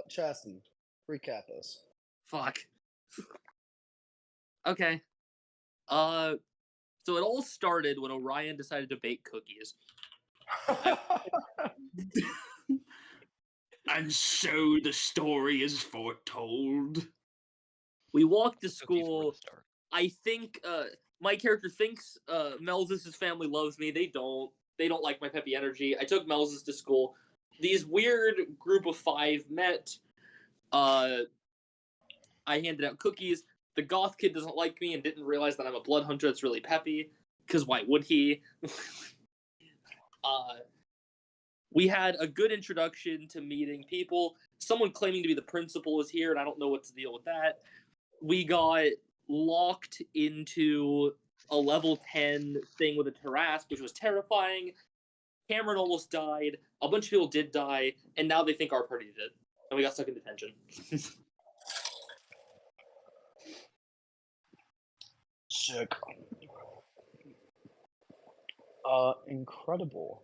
Chasten, recap us. Fuck. Okay. So it all started when Orion decided to bake cookies. And so the story is foretold. We walked to Cookies were school. the start. I think my character thinks Melzus' family loves me. They don't. They don't like my peppy energy. I took Melzus to school. These weird group of 5 met. I handed out cookies. The goth kid doesn't like me and didn't realize that I'm a blood hunter that's really peppy. Because why would he? We had a good introduction to meeting people. Someone claiming to be the principal is here, and I don't know what to deal with that. We got locked into a level 10 thing with a Tarrasque, which was terrifying. Cameron almost died. A bunch of people did die, and now they think our party did. And we got stuck in detention. Sick. Incredible.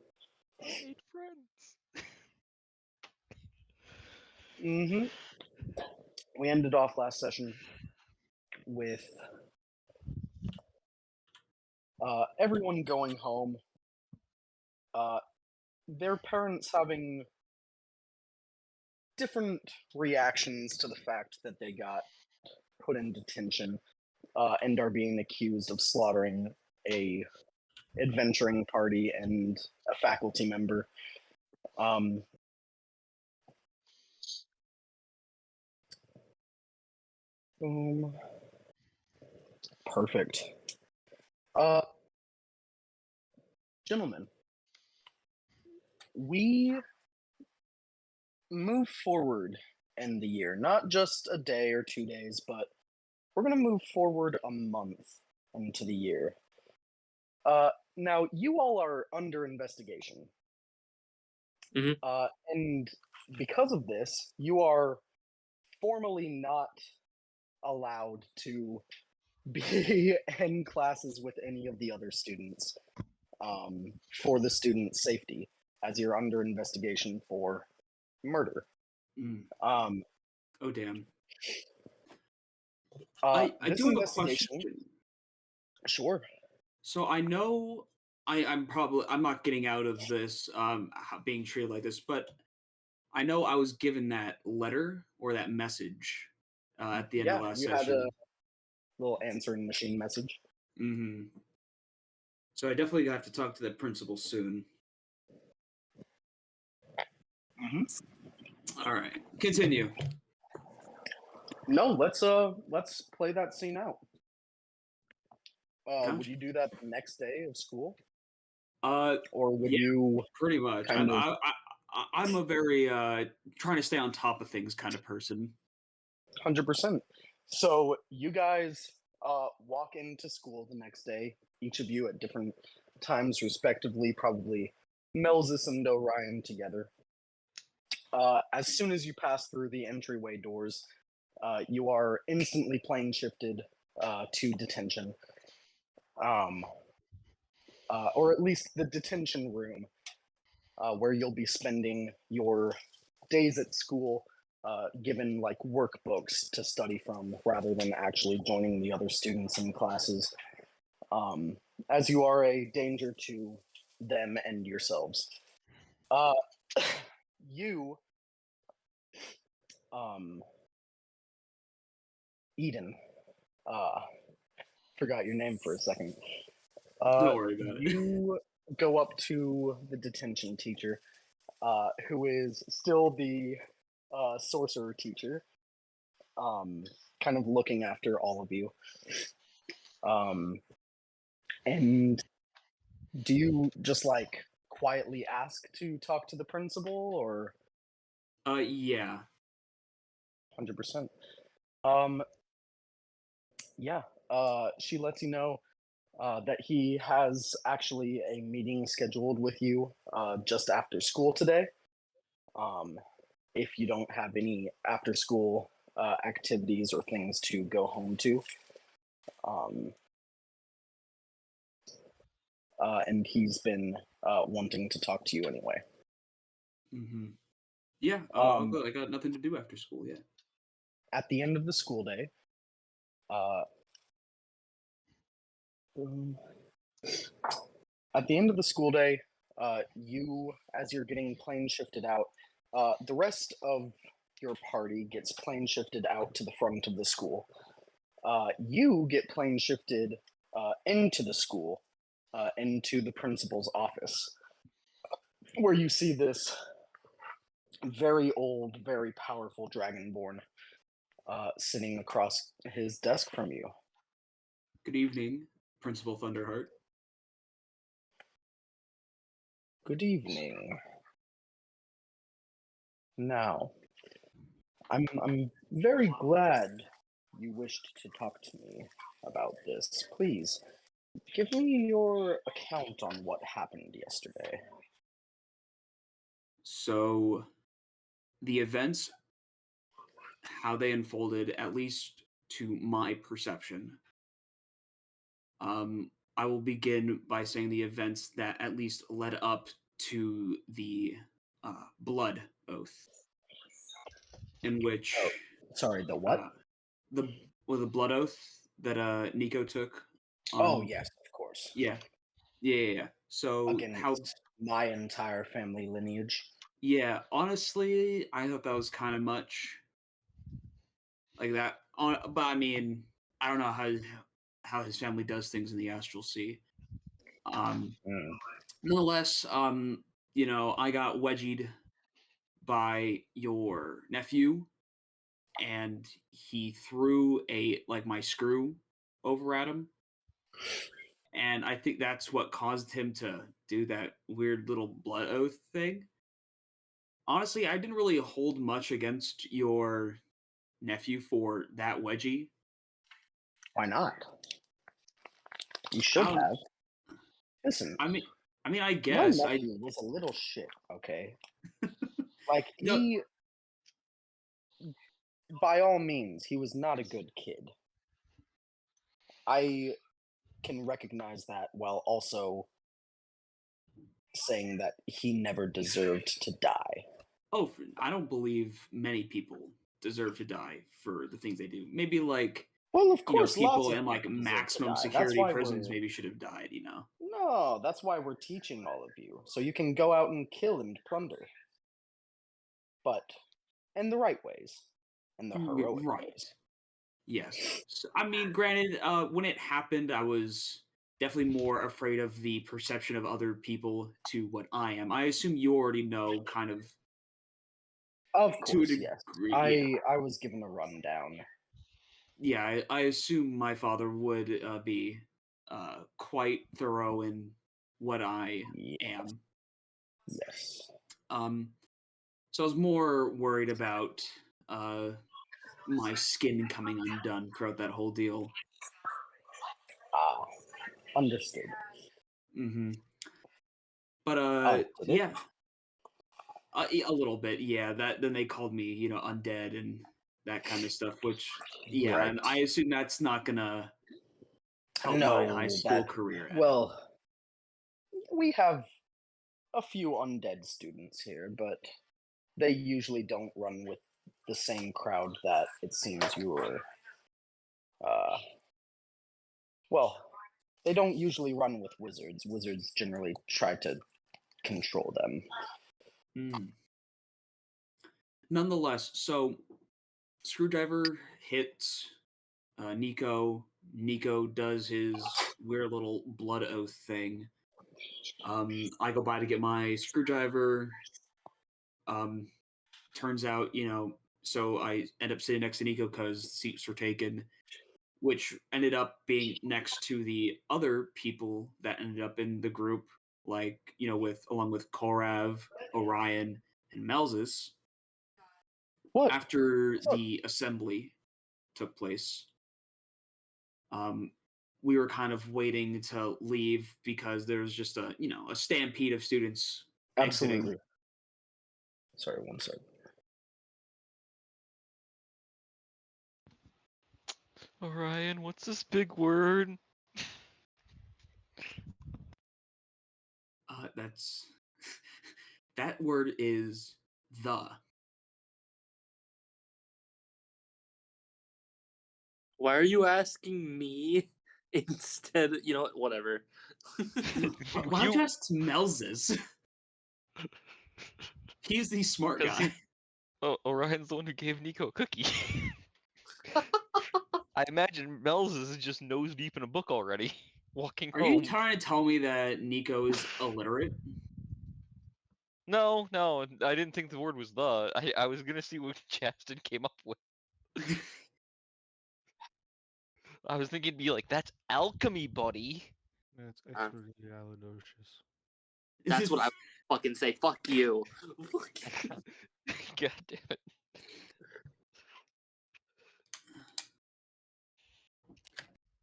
I made friends. Mm-hmm. We ended off last session with everyone going home. Their parents having different reactions to the fact that they got put in detention and are being accused of slaughtering a adventuring party and a faculty member. Perfect. Gentlemen, we move forward in the year, not just a day or 2 days, but we're going to move forward a month into the year. Now, you all are under investigation. Mhm. And because of this, you are formally not allowed to be in classes with any of the other students for the student safety, as you're under investigation for murder. Oh, damn. I this do have a investigation- question. Sure. So I know I'm not getting out of this being treated like this, but I know I was given that letter or that message at the end of last you session. had a little answering machine message. Mm-hmm. So I definitely have to talk to the principal soon. Mm-hmm. All right, continue. No, let's play that scene out. Gotcha. Would you do that the next day of school? Or would you pretty much? I'm a very trying to stay on top of things kind of person. 100%. So you guys walk into school the next day, each of you at different times respectively, probably Melzus and Orion together. As soon as you pass through the entryway doors, you are instantly plane shifted to detention. Or at least the detention room, where you'll be spending your days at school, given like workbooks to study from rather than actually joining the other students in classes, as you are a danger to them and yourselves. You, Eden, forgot your name for a second. Don't worry about it. You go up to the detention teacher, who is still the sorcerer teacher, kind of looking after all of you. And do you just like quietly ask to talk to the principal, or? Yeah. 100%. Yeah. She lets you know that he has actually a meeting scheduled with you just after school today. If you don't have any after school activities or things to go home to. And he's been wanting to talk to you anyway. Mm-hmm. Yeah, I'll Um, go. I got nothing to do after school yet. at the end of the school day, uh, um, at the end of the school day, you, as you're getting plane shifted out, the rest of your party gets plane shifted out to the front of the school. You get plane shifted into the school, into the principal's office, where you see this very old, very powerful dragonborn sitting across his desk from you. Good evening, Principal Thunderheart. Good evening. Now, I'm very glad you wished to talk to me about this. Please, give me your account on what happened yesterday. So, the events, how they unfolded, at least to my perception. I will begin by saying the events that at least led up to the blood oath, in which Oh, sorry, the what? uh, the blood oath that Nico took. Oh, yes, of course. Yeah, yeah. So how? Against my entire family lineage. Yeah, honestly, I thought that was kind of much like that. But I mean, I don't know how his family does things in the astral sea. Um, Mm. Nonetheless, I got wedgied by your nephew, and he threw my screw over at him, and I think that's what caused him to do that weird little blood oath thing. Honestly, I didn't really hold much against your nephew for that wedgie. Why not? You I should don't. have. Listen, I mean, I my guess I. nephew was a little shit, okay? Like, No, by all means, he was not a good kid. I can recognize that while also saying that he never deserved to die. I don't believe many people deserve to die for the things they do. Maybe like Well, of course, lots people of in like people deserve to maximum die. That's security why prisons we're maybe should have died. no. That's why we're teaching all of you, so you can go out and kill and plunder, but in the right ways, in the heroic Right. ways. Yes. So, I mean, granted, when it happened, I was definitely more afraid of the perception of other people to what I am. I assume you already know, kind of Of to a course, yes. degree. Yeah. I was given a rundown. Yeah. I assume my father would be quite thorough in what I Yeah, am. yes. Um, so I was more worried about uh, my skin coming undone throughout that whole deal. Ah, understood. hmm But Oh, did it? yeah, a little bit, yeah. That then they called me, undead and that kind of stuff. Which, yeah, Right. and I assume that's not gonna help my high No, school that career at all. well, we have a few undead students here, but they usually don't run with the same crowd that it seems you were. Uh, well, they don't usually run with wizards. Wizards generally try to control them. Mm. Nonetheless, so screwdriver hits Nico. Nico does his weird little blood oath thing. I go by to get my screwdriver. Um, Turns out, so I end up sitting next to Nico because seats were taken, which ended up being next to the other people that ended up in the group, like, along with Korav, Orion, and Melzus. What? After the assembly took place, um, we were kind of waiting to leave because there was just a stampede of students exiting. Absolutely. Sorry, one second. Orion, what's this big word? That's that word is the. Why are you asking me instead? You know what? Whatever. Why don't you ask Melzis? He's the smart 'Cause guy. Orion's the one who gave Nico a cookie. I imagine Mel's is just nose deep in a book already, walking Are home. you trying to tell me that Nico is illiterate? No, I didn't think the word was the. I was gonna see what Chaston came up with. I was thinking it'd be like, that's alchemy, buddy. That's Uh. extralicious. That's what I fucking say. Fuck you. God damn it.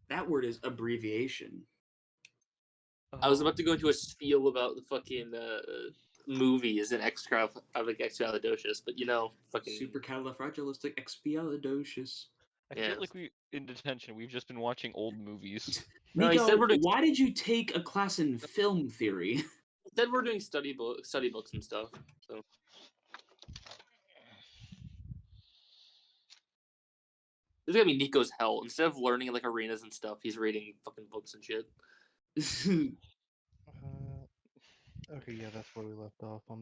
That word is abbreviation. I was about to go into a spiel about the fucking movies and extralidocious, but fucking Supercalifragilisticexpialidocious. I Yeah. feel like in detention, we've just been watching old movies. No, he Nico, said we're doing- why did you take a class in film theory? Instead, we're doing study books and stuff. So this is gonna be Nico's hell. Instead of learning like arenas and stuff, he's reading fucking books and shit. Okay, yeah, that's where we left off on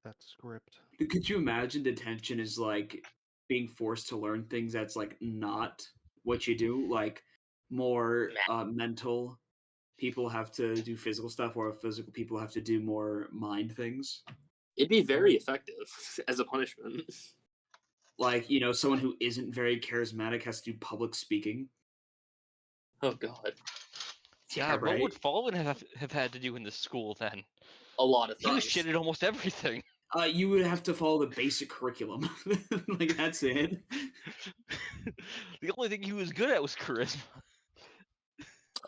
that script. Could you imagine detention is like being forced to learn things that's like not what you do? Like more mental people have to do physical stuff, or physical people have to do more mind things. It'd be very effective as a punishment. Like, someone who isn't very charismatic has to do public speaking. Oh god, Yeah, God, what right. would Fallen have had to do in this school then? a lot of He was things. shit at almost everything. You would have to follow the basic curriculum. Like, that's it. The only thing he was good at was charisma.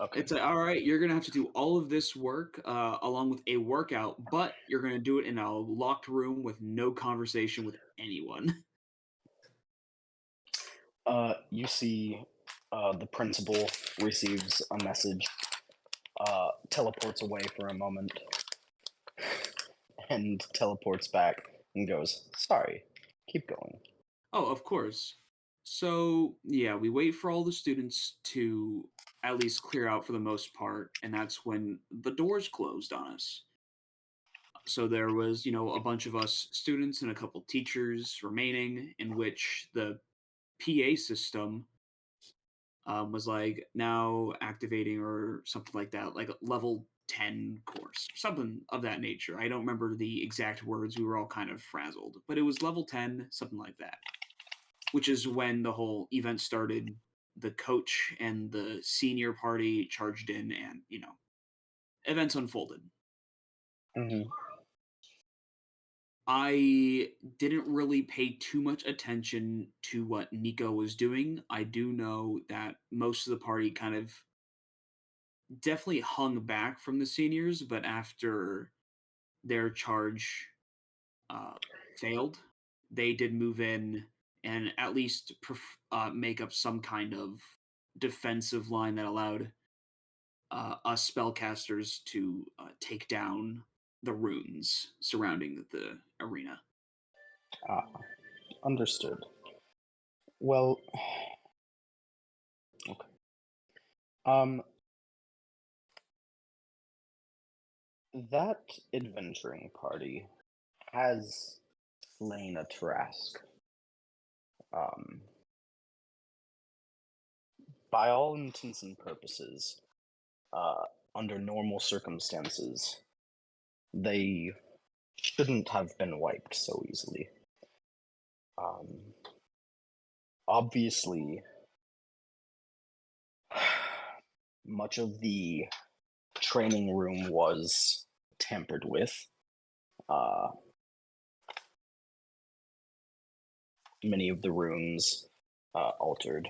Okay. It's like, all right, you're gonna have to do all of this work along with a workout, but you're gonna do it in a locked room with no conversation with anyone. You see, the principal receives a message, teleports away for a moment, and teleports back and goes, "Sorry, keep going." Oh, of course. So, yeah, we wait for all the students to at least clear out for the most part, and that's when the doors closed on us. So there was, a bunch of us students and a couple teachers remaining, in which the PA system was like now activating or something like that, like a level 10 course, something of that nature. I don't remember the exact words. We were all kind of frazzled, but it was level 10, something like that, which is when the whole event started. The coach and the senior party charged in, and, events unfolded. Mm-hmm. I didn't really pay too much attention to what Nico was doing. I do know that most of the party kind of definitely hung back from the seniors, but after their charge failed, they did move in and at least make up some kind of defensive line that allowed us spellcasters to take down the runes surrounding the arena. Understood. Well, okay. That adventuring party has slain a Trask. By all intents and purposes, under normal circumstances, they shouldn't have been wiped so easily. Obviously, much of the training room was tampered with. Many of the rooms altered.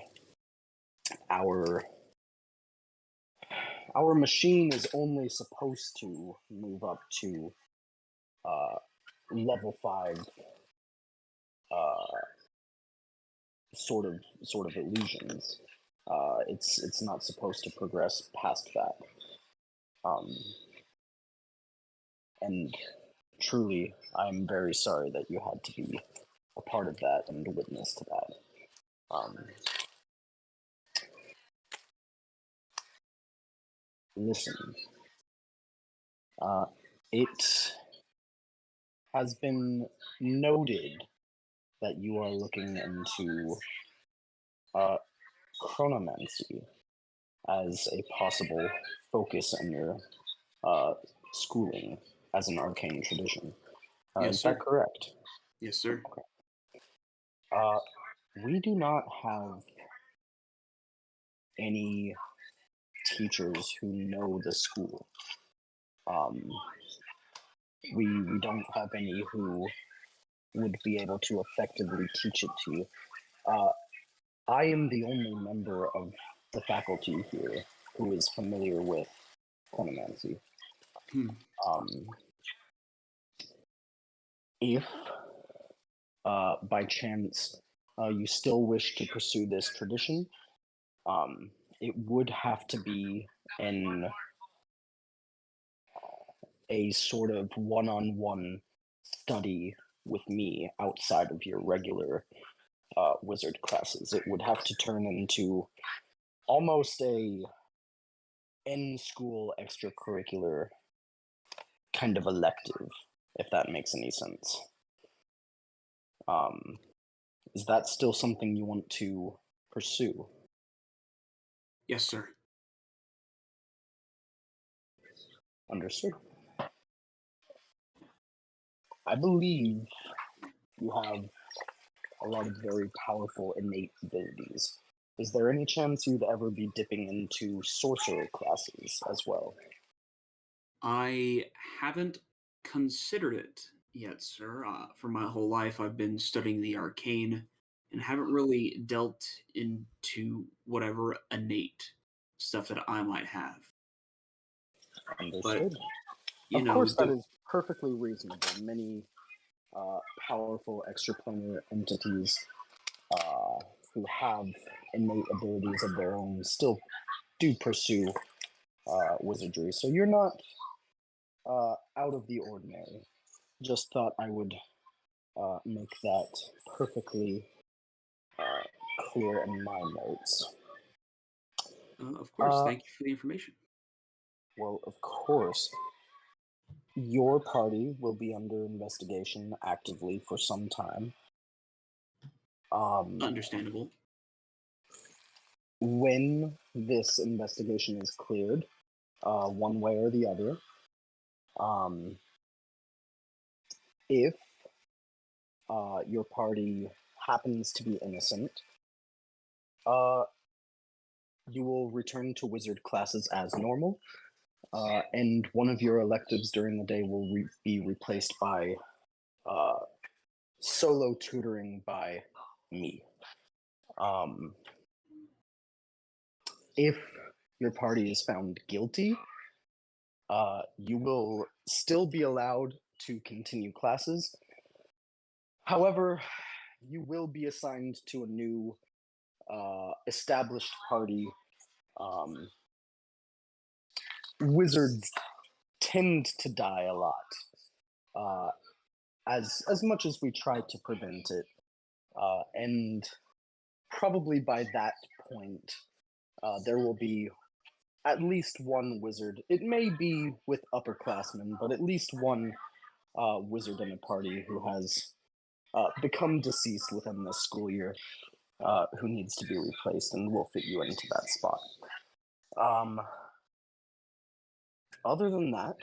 Our machine is only supposed to move up to level 5 sort of illusions. It's not supposed to progress past that. And truly, I'm very sorry that you had to be a part of that and witness to that. listen. It has been noted that you are looking into chronomancy as a possible focus in your schooling as an arcane tradition. Yes, Is sir. that correct? Yes, sir. We do not have any teachers who know the school. We don't have any who would be able to effectively teach it to you. I am the only member of the faculty here who is familiar with chronomancy. If by chance you still wish to pursue this tradition, it would have to be in a sort of one-on-one study with me outside of your regular wizard classes. It would have to turn into almost a in-school extracurricular kind of elective, if that makes any sense. Is that still something you want to pursue? Yes, sir. Understood. I believe you have a lot of very powerful innate abilities. Is there any chance you'd ever be dipping into sorcerer classes as well? I haven't considered it yet, sir. For my whole life, I've been studying the arcane and haven't really dealt into whatever innate stuff that I might have. Understood. You Of know, course, that is perfectly reasonable. Many powerful extraplanar entities who have innate abilities of their own still do pursue wizardry. So you're not out of the ordinary. Just thought I would make that perfectly clear in my notes. Of course, thank you for the information. Well, of course. Your party will be under investigation actively for some time. Understandable. When this investigation is cleared, one way or the other, if your party happens to be innocent, you will return to wizard classes as normal, and one of your electives during the day will be replaced by solo tutoring by me. If your party is found guilty, you will still be allowed to continue classes. However, you will be assigned to a new established party. Wizards tend to die a lot, as much as we try to prevent it, and probably by that point, there will be at least one wizard. It may be with upperclassmen, but at least one wizard in a party who has become deceased within this school year, who needs to be replaced, and will fit you into that spot. Other than that,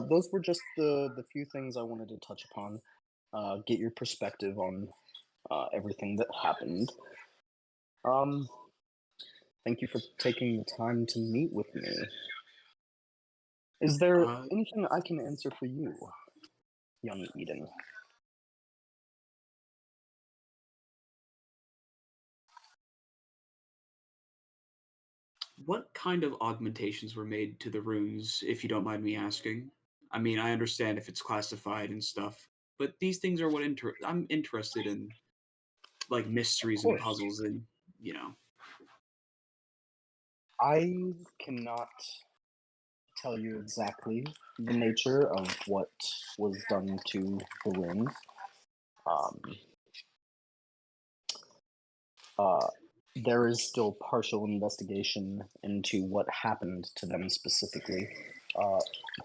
those were just the few things I wanted to touch upon. Get your perspective on everything that happened. Thank you for taking the time to meet with me. Is there anything I can answer for you, young Eden? What kind of augmentations were made to the runes, if you don't mind me asking? I mean, I understand if it's classified and stuff, but these things are what I'm interested in, like mysteries and puzzles, and you know. I cannot tell you exactly the nature of what was done to the runes. there is still partial investigation into what happened to them specifically,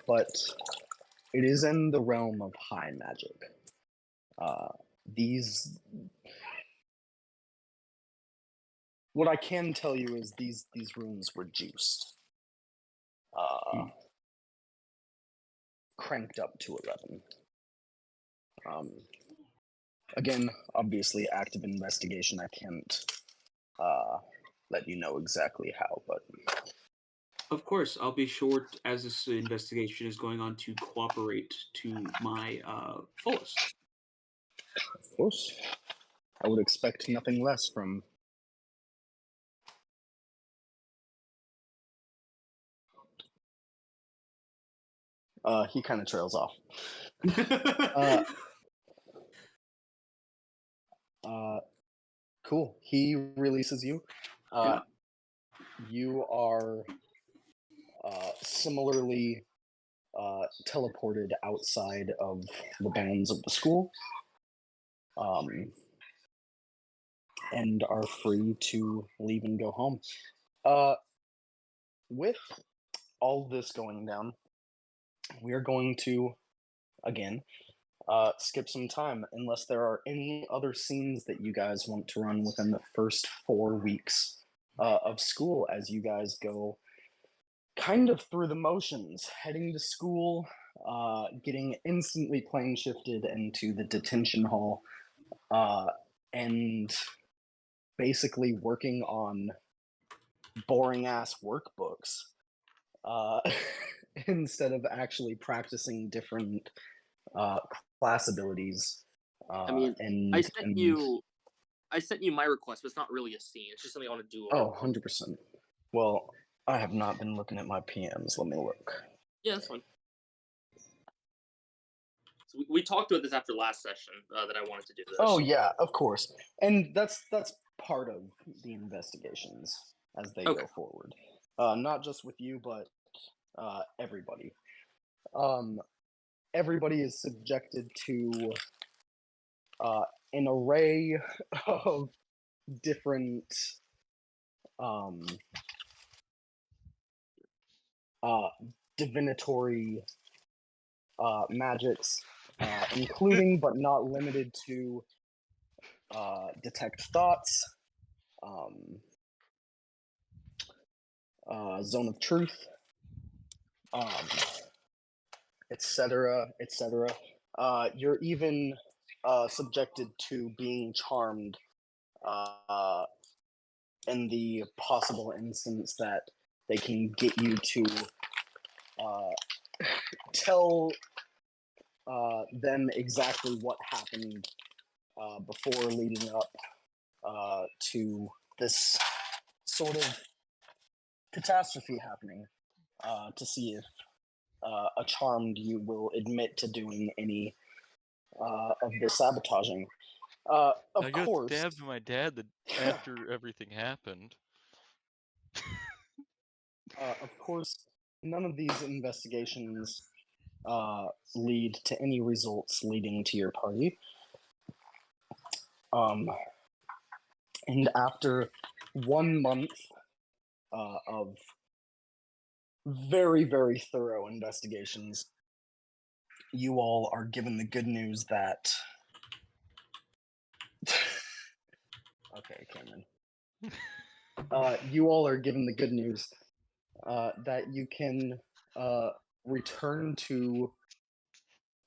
but it is in the realm of high magic. These, what I can tell you is these rooms were juiced, cranked up to 11. Again, obviously, active investigation. I can't let you know exactly how, but Of course, I'll be sure, as this investigation is going on, to cooperate to my fullest. of course, I would expect nothing less from. He kind of trails off. Cool. He releases you. Yeah. You are similarly teleported outside of the bounds of the school, and are free to leave and go home. With all this going down, we are going to, again, skip some time unless there are any other scenes that you guys want to run within the first 4 weeks of school as you guys go kind of through the motions, heading to school, getting instantly plane shifted into the detention hall, and basically working on boring ass workbooks instead of actually practicing different class abilities. I mean, and I sent you my request, but it's not really a scene. It's just something I want to do. Oh, 100%. Well, I have not been looking at my PMs. Let me look. Yeah, that's fine. So we talked about this after last session that I wanted to do this. Oh yeah, of course, and that's part of the investigations as they go forward. Not just with you, but everybody. Everybody is subjected to an array of different divinatory magics, including but not limited to detect thoughts, zone of truth, etc., etc. You're even subjected to being charmed in the possible instance that they can get you to tell them exactly what happened before leading up to this sort of catastrophe happening, to see if a charmed you will admit to doing any of the sabotaging. Of I got course, stabbed by my dad after everything happened. of course, none of these investigations lead to any results leading to your party. And after 1 month of very, very thorough investigations, you all are given the good news that. Okay, Cameron. You all are given the good news that you can return to,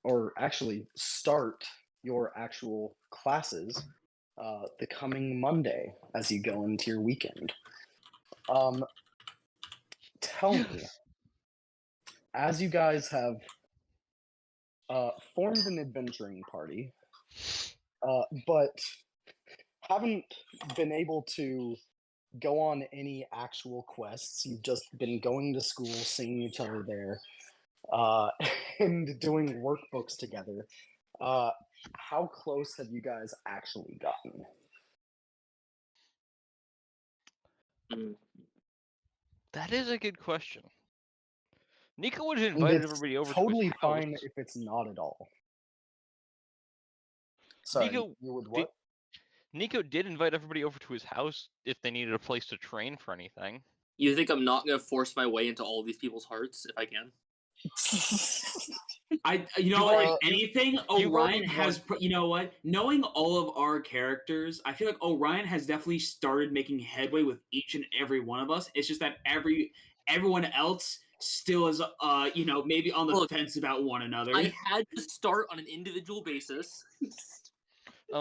or actually start your actual classes the coming Monday as you go into your weekend. Tell me, as you guys have formed an adventuring party, but haven't been able to go on any actual quests. You've just been going to school, seeing each other there, and doing workbooks together. How close have you guys actually gotten? That is a good question. Nico would have And invited it's everybody over totally to his fine house. if it's not at all. Sorry, Nico, you would what? Nico did invite everybody over to his house if they needed a place to train for anything. You think I'm not gonna force my way into all these people's hearts if I can? You know You what? are- If anything, you Orion already has. You know what? Knowing all of our characters, I feel like Orion has definitely started making headway with each and every one of us. It's just that everyone else still is, maybe on the Look, fence about one another. I had to start on an individual basis.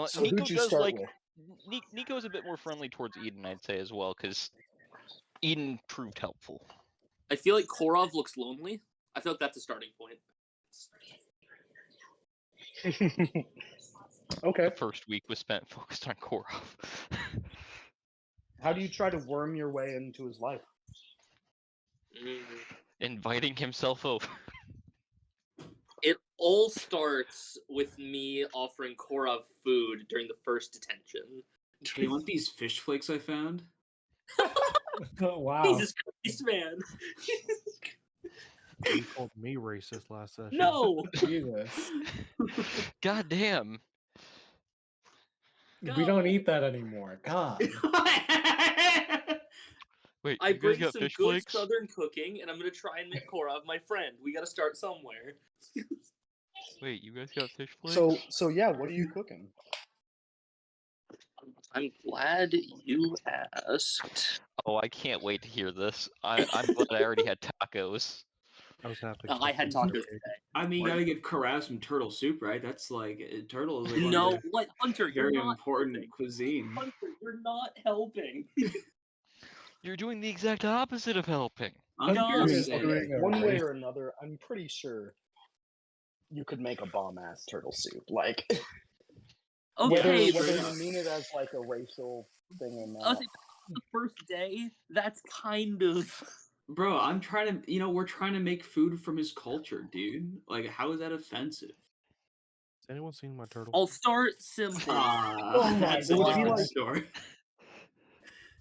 So Nico who'd you does start like with? Nico's a bit more friendly towards Eden, I'd say as well, because Eden proved helpful. I feel like Korov looks lonely. I feel like that's a starting point. Okay. The first week was spent focused on Korov. How do you try to worm your way into his life? Inviting himself over. It all starts with me offering Korov food during the first detention. Hey, you want these fish flakes I found? Oh, wow. Jesus Christ, man. You called me racist last session. No! Jesus. God damn. We don't eat that anymore. God. Wait, I you guys bring got some fish good flakes? southern cooking, and I'm gonna try and make Korov my friend. We gotta start somewhere. Wait, you guys got fish flakes? So yeah, what are you cooking? I'm glad you asked. Oh, I can't wait to hear this. I'm glad I already had tacos. I was half I had expecting tacos steak. today. I mean, you gotta give Korav some turtle soup, right? That's like turtle is like one No, of the what, Hunter? You're very not important helping. cuisine. Hunter, you're not helping. You're doing the exact opposite of helping. I'm God, just is saying. doing a One way race. or another, I'm pretty sure you could make a bomb ass turtle soup. Like Okay, straight whether up. you mean it as like a racial thing or I was not. like, the first day, that's kind of... Bro, I'm trying to, we're trying to make food from his culture, dude. Like, how is that offensive? Has anyone seen my turtle? I'll start simple. Oh my That's a It would be different like- story.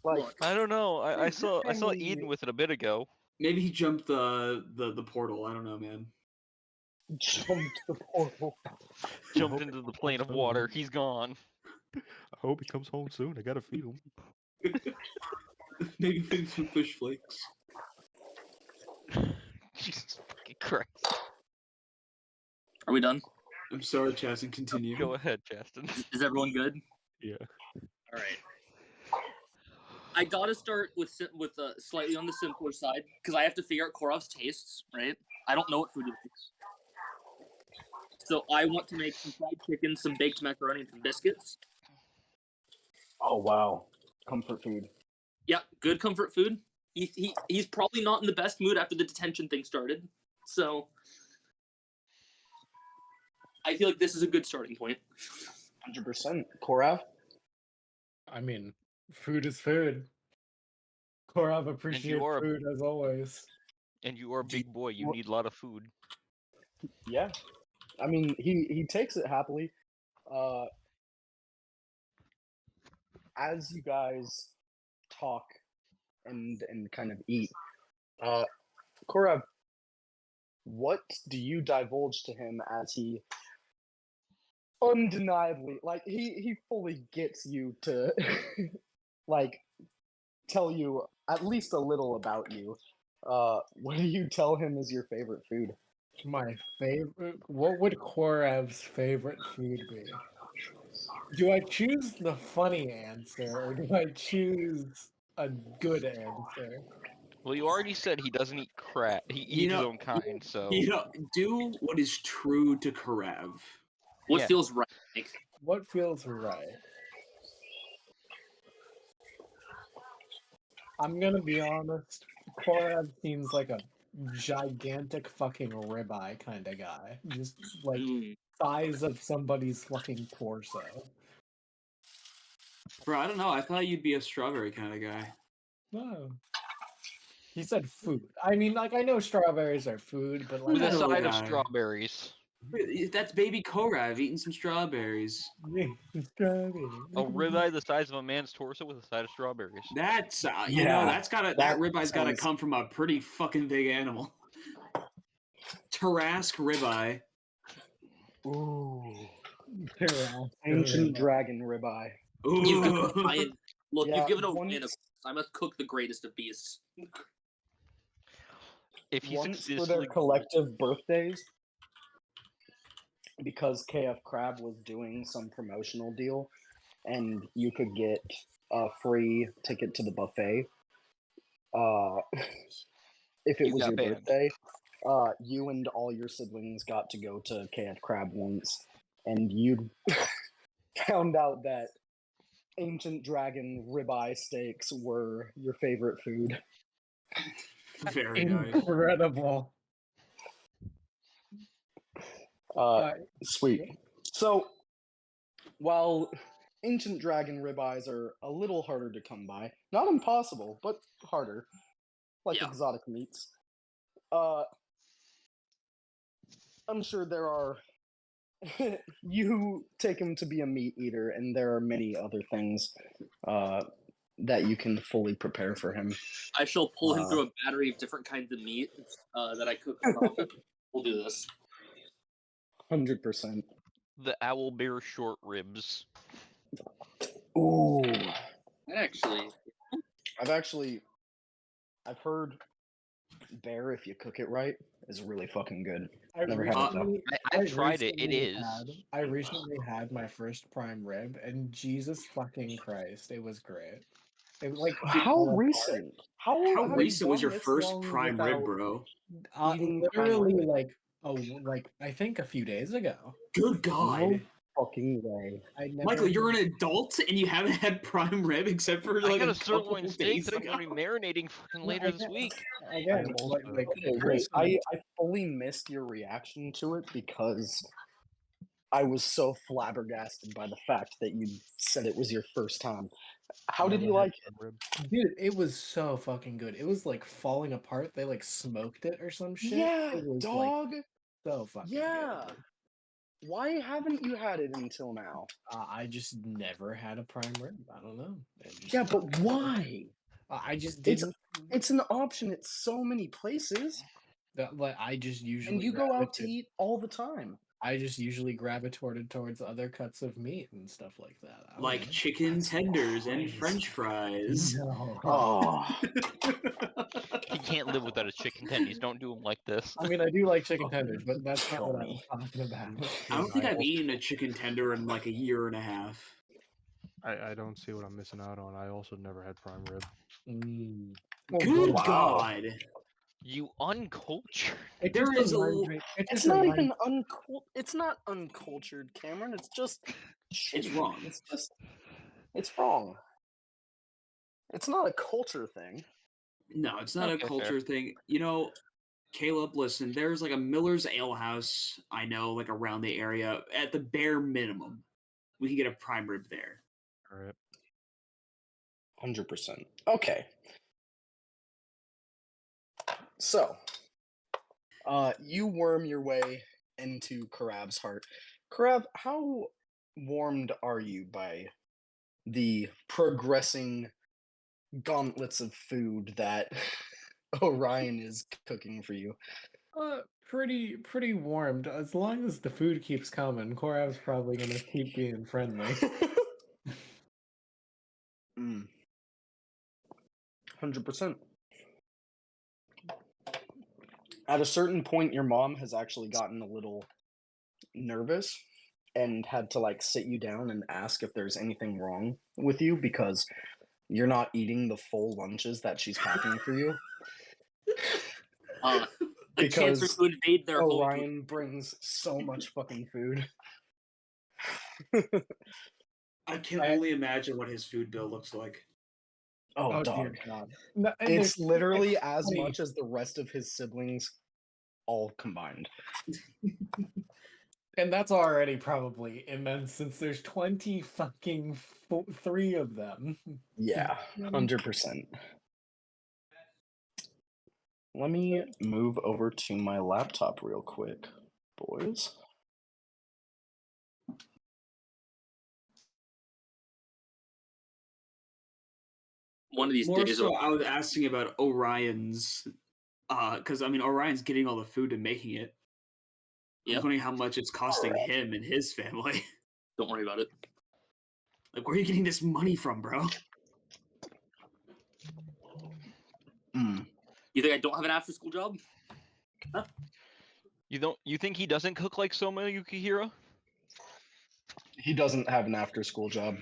Like Look, I don't know. I saw Family- Eden with it a bit ago. Maybe he jumped the portal. I don't know, man. jumped the portal. Jumped hope into it the comes plane of home water. soon. He's gone. I hope he comes home soon. I gotta feed him. Maybe feed some fish flakes. Jesus fucking Christ. are we done? I'm sorry, Chaston. Continue. Go ahead, Justin. Is everyone good? Yeah. All right. I gotta start with slightly on the simpler side because I have to figure out Korov's tastes. Right? I don't know what food he likes, so I want to make some fried chicken, some baked macaroni, and some biscuits. Oh wow, comfort food. Yeah, good comfort food. He's probably not in the best mood after the detention thing started, so I feel like this is a good starting point. 100%. Korav? I mean, food is food. Korov appreciates are a- food as always. And you are a big boy. You What- need a lot of food. Yeah. I mean, he takes it happily. As you guys talk and kind of eat, Korav, what do you divulge to him as he undeniably, like, he fully gets you to, like, tell you at least a little about you? What do you tell him is your favorite food? My favorite. What would Korov's favorite food be? Do I choose the funny answer or do I choose a good answer? Well, you already said he doesn't eat crap. He You eats his know- own kind, so Do what is true to Korav. What Yeah. feels right? Like, What feels right? I'm gonna be honest. Korov seems like a gigantic fucking ribeye kind of guy. Just like size of somebody's fucking torso. Bro, I don't know. I thought you'd be a strawberry kind of guy. No. He said food. I mean, like, I know strawberries are food, but like, with a I don't side know. of strawberries. That's baby Korav eating some strawberries. strawberry. A ribeye the size of a man's torso with a side of strawberries. That's Yeah, that that ribeye's gotta sounds- come from a pretty fucking big animal. Tarask ribeye. Ooh. Hurrah. Ancient dragon ribeye. You've given Ooh. Orion, look, Yeah, you've given Orion a once- I must cook the greatest of beasts. If he Once for their successfully collective birthdays, because KF Crab was doing some promotional deal, and you could get a free ticket to the buffet. If it You was got your banned. birthday, you and all your siblings got to go to KF Crab once, and you found out that Ancient Dragon ribeye steaks were your favorite food. Very nice. Incredible. Uh, Sweet. So, while Ancient Dragon ribeyes are a little harder to come by, not impossible, but harder, like Yeah. exotic meats, I'm sure there are. You take him to be a meat eater, and there are many other things that you can fully prepare for him. I shall pull him through a battery of different kinds of meat that I cook often. We'll do this. 100%. the owl bear short ribs. Ooh. Actually, I've heard bear, if you cook it right, is really fucking good. I Never had it though. recently, I've tried it. It recently is. I recently had my first prime rib, and Jesus fucking Christ, it was great. It was like How recent? How have you recent was gone your this first long prime rib, without bro? eating prime literally rib? like I think a few days ago. Good God. No fucking way. I never. Michael, you're an adult and you haven't had prime rib except for I like got a a sirloin couple steak days that I'm ago. gonna be marinating fucking later this week. Again, am like, also- like Okay, wait. personally, I fully missed your reaction to it because I was so flabbergasted by the fact that you said it was your first time. How did never you had like it? prime rib. dude, it was so fucking good. It was like falling apart. They like smoked it or some shit. Yeah, It was dog. like so fucking Yeah. good. Why haven't you had it until now? I just never had a prime rib. I don't know. It just, Yeah, but why? I just It's didn't. it's an option at so many places, Like I just usually and you go out to gravitate- eat all the time. I just usually gravitated towards other cuts of meat and stuff like that. I don't Like know. chicken tenders and Christ. french fries. No. Oh, He can't live without his chicken tendies. Don't do him like this. I mean, I do like chicken tenders, but that's not Kill what I me. was talking about. I don't think I've also- eaten a chicken tender in like a year and a half. I don't see what I'm missing out on. I also never had prime rib. Well, Good wow. God. You uncultured. It There just is a reminds l- me. It It's just not reminds- even It's not uncultured, Cameron. It's just It's shitty. wrong. It's wrong. It's not a culture thing. No, it's not Okay, a fair. culture thing. You know, Caleb, listen, there's like a Miller's Ale House I know, like around the area. At the bare minimum, we can get a prime rib there. All right. 100%. Okay. So, you worm your way into Karab's heart. Karab, how warmed are you by the progressing gauntlets of food that Orion is cooking for you? pretty warmed. As long as the food keeps coming, Korab's probably gonna keep being friendly. 100%. At a certain point, your mom has actually gotten a little nervous and had to like sit you down and ask if there's anything wrong with you because you're not eating the full lunches that she's packing for you. a Because cancer to invade their home. Orion brings so much fucking food. I can I- only imagine what his food bill looks like. Oh, dear dog. God. No, and It's there's- literally it's as funny. much as the rest of his siblings all combined. And that's already probably immense since there's 20 fucking 3 of them. Yeah, 100%. Let me move over to my laptop real quick, boys. One of these More days, so, I was asking about Orion's, because I mean, Orion's getting all the food and making it. I Yep. was wondering how much it's costing him and his family. don't worry about it. Like, where are you getting this money from, bro? Mm. You think I don't have an after-school job? Huh? You think he doesn't cook like Soma Yukihiro? He doesn't have an after-school job.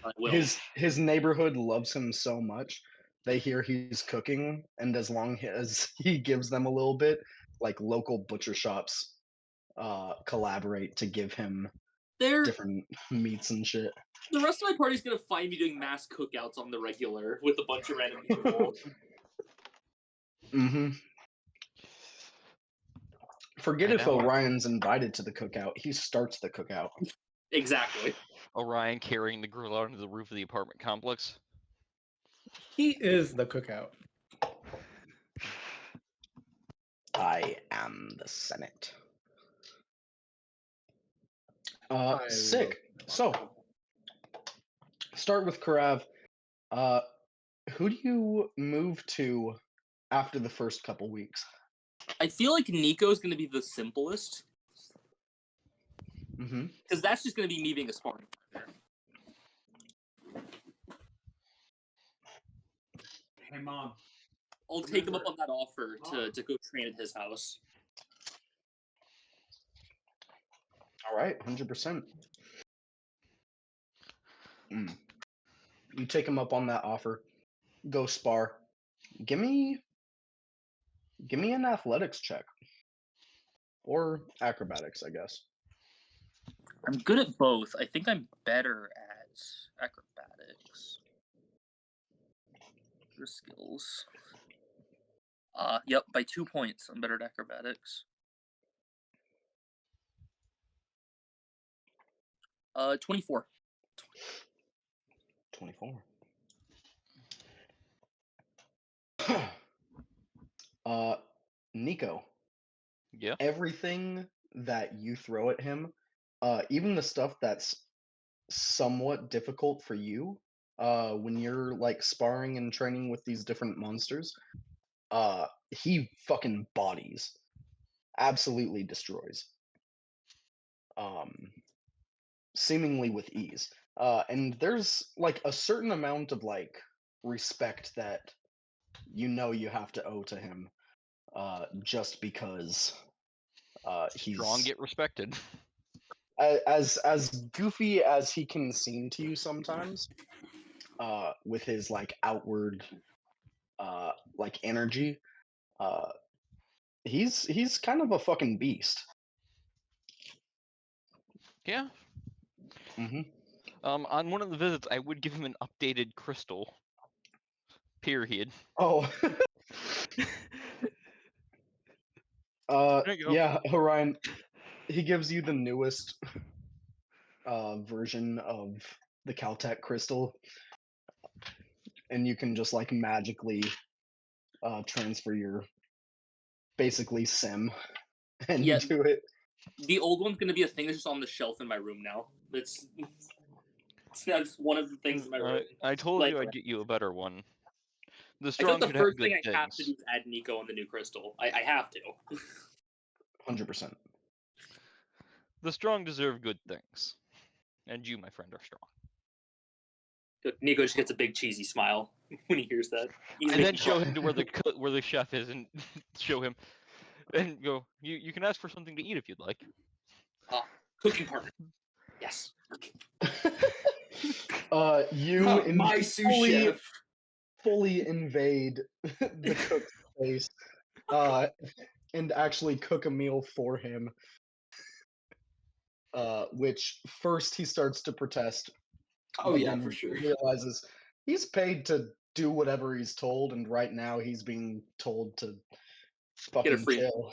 I will. His neighborhood loves him so much. They hear he's cooking, and as long as he gives them a little bit, like local butcher shops collaborate to give him There, different meats and shit. the rest of my party's gonna find me doing mass cookouts on the regular with a bunch of random people. Mm-hmm. Forget And if now Orion's invited to the cookout. He starts the cookout. Exactly. Orion carrying the grill out onto the roof of the apartment complex. He is the cookout. I am the Senate. I Sick. love- So, start with Karav. Who do you move to after the first couple weeks? I feel like Nico's gonna be the simplest Mm-hmm. because that's just gonna be me being a sparring partner. Hey, Mom. I'll take him up on that offer to go train at his house. All right, 100%. You take him up on that offer. Go spar. Give me an athletics check. Or acrobatics, I guess. I'm good at both. I think I'm better at acrobatics. Your skills. Yep, by 2 points. I'm better at acrobatics. 24. 24. Nico, Yeah. everything that you throw at him, even the stuff that's somewhat difficult for you, when you're like sparring and training with these different monsters, he fucking bodies, absolutely destroys, seemingly with ease. And there's like a certain amount of like respect that you have to owe to him, just because Strong he's get respected. as goofy as he can seem to you sometimes, with his like outward like energy, uh he's kind of a fucking beast. Yeah. Hmm. On one of the visits, I would give him an updated crystal. Period. Oh. There you go. Yeah, Orion, he gives you the newest version of the Caltech crystal, and you can just like magically transfer your basically sim into Yeah. it. The old one's gonna be a thing that's just on the shelf in my room now. It's that's one of the things in my room. I told Like, you I'd get you a better one. The I feel strong like the should have first good thing I have to do things. is add Nico on the new crystal. I have to. 100%. The strong deserve good things. And you, my friend, are strong. Nico just gets a big cheesy smile when he hears that. He's And then making show fun. him to where the chef is, and show him, and go. You can ask for something to eat if you'd like. Cooking partner. Yes. You My sous chef. fully invade the cook's space, and actually cook a meal for him. Which first he starts to protest. Oh but yeah, then for sure. realizes he's paid to do whatever he's told, and right now he's being told to fucking free- chill.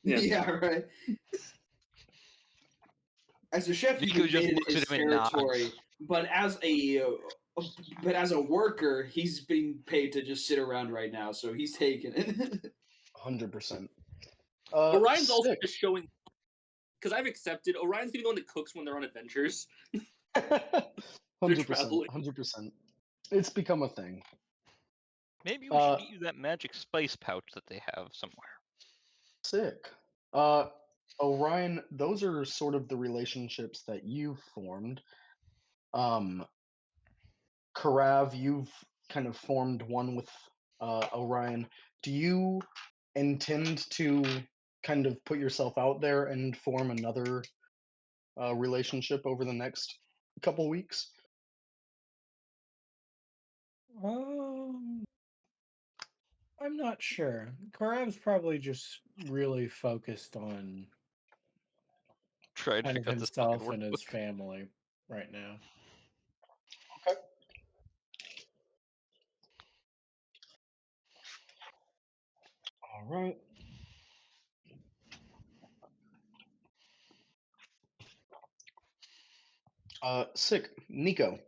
Yeah. Yeah, right. As a chef, he Nico just invaded looks his at him and nods. territory, but as a worker, he's being paid to just sit around right now, so he's taking it. 100%. Orion's also sick. just showing because I've accepted Orion's gonna be the one that cooks when they're on adventures. 100%. traveling. 100%. It's become a thing. Maybe we should get you that magic spice pouch that they have somewhere. Sick. Orion, those are sort of the relationships that you've formed. Karav, you've kind of formed one with Orion. Do you intend to kind of put yourself out there and form another relationship over the next couple weeks? Um, I'm not sure. Karav's probably just really focused on Try to kind of figure out this fucking himself and his workbook. family right now. Okay. All right. Sick. Nico,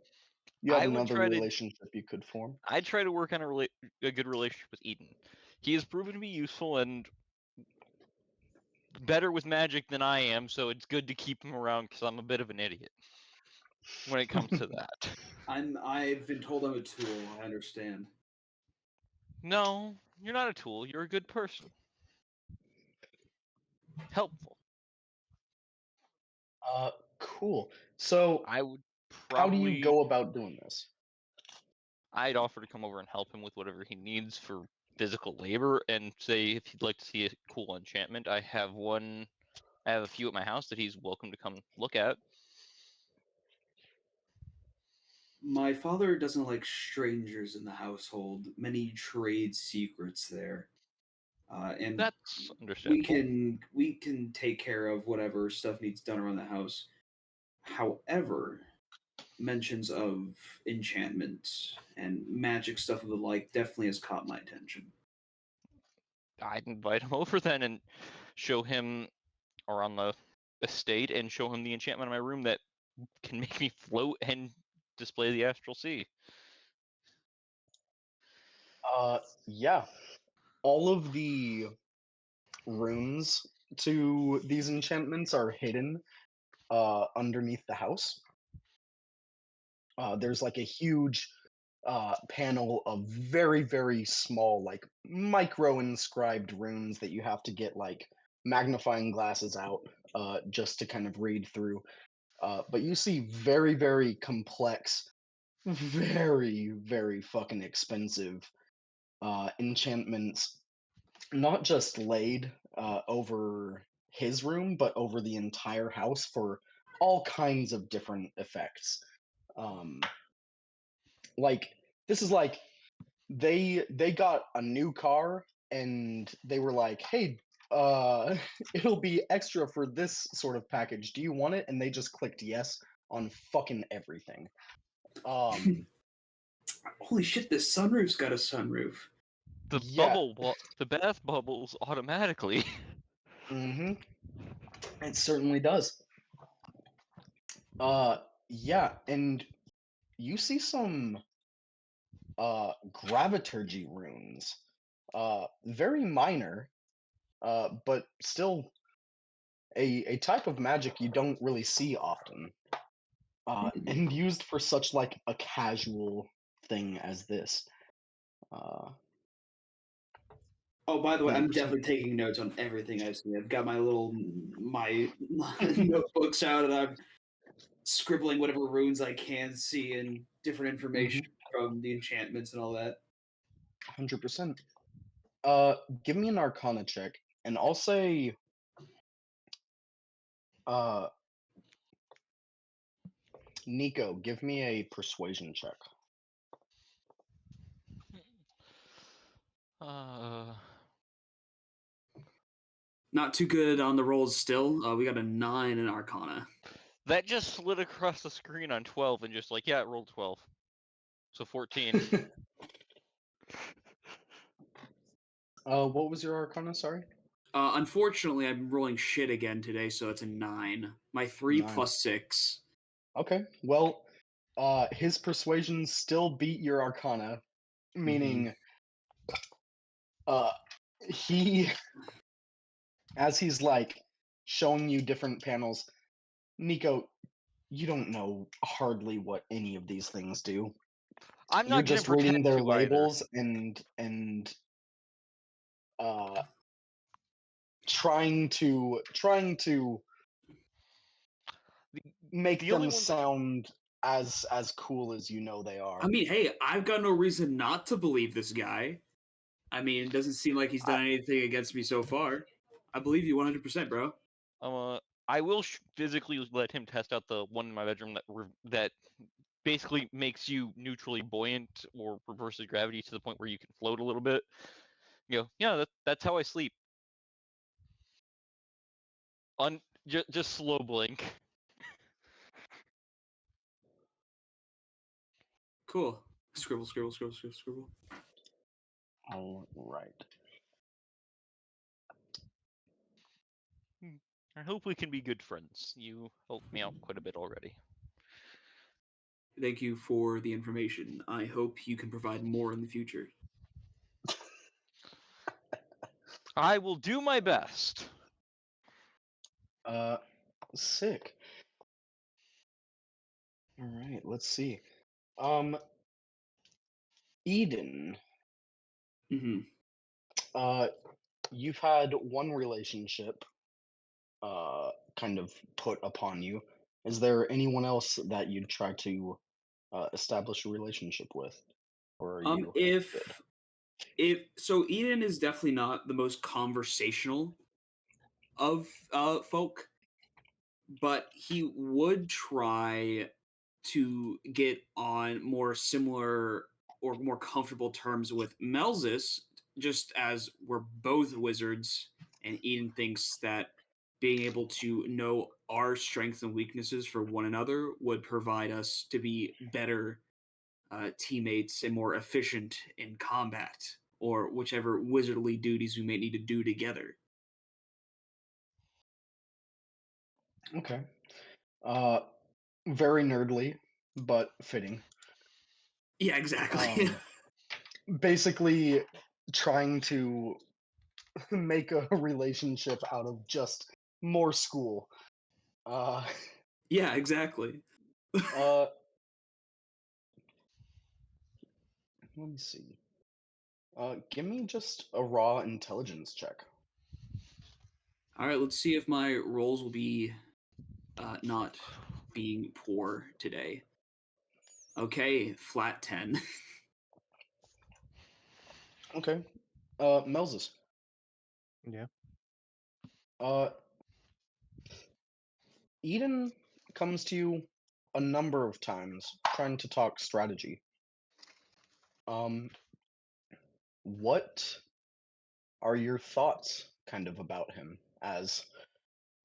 you have I would another try to relationship you could form. I'd try to work on a good relationship with Eden. He has proven to be useful and better with magic than I am, so it's good to keep him around because I'm a bit of an idiot when it comes to that. I've been told I'm a tool. I understand. No, you're not a tool. You're a good person. Helpful. Cool. So, I would how do you probably go about doing this? I'd offer to come over and help him with whatever he needs for physical labor and say if he'd like to see a cool enchantment, I have a few at my house that he's welcome to come look at. My father doesn't like strangers in the household. Many trade secrets there, and That's understandable. we can take care of whatever stuff needs done around the house. However, mentions of enchantment and magic stuff of the like definitely has caught my attention. I'd invite him over then and show him around the estate and show him the enchantment in my room that can make me float and display the astral sea. Yeah. All of the runes to these enchantments are hidden underneath the house. There's like a huge panel of very, very small, like micro inscribed runes that you have to get like magnifying glasses out just to kind of read through. But you see very, very complex, very, very fucking expensive enchantments, not just laid over his room, but over the entire house for all kinds of different effects. Um, like this is like they got a new car and they were like, "Hey, it'll be extra for this sort of package. Do you want it?" And they just clicked yes on fucking everything. Holy shit! This sunroof's got a sunroof. Yeah. The bath bubbles automatically. Mm-hmm. It certainly does. Uh, yeah, and you see some graviturgy runes. Very minor, but still a type of magic you don't really see often. And used for such like a casual thing as this. Oh, by the way, I'm 100%. definitely taking notes on everything I've seen. I've got my notebooks out, and I'm scribbling whatever runes I can see and different information from the enchantments and all that. 100%. Give me an Arcana check, and I'll say, uh, Nico, give me a Persuasion check. Not too good on the rolls still. We got a 9 in Arcana. That just slid across the screen on 12 and just like, yeah, it rolled 12. So 14. What was your Arcana? Sorry. Unfortunately, I'm rolling shit again today, so it's a 9. My 3 9. plus 6. Okay. Well, his persuasion still beat your Arcana, meaning, he, as he's like showing you different panels, Nico, you don't know hardly what any of these things do. I'm You're not gonna just reading pretend their to either. labels and uh trying to The make only them ones sound as cool as you know they are. I mean, hey, I've got no reason not to believe this guy. I mean, it doesn't seem like he's done anything against me so far. I believe you 100%, bro. I will physically let him test out the one in my bedroom that basically makes you neutrally buoyant or reverses gravity to the point where you can float a little bit. Yeah, that's how I sleep. Just slow blink. Cool. Scribble, scribble, scribble, scribble, scribble. All right. I hope we can be good friends. You helped me out quite a bit already. Thank you for the information. I hope you can provide more in the future. I will do my best. Sick. All right, let's see. Eden, Mm-hmm. you've had one relationship kind of put upon you. Is there anyone else that you'd try to establish a relationship with, or are you good? If so, Eden is definitely not the most conversational of folk, but he would try to get on more similar or more comfortable terms with Melzus, just as we're both wizards, and Eden thinks that being able to know our strengths and weaknesses for one another would provide us to be better teammates and more efficient in combat or whichever wizardly duties we may need to do together. Okay. Uh, very nerdly, but fitting. Yeah, exactly. Basically, trying to make a relationship out of just more school. Uh, Yeah, exactly. uh, let me see. Give me just a raw intelligence check. All right, let's see if my rolls will be not being poor today. Okay, flat 10. Okay. Melzus. Yeah. Uh, Eden comes to you a number of times trying to talk strategy. Um, what are your thoughts kind of about him as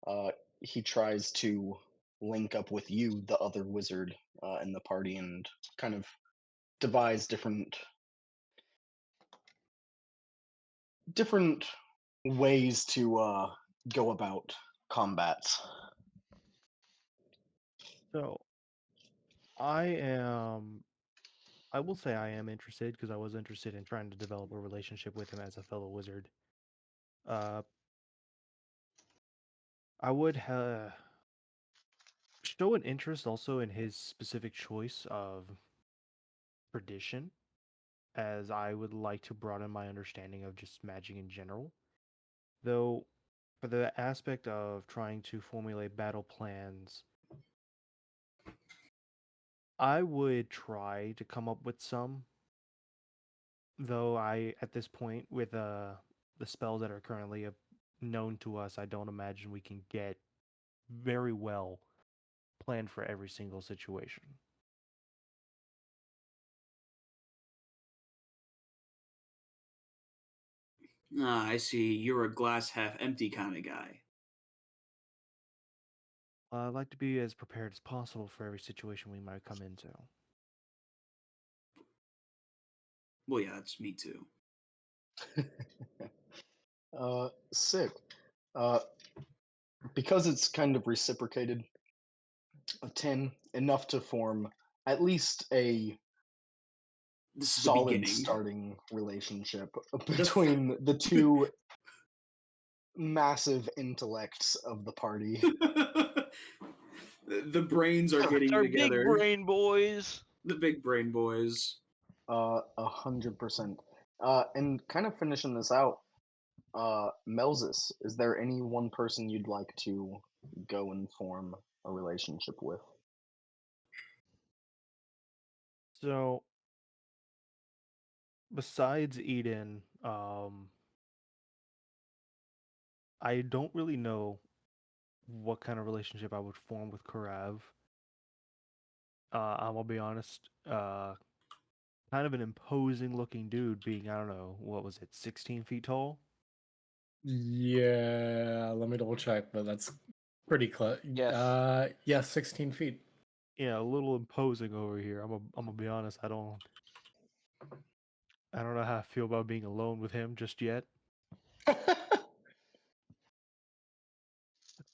uh, he tries to link up with you, the other wizard in the party, and kind of devise different ways to go about combats? So I am. I will say I am interested because I was interested in trying to develop a relationship with him as a fellow wizard. Uh, I would show an interest also in his specific choice of tradition, as I would like to broaden my understanding of just magic in general. Though, for the aspect of trying to formulate battle plans, I would try to come up with some. Though at this point, with the spells that are currently known to us, I don't imagine we can get very well planned for every single situation. Ah, I see. You're a glass half empty kind of guy. I'd like to be as prepared as possible for every situation we might come into. Well, yeah, that's me too. Sick. Uh, because it's kind of reciprocated, a 10, enough to form at least a This is the solid beginning. starting relationship The between the two massive intellects of the party. the brains are getting Our together. big brain boys. The big brain boys. 100%. And kind of finishing this out, Melzus, is there any one person you'd like to go and form a relationship with? So, besides Eden, I don't really know what kind of relationship I would form with Karav. I'm gonna be honest. Kind of an imposing looking dude, being I don't know what was it, 16 feet tall. Yeah, let me double check, but that's pretty close. Yes. Yeah, 16 feet. Yeah, a little imposing over here. I'm gonna be honest. I don't know how I feel about being alone with him just yet.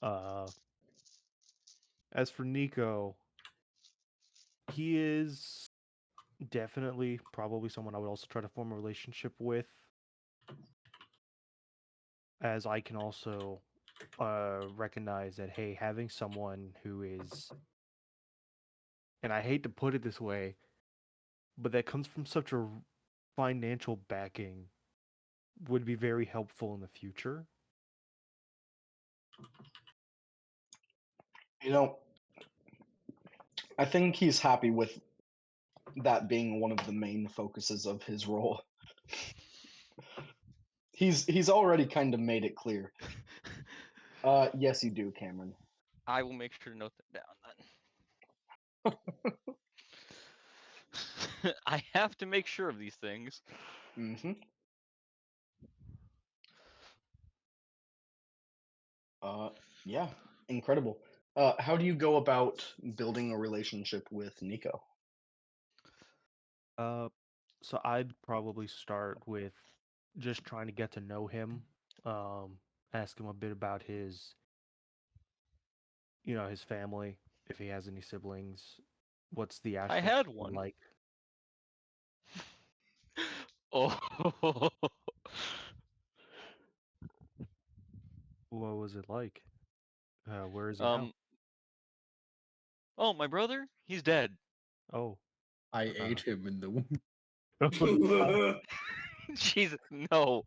Uh, as for Nico, he is definitely probably someone I would also try to form a relationship with, as I can also recognize that hey, having someone who is, and I hate to put it this way, but that comes from such a financial backing would be very helpful in the future. You know, I think he's happy with that being one of the main focuses of his role. He's already kind of made it clear. Yes, you do, Cameron. I will make sure to note that down then. I have to make sure of these things. Mm-hmm. Yeah, incredible. How do you go about building a relationship with Nico? Uh, so I'd probably start with just trying to get to know him. Ask him a bit about his, his family, if he has any siblings. What's the I astral had scene one. like? Oh. What was it like? Where is he now? um. Oh, my brother? He's dead. Oh, I uh, ate him in the womb. Jesus, no.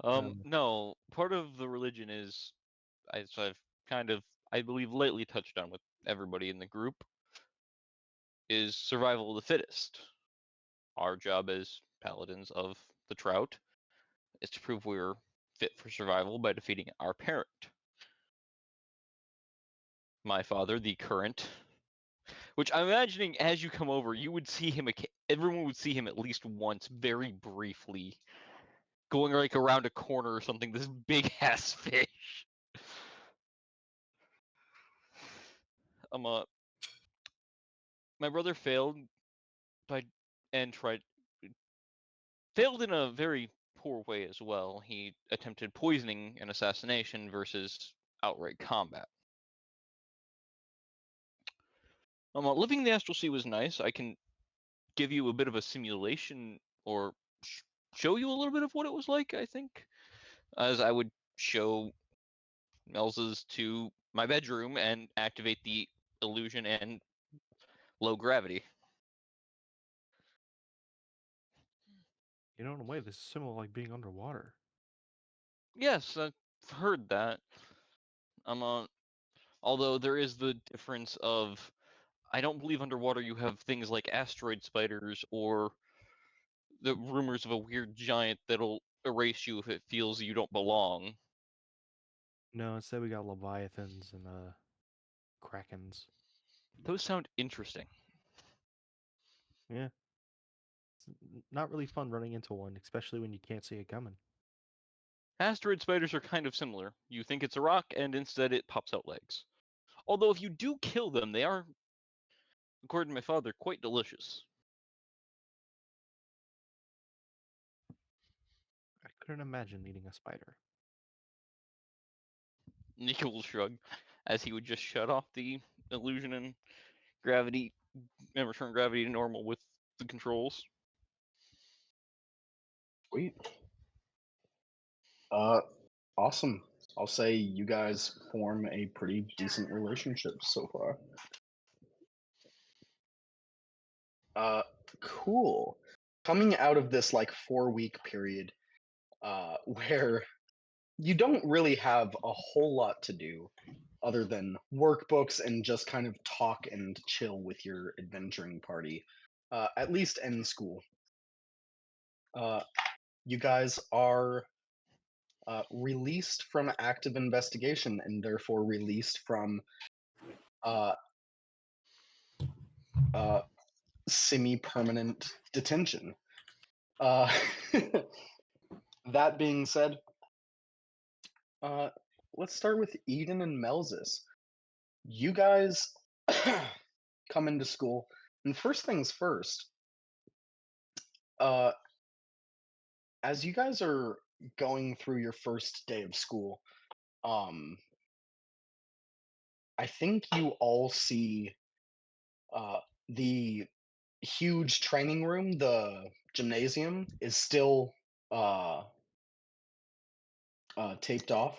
um, No. Part of the religion is, as I've kind of, I believe, lately touched on with everybody in the group, is survival of the fittest. Our job as paladins of the Trout is to prove we're fit for survival by defeating our parent. My father, the current, which I'm imagining as you come over, you would see him. Everyone would see him at least once, very briefly, going like around a corner or something. This big ass fish. My brother failed by and tried failed in a very poor way as well. He attempted poisoning and assassination versus outright combat. Living in the Astral Sea was nice. I can give you a bit of a simulation or show you a little bit of what it was like, I think, as I would show Melza's to my bedroom and activate the illusion and low gravity. in a way, this is similar like being underwater. Yes, I've heard that. Although there is the difference of I don't believe underwater you have things like asteroid spiders or the rumors of a weird giant that'll erase you if it feels you don't belong. No, instead we got leviathans and krakens. Those sound interesting. Yeah, it's not really fun running into one, especially when you can't see it coming. Asteroid spiders are kind of similar. You think it's a rock, and instead it pops out legs. Although if you do kill them, they are, according to my father, quite delicious. I couldn't imagine eating a spider. Nico will shrug, as he would just shut off the illusion and gravity, and return gravity to normal with the controls. Sweet. Awesome. I'll say you guys form a pretty decent relationship so far. Cool. Coming out of this like 4-week period, where you don't really have a whole lot to do other than workbooks and just kind of talk and chill with your adventuring party. at least end school. You guys are released from active investigation and therefore released from semi-permanent detention. That being said, let's start with Eden and Melzus. You guys come into school, and first things first, as you guys are going through your first day of school, I think you all see the huge training room, the gymnasium, is still taped off.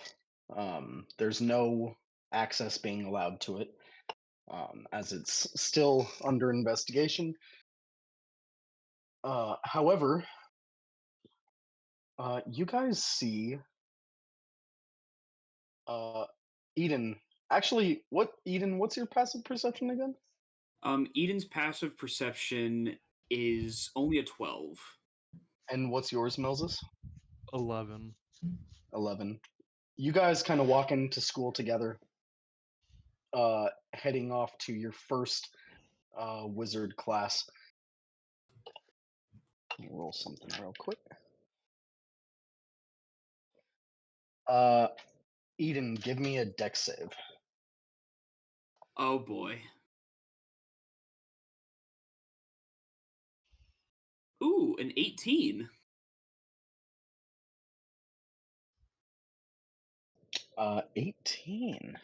There's no access being allowed to it, as it's still under investigation. However, you guys see Eden. Actually, what's your passive perception again? Eden's passive perception is only a 12. And what's yours, Moses? 11. 11. You guys kind of walk into school together, heading off to your first wizard class. Let me roll something real quick. Eden, give me a dex save. Oh boy. Ooh, an 18. 18.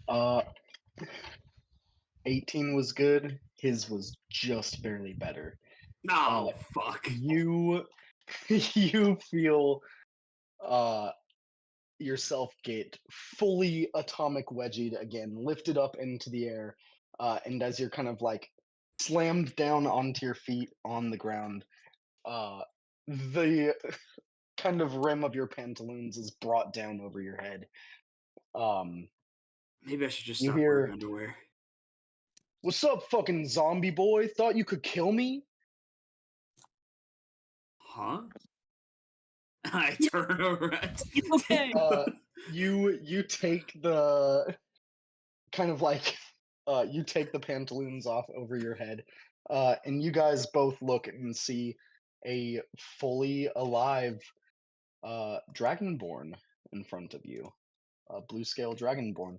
Oh. 18 was good. His was just barely better. Oh, fuck. You feel yourself get fully atomic wedgied again, lifted up into the air, and as you're kind of like slammed down onto your feet on the ground, the kind of rim of your pantaloons is brought down over your head. Maybe I should just You stop hear- wearing underwear. What's up, fucking zombie boy? Thought you could kill me? Huh? I turn around. Okay. You take the kind of like you take the pantaloons off over your head, and you guys both look and see a fully alive dragonborn in front of you, a blue scale dragonborn,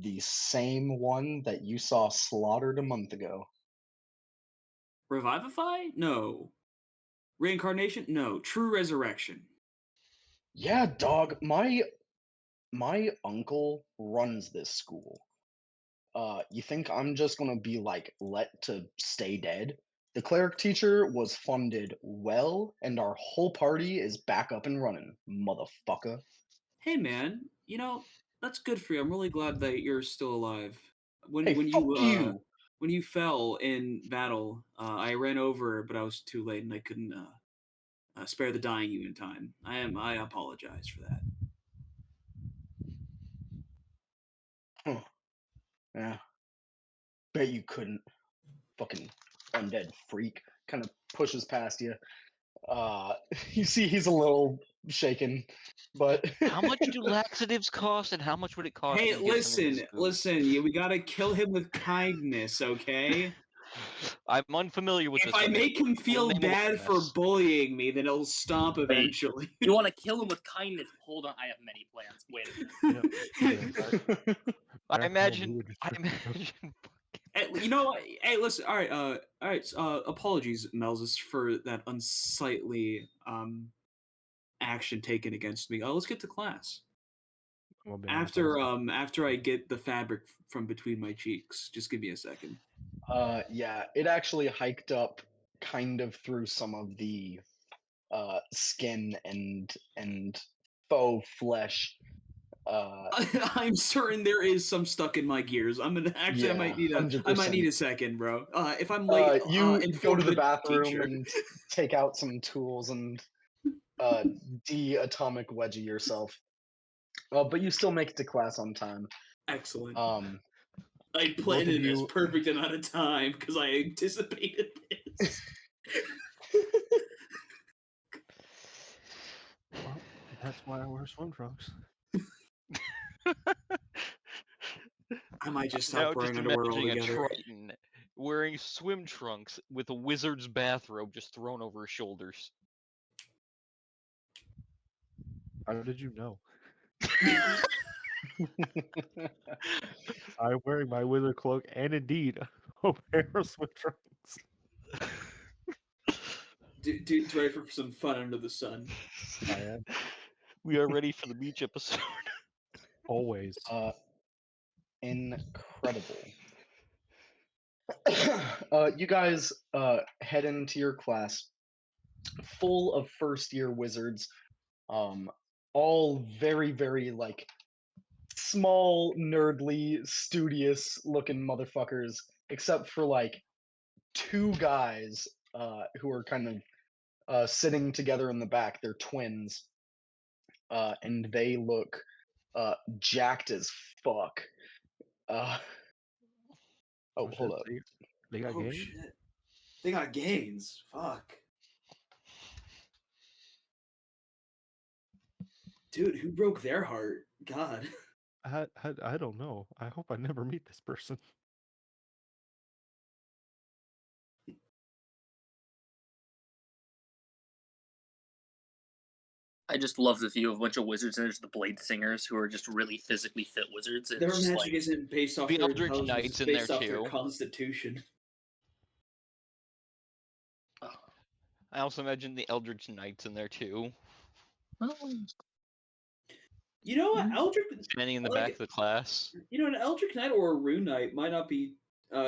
the same one that you saw slaughtered a month ago. Revivify? No. Reincarnation? No. True resurrection. Yeah, dog. My uncle runs this school. You think I'm just gonna be like let to stay dead? The cleric teacher was funded well, and our whole party is back up and running, motherfucker. Hey man, that's good for you. I'm really glad that you're still alive. When Hey, when fuck you you! when you fell in battle, I ran over, but I was too late and I couldn't spare the dying you in time. I apologize for that. Huh. Yeah, bet you couldn't. Fucking undead freak. Kind of pushes past you. You see he's a little shaken, but How much do laxatives cost, and how much would it cost Hey, to get some in this listen. food? We gotta kill him with kindness, okay? I'm unfamiliar with If this. I make him feel name bad for awareness. bullying me, then he'll stop eventually. You want to kill him with kindness? Hold on, I have many plans. Wait a minute. Yeah. I Back home, imagine. we would just I rip- imagine. You know what? Hey, listen. All right. Apologies, Melzus, for that unsightly action taken against me. Let's get to class. Well, be honest, I was- After I get the fabric from between my cheeks. Just give me a second. Yeah, it actually hiked up kind of through some of the skin and faux flesh. I'm certain there is some stuck in my gears. I Yeah, might need 100%. a second, bro. If I'm late, You go inform to the the bathroom teacher. and take out some tools and de-atomic wedgie yourself. But you still make it to class on time. Excellent. Both I of planned in this you- perfect amount of time because I anticipated this. Well, that's why I wear swim trunks. I might just Now stop wearing just underwear imagining a altogether. Triton wearing swim trunks with a wizard's bathrobe just thrown over his shoulders. How did you know? I'm wearing my wizard cloak and indeed a pair of swim trunks. Dude's ready for some fun under the sun. I am We are ready for the beach episode. always. Incredible. You guys head into your class full of first year wizards, all very, very like small, nerdly, studious looking motherfuckers, except for like two guys who are kind of sitting together in the back. They're twins, and they look jacked as fuck. Oh, shit, hold up. They got Oh games? shit. They got gains. Fuck. Dude, who broke their heart? God. I don't know. I hope I never meet this person. I just love the view of a bunch of wizards and there's the Blade Singers who are just really physically fit wizards. And Their it's just magic like, isn't based off The their Eldritch intelligence, Knights it's in based there off their too. constitution. oh, I also imagine the Eldritch Knights in there too, well, You know what? Eldritch standing in the like, back of the class. You know, an Eldritch Knight or a Rune Knight might not be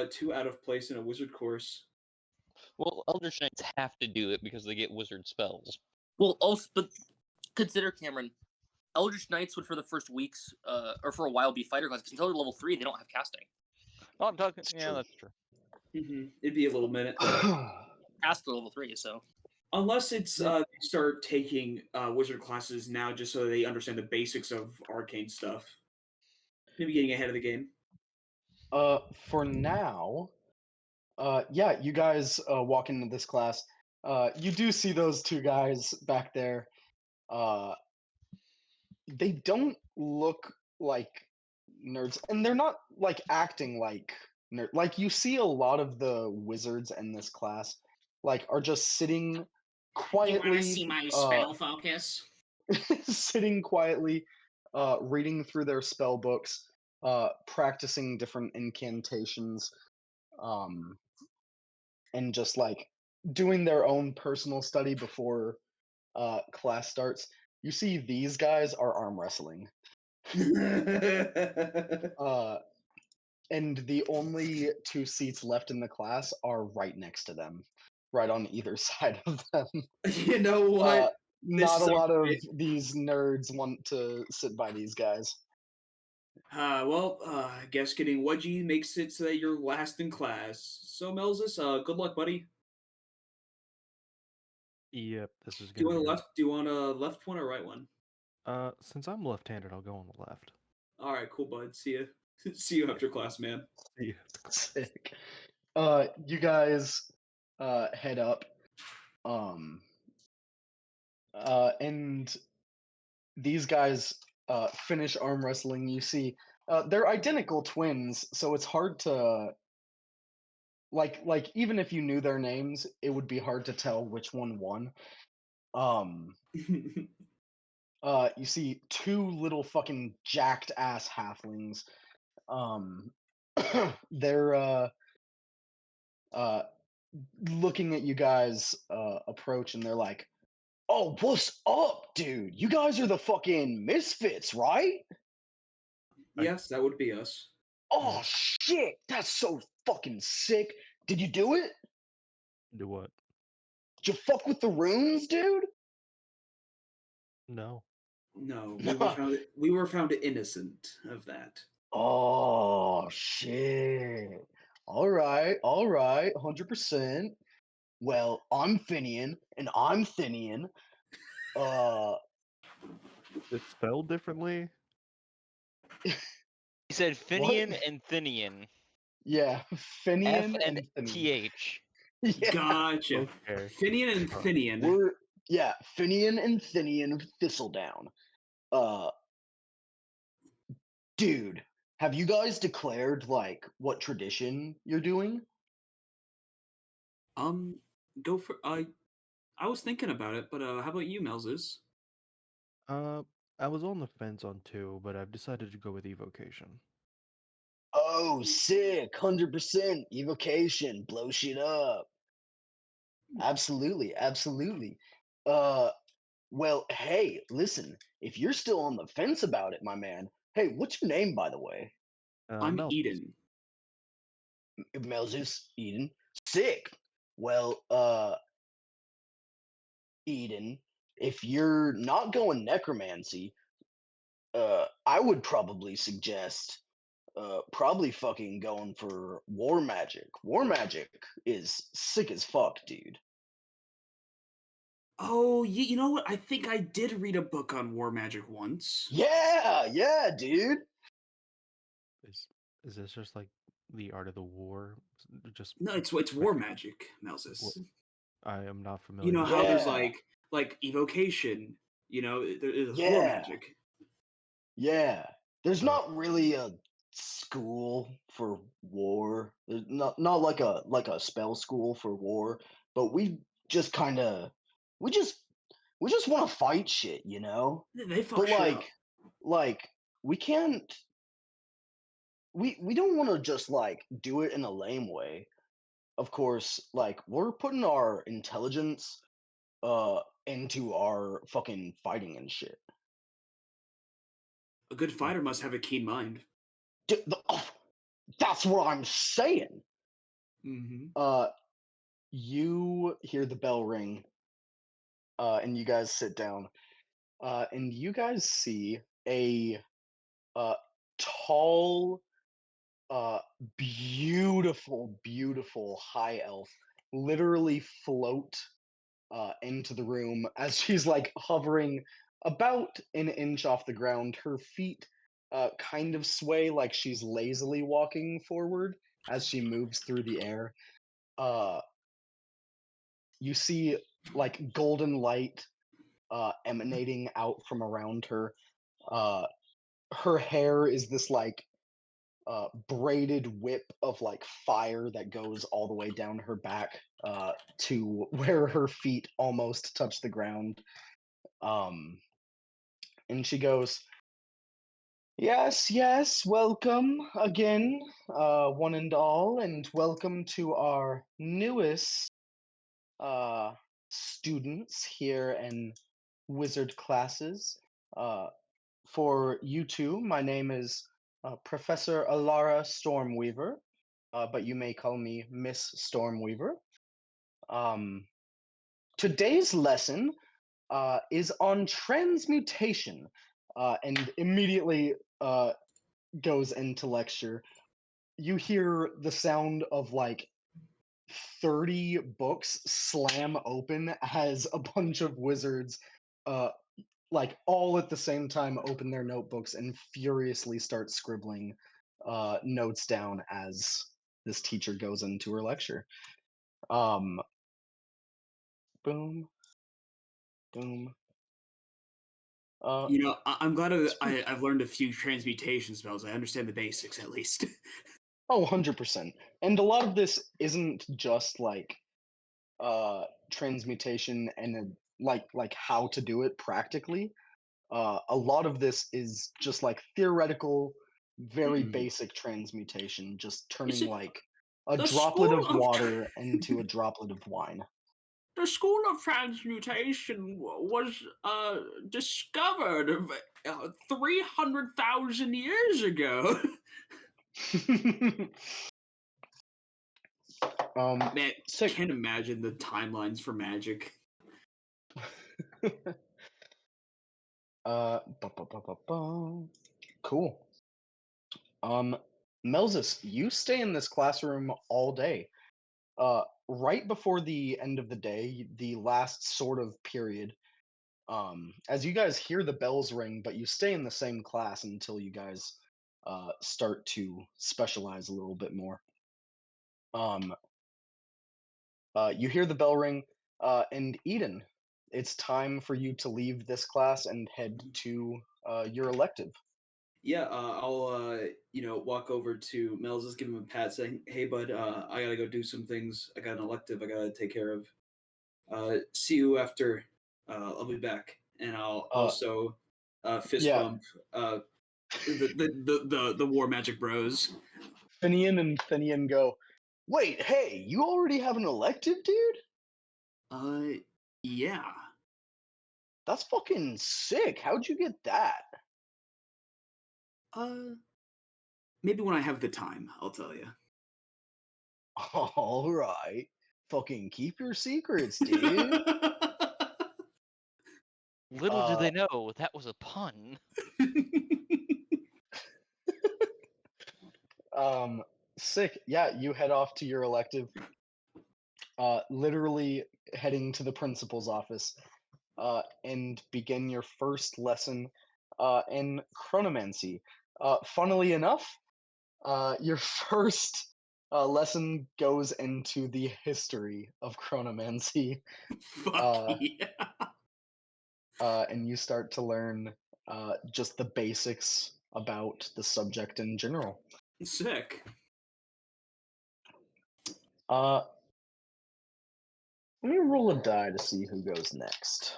too out of place in a wizard course. Well, Eldritch Knights have to do it because they get wizard spells. well, also, but consider, Cameron, Eldritch Knights would for the first weeks, or for a while, be fighter class because until they're level 3, they don't have casting. Oh, I'm talking. It's Yeah, true. that's true. It'd be a little minute. Past the level 3, so. Unless it's they start taking wizard classes now just so they understand the basics of arcane stuff. Maybe getting ahead of the game. For now, yeah, you guys walk into this class. You do see those two guys back there. They don't look like nerds, and they're not like acting like nerd. Like you see a lot of the wizards in this class, like are just sitting quietly. Focus? Sitting quietly, reading through their spell books, practicing different incantations, and just like doing their own personal study before class starts. You see, these guys are arm wrestling, and the only two seats left in the class are right next to them, right on either side of them. You know what? Not a is lot of okay. these nerds want to sit by these guys. I guess getting wedgie makes it so that you're last in class. So Melzus, good luck, buddy. Yep, this is Do you gonna want be a left? Do you want a left one or right one? since I'm left-handed, I'll go on the left. All right, cool, bud. See you. See you after class, man. Yeah. Sick. You guys head up. And these guys finish arm wrestling. You see, they're identical twins, so it's hard to like even if you knew their names, it would be hard to tell which one won. You see two little fucking jacked ass halflings. They're looking at you guys approach, and they're like, "Oh, what's up, dude? You guys are the fucking Misfits, right?" Yes, that would be us. Oh shit, that's so fucking sick. Did you do it? Do what? Did you fuck with the runes, dude? No. No, we were found innocent of that. Oh shit. All right, 100%. Well, I'm Finian and I'm Thinian. It's spelled differently. He said Finian and Thinian. Yeah, Finian F and Thinian. TH. Yeah, Gotcha. Okay. Finian and Finian. Finian and Thinian Thistledown. Dude, have you guys declared like what tradition you're doing? Go for I was thinking about it, but how about you, Melzes? I was on the fence on two, but I've decided to go with evocation. Oh, sick, 100% evocation, blow shit up. Absolutely, absolutely. Well, hey, listen, if you're still on the fence about it, my man. Hey, what's your name, by the way? I'm Melvin. Eden. Melzus Eden. Sick. Well, Eden, if you're not going necromancy, I would probably suggest probably fucking going for war magic. War magic is sick as fuck, dude. Oh, you know what? I think I did read a book on war magic once. Yeah, dude. Is this just like the art of the war? Just No, it's war magic, Melzes. I am not You familiar know with how that. there's Yeah. like evocation. You know, there's war Yeah. magic. Yeah. There's Oh. not really a school for war. There's not like a spell school for war, but we just kind of we just want to fight shit, you know? They fuck But shit up. like we can't we don't want to just like do it in a lame way. Of course, like we're putting our intelligence into our fucking fighting and shit. A good fighter must have a keen mind. That's what I'm saying. Mm-hmm. You hear the bell ring, and you guys sit down, and you guys see a tall, uh, beautiful high elf literally float into the room as she's like hovering about an inch off the ground. Her feet kind of sway like she's lazily walking forward as she moves through the air. Uh, you see like golden light emanating out from around her. Uh, her hair is this like braided whip of like fire that goes all the way down her back to where her feet almost touch the ground. And she goes, yes, welcome again, one and all, and welcome to our newest uh, students here in wizard classes. Uh, for you two, my name is Professor Alara Stormweaver, but you may call me Miss Stormweaver. Um, Today's lesson is on transmutation, and immediately goes into lecture. You hear the sound of like 30 books slam open as a bunch of wizards uh like all at the same time open their notebooks and furiously start scribbling notes down as this teacher goes into her lecture. um Boom, boom. You know, I'm glad Sweet. I've learned a few transmutation spells. I understand the basics at least. Oh, 100%. And a lot of this isn't just like transmutation and like how to do it practically. A lot of this is just like theoretical, very Hmm. basic transmutation, just You turning see, like a the droplet school of of water into a droplet of wine. the school of transmutation was discovered 300,000 years ago. Man, Sick. can't imagine the timelines for magic. Cool. Melzus, you stay in this classroom all day. Right before the end of the day, the last sort of period, As you guys hear the bells ring, but you stay in the same class until you guys start to specialize a little bit more. Um, you hear the bell ring, and Eden, it's time for you to leave this class and head to your elective. Yeah, I'll walk over to Mel's, just give him a pat, saying, "Hey, bud, I gotta go do some things. I got an elective I gotta take care of. See you after. I'll be back." And I'll also fist yeah. bump the War Magic Bros. Finian and Finian go, "Wait, hey, you already have an elective, dude? Yeah. That's fucking sick. How'd you get that?" Maybe when I have the time, I'll tell you. All right. Fucking keep your secrets, dude. Little do they know that was a pun. Sick. Yeah, you head off to your elective. Literally heading to the principal's office. And begin your first lesson in chronomancy. Funnily enough, your first lesson goes into the history of chronomancy. Fuck yeah. And you start to learn just the basics about the subject in general. Sick. Let me roll a die to see who goes next.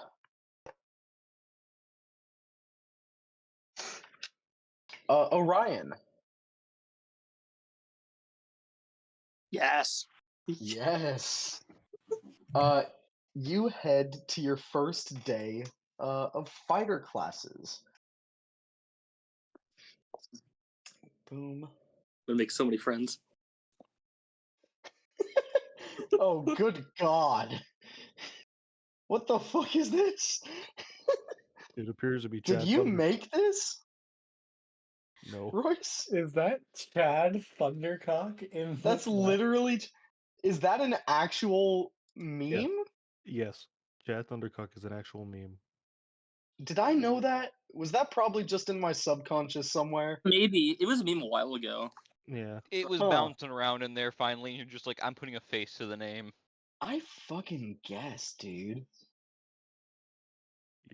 Orion. Yes. Yes. You head to your first day of fighter classes. Boom. Gonna make so many friends. Oh, good God. What the fuck is this? It appears to be Did Chad you Thunder. make this, No. Royce? Is that Chad Thundercock in the That's literally. Is that an actual meme? Yes. Chad Thundercock is an actual meme. Did I know that? Was that probably just in my subconscious somewhere? Maybe it was a meme a while ago. Yeah. It was Huh. bouncing around in there finally, and you're just like, I'm putting a face to the name. I fucking guess, dude.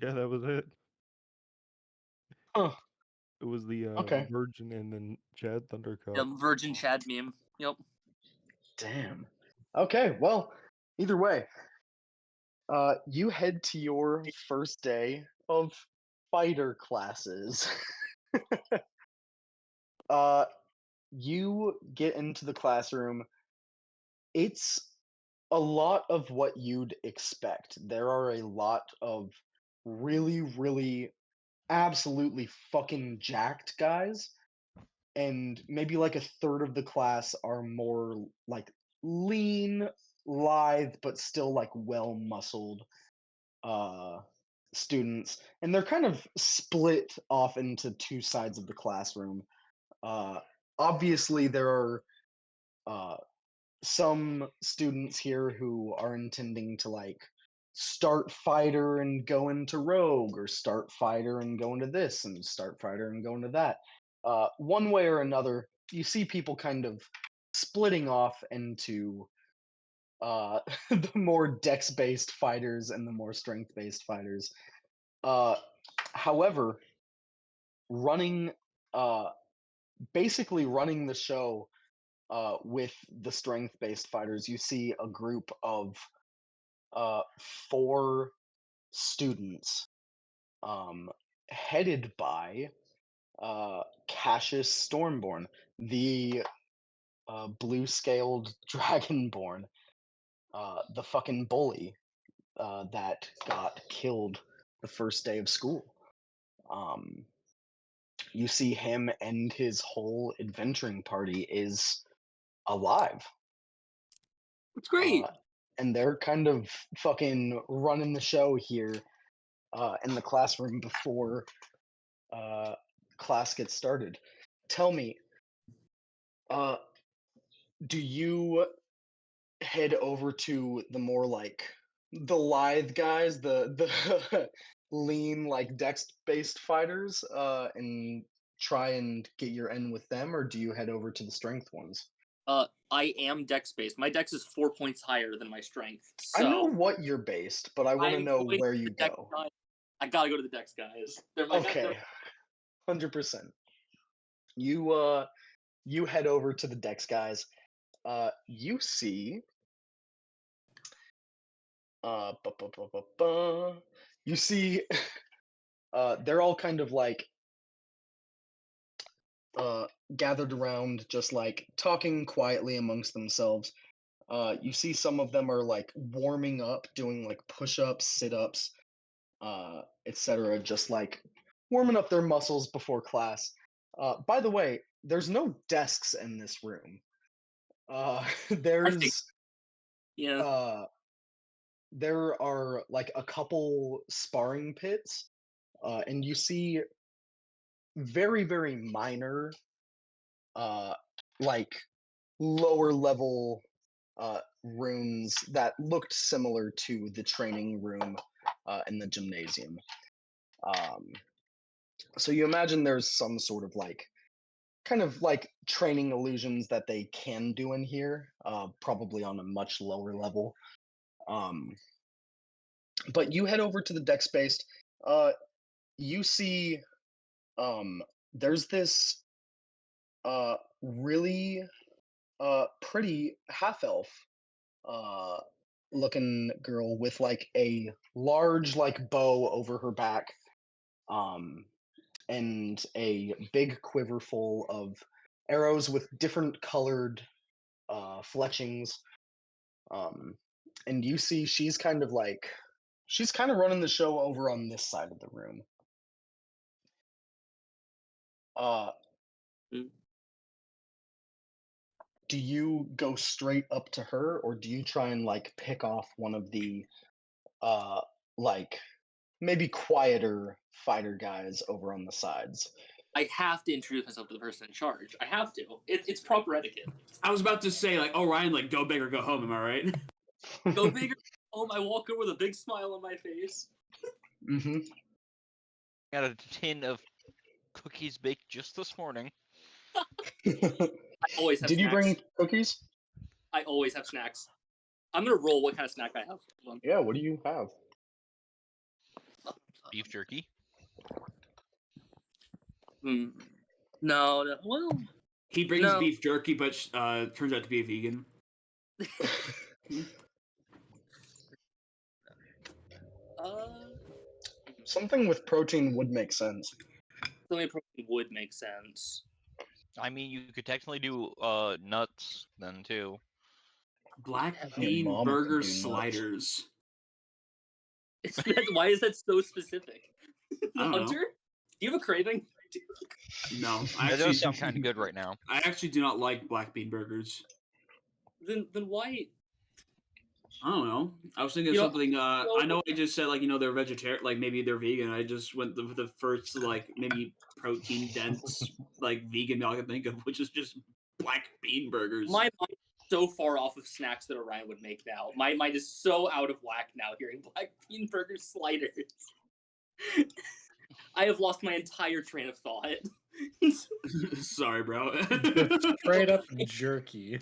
Yeah, that was it. Huh. It was the Okay. Virgin and then Chad Thundercock. Yeah, Virgin Chad meme. Yep. Damn. Okay, well, either way, you head to your first day of fighter classes. You get into the classroom. It's a lot of what you'd expect. There are a lot of really, really, absolutely fucking jacked guys, and maybe like a third of the class are more like lean, lithe, but still like well muscled students, and they're kind of split off into two sides of the classroom. Uh, Obviously, there are uh, some students here who are intending to like start fighter and go into rogue, or start fighter and go into this, and start fighter and go into that. One way or another, you see people kind of splitting off into the more dex based fighters and the more strength based fighters. However, running basically running the show with the strength based fighters, you see a group of 4 students headed by Cassius Stormborn, the blue scaled dragonborn, the fucking bully that got killed the first day of school. You see him, and his whole adventuring party is alive. It's great. And they're kind of fucking running the show here in the classroom before class gets started. Tell me, do you head over to the more like the lithe guys, the lean like dex-based fighters and try and get your end with them, or do you head over to the strength ones? I am dex based. My dex is 4 points higher than my strength. I know So what you're based, but I want to I'm know going where to you the dex go. guys. I gotta go to the dex guys. They're my guys. Okay, 100%. You head over to the Dex guys. You see ba, ba, ba, ba, ba. You see they're all kind of like gathered around, just like talking quietly amongst themselves. You see some of them are like warming up, doing like push-ups, sit-ups, etc., just like warming up their muscles before class. By the way, there's no desks in this room. I think, There's yeah. there are like a couple sparring pits, and you see very, very minor, uh, like lower level rooms that looked similar to the training room in the gymnasium. Um, so you imagine there's some sort of like kind of like training illusions that they can do in here, probably on a much lower level. Um, but you head over to the deck space. You see, there's this really pretty half elf uh, looking girl with like a large like bow over her back, um, and a big quiver full of arrows with different colored fletchings. Um, and you see she's kind of running the show over on this side of the room. Uh, Mm. do you go straight up to her, or do you try and like pick off one of the uh like maybe quieter fighter guys over on the sides? I have to introduce myself to the person in charge. I have to. It's proper etiquette. I was about to say, like, oh, Ryan, like, go big or go home. Am I right? Go big or go home. I walk over with a big smile on my face. Mm-hmm. Got a tin of cookies baked just this morning. I always have Did you snacks. bring cookies? I always have snacks. I'm gonna roll what kind of snack I have. Hold on. Yeah, what do you have? Beef jerky. Hmm. No. Well, He brings No. beef jerky, but turns out to be a vegan. Something with protein would make sense. something protein would make sense. I mean, you could technically do nuts then too. Black Your bean mom burger could do nuts. sliders. Why is that so specific? I don't know. Hunter, do you have a craving? No, That does sound kind of good right now. I actually do not like black bean burgers. Then why? I don't know. I was thinking You know, something. I know I just said like they're vegetarian, like maybe they're vegan. I just went the first like maybe protein dense like vegan meal I can think of, which is just black bean burgers. My mind is so far off of snacks that Orion would make now. My mind is so out of whack now hearing black bean burger sliders. I have lost my entire train of thought. Sorry, bro. Straight up jerky.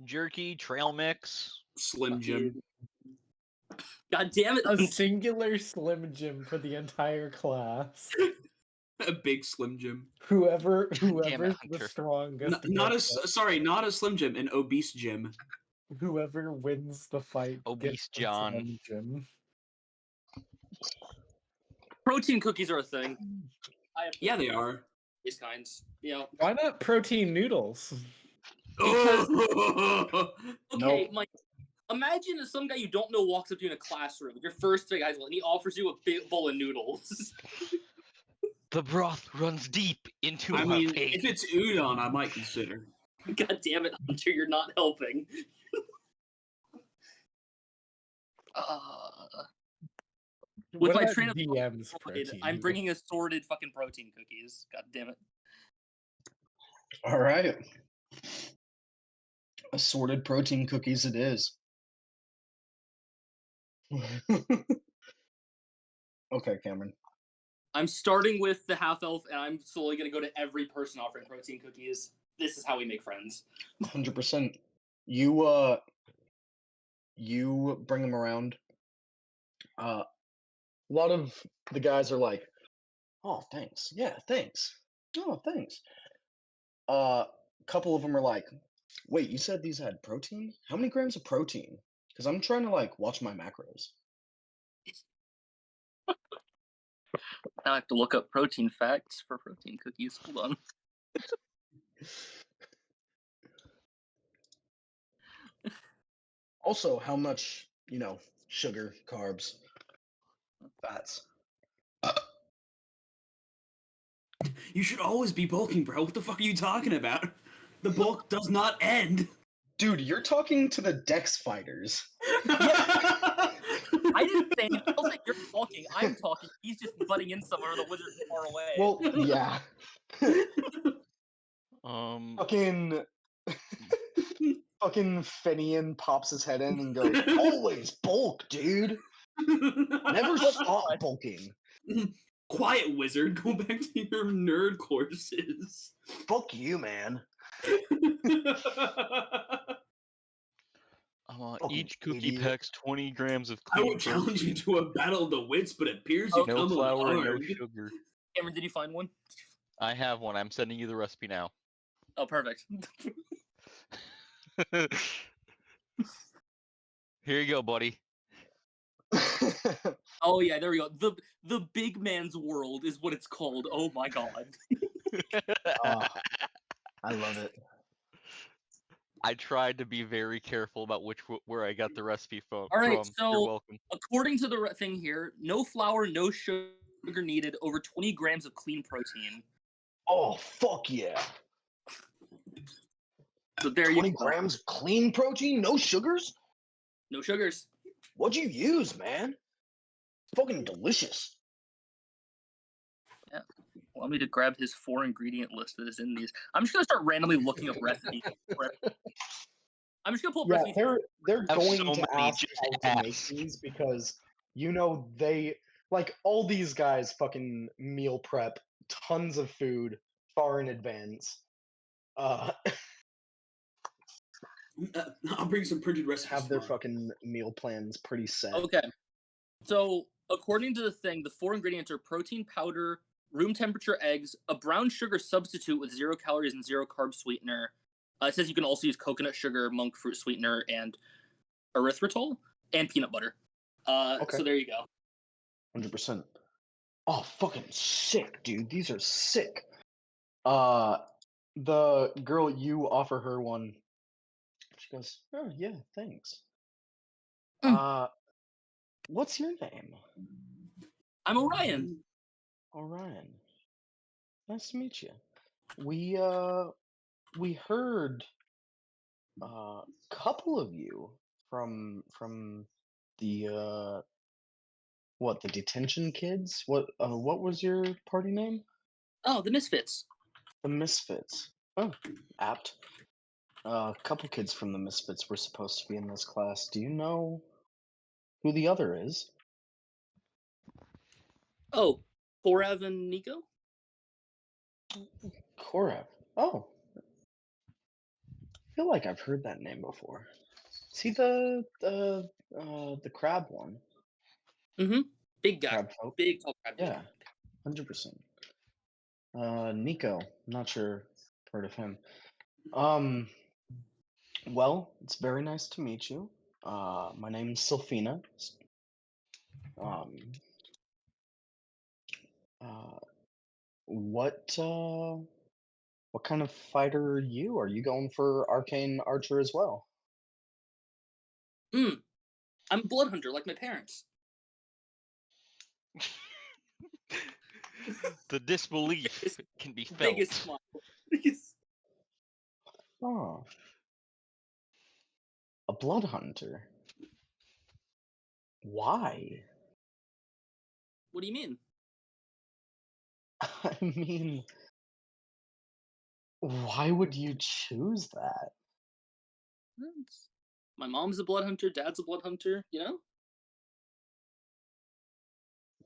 Jerky, trail mix. Slim Jim. God damn it! A singular Slim Jim for the entire class. A big Slim Jim. Whoever's Hunter. the strongest. Not a gets it. sorry, not a Slim Jim, an obese Jim. Whoever wins the fight Obese gets the John. Slim Jim. Protein cookies are a thing. Yeah, they are. These kinds. Yeah. Why not protein noodles? Because- Oh! Okay, Nope. Mike. Imagine if some guy you don't know walks up to you in a classroom, your first day, guys, and he offers you a big bowl of noodles. The broth runs deep into I my mean, face. if it's udon, I might consider. God damn it, Hunter, you're not helping. With What my about train of DM's thought, protein? I'm bringing assorted fucking protein cookies. God damn it. All right. Assorted protein cookies it is. Okay, Cameron. I'm starting with the half elf, and I'm slowly gonna go to every person offering protein cookies. This is how we make friends. 100%. You bring them around. A lot of the guys are like, "Oh, thanks. Yeah, thanks. Oh, thanks." A couple of them are like, "Wait, you said these had protein? How many grams of protein? Because I'm trying to like watch my macros." Now I have to look up protein facts for protein cookies. Hold on. Also, how much, sugar, carbs, fats. You should always be bulking, bro. What the fuck are you talking about? The bulk does not end. Dude, you're talking to the Dex fighters. I didn't say anything. I'll say you're talking. I'm talking. He's just butting in somewhere. The wizard's far away. Well, yeah. Fucking Finian pops his head in and goes, "Always bulk, dude. Never stop bulking." Quiet, wizard. Go back to your nerd courses. Fuck you, man. Fucking Each cookie idiot. packs 20 grams of I clean would challenge you protein. to a battle of the wits, but it appears you No come flour and no unarmed. sugar. Cameron, did you find one? I have one. I'm sending you the recipe now. Oh, perfect. Here you go, buddy. Oh yeah, there we go. The big man's world is what it's called. Oh my god. Ah, I love it. I tried to be very careful about where I got the recipe from. All right, You're so welcome. according to the thing here, no flour, no sugar needed, over 20 grams of clean protein. Oh, fuck yeah. So there 20 you go. grams of clean protein, no sugars? No sugars. What'd you use, man? Fucking delicious. Yeah. Allow me to grab his 4-ingredient list that is in these. I'm just gonna start randomly looking up recipes. I'm just gonna pull up Yeah, recipes. they're Have going so to many, ask just how to make ask. these because they like all these guys fucking meal prep tons of food far in advance. I'll bring some printed recipes. Have their tomorrow. fucking meal plans pretty set. Okay. So according to the thing, the 4 ingredients are protein powder, room temperature eggs, a brown sugar substitute with 0 calories and 0 carb sweetener. It says you can also use coconut sugar, monk fruit sweetener, and erythritol, and peanut butter. Okay. So there you go. 100%. Oh, fucking sick, dude. These are sick. The girl, you offer her one. She goes, "Oh yeah, thanks." What's your name? I'm Orion. Orion. Nice to meet you. We heard a couple of you from the the detention kids? What was your party name? Oh, the Misfits. The Misfits. Oh, apt. A couple kids from the Misfits were supposed to be in this class. Do you know who the other is? Oh, Korav and Nico? Korav. Oh. I feel like I've heard that name before. Is he the crab one? Mm-hmm. Big guy. Crab folk? Big tall crab. Yeah. 100%. Nico. Not sure. Heard of him. Well, it's very nice to meet you. My name's Sylphina. Um, what kind of fighter are you? Are you going for arcane archer as well? I'm a blood hunter like my parents. The disbelief can be felt. Biggest smile. Biggest... Oh, a blood hunter. Why? What do you mean? I mean, why would you choose that? My mom's a blood hunter, dad's a blood hunter, you know?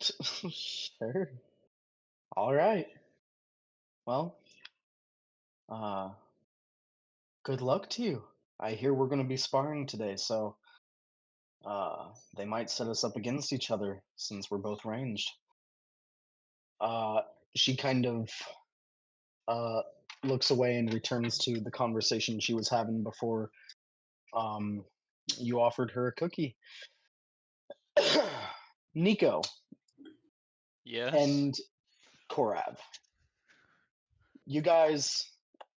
Sure. All right. Well, good luck to you. I hear we're going to be sparring today, so they might set us up against each other since we're both ranged. She kind of uh looks away and returns to the conversation she was having before you offered her a cookie. Nico Yes. and Korav, you guys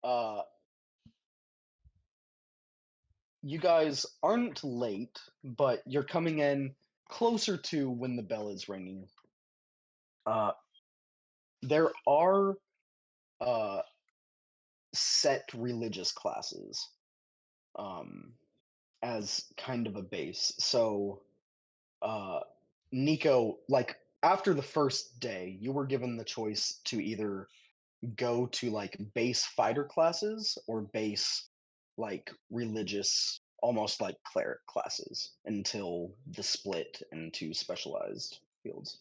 uh you guys aren't late, but you're coming in closer to when the bell is ringing. Uh, there are uh, set religious classes um, as kind of a base. So, uh, Nico, like after the first day, you were given the choice to either go to like base fighter classes or base like religious almost like cleric classes until the split into specialized fields.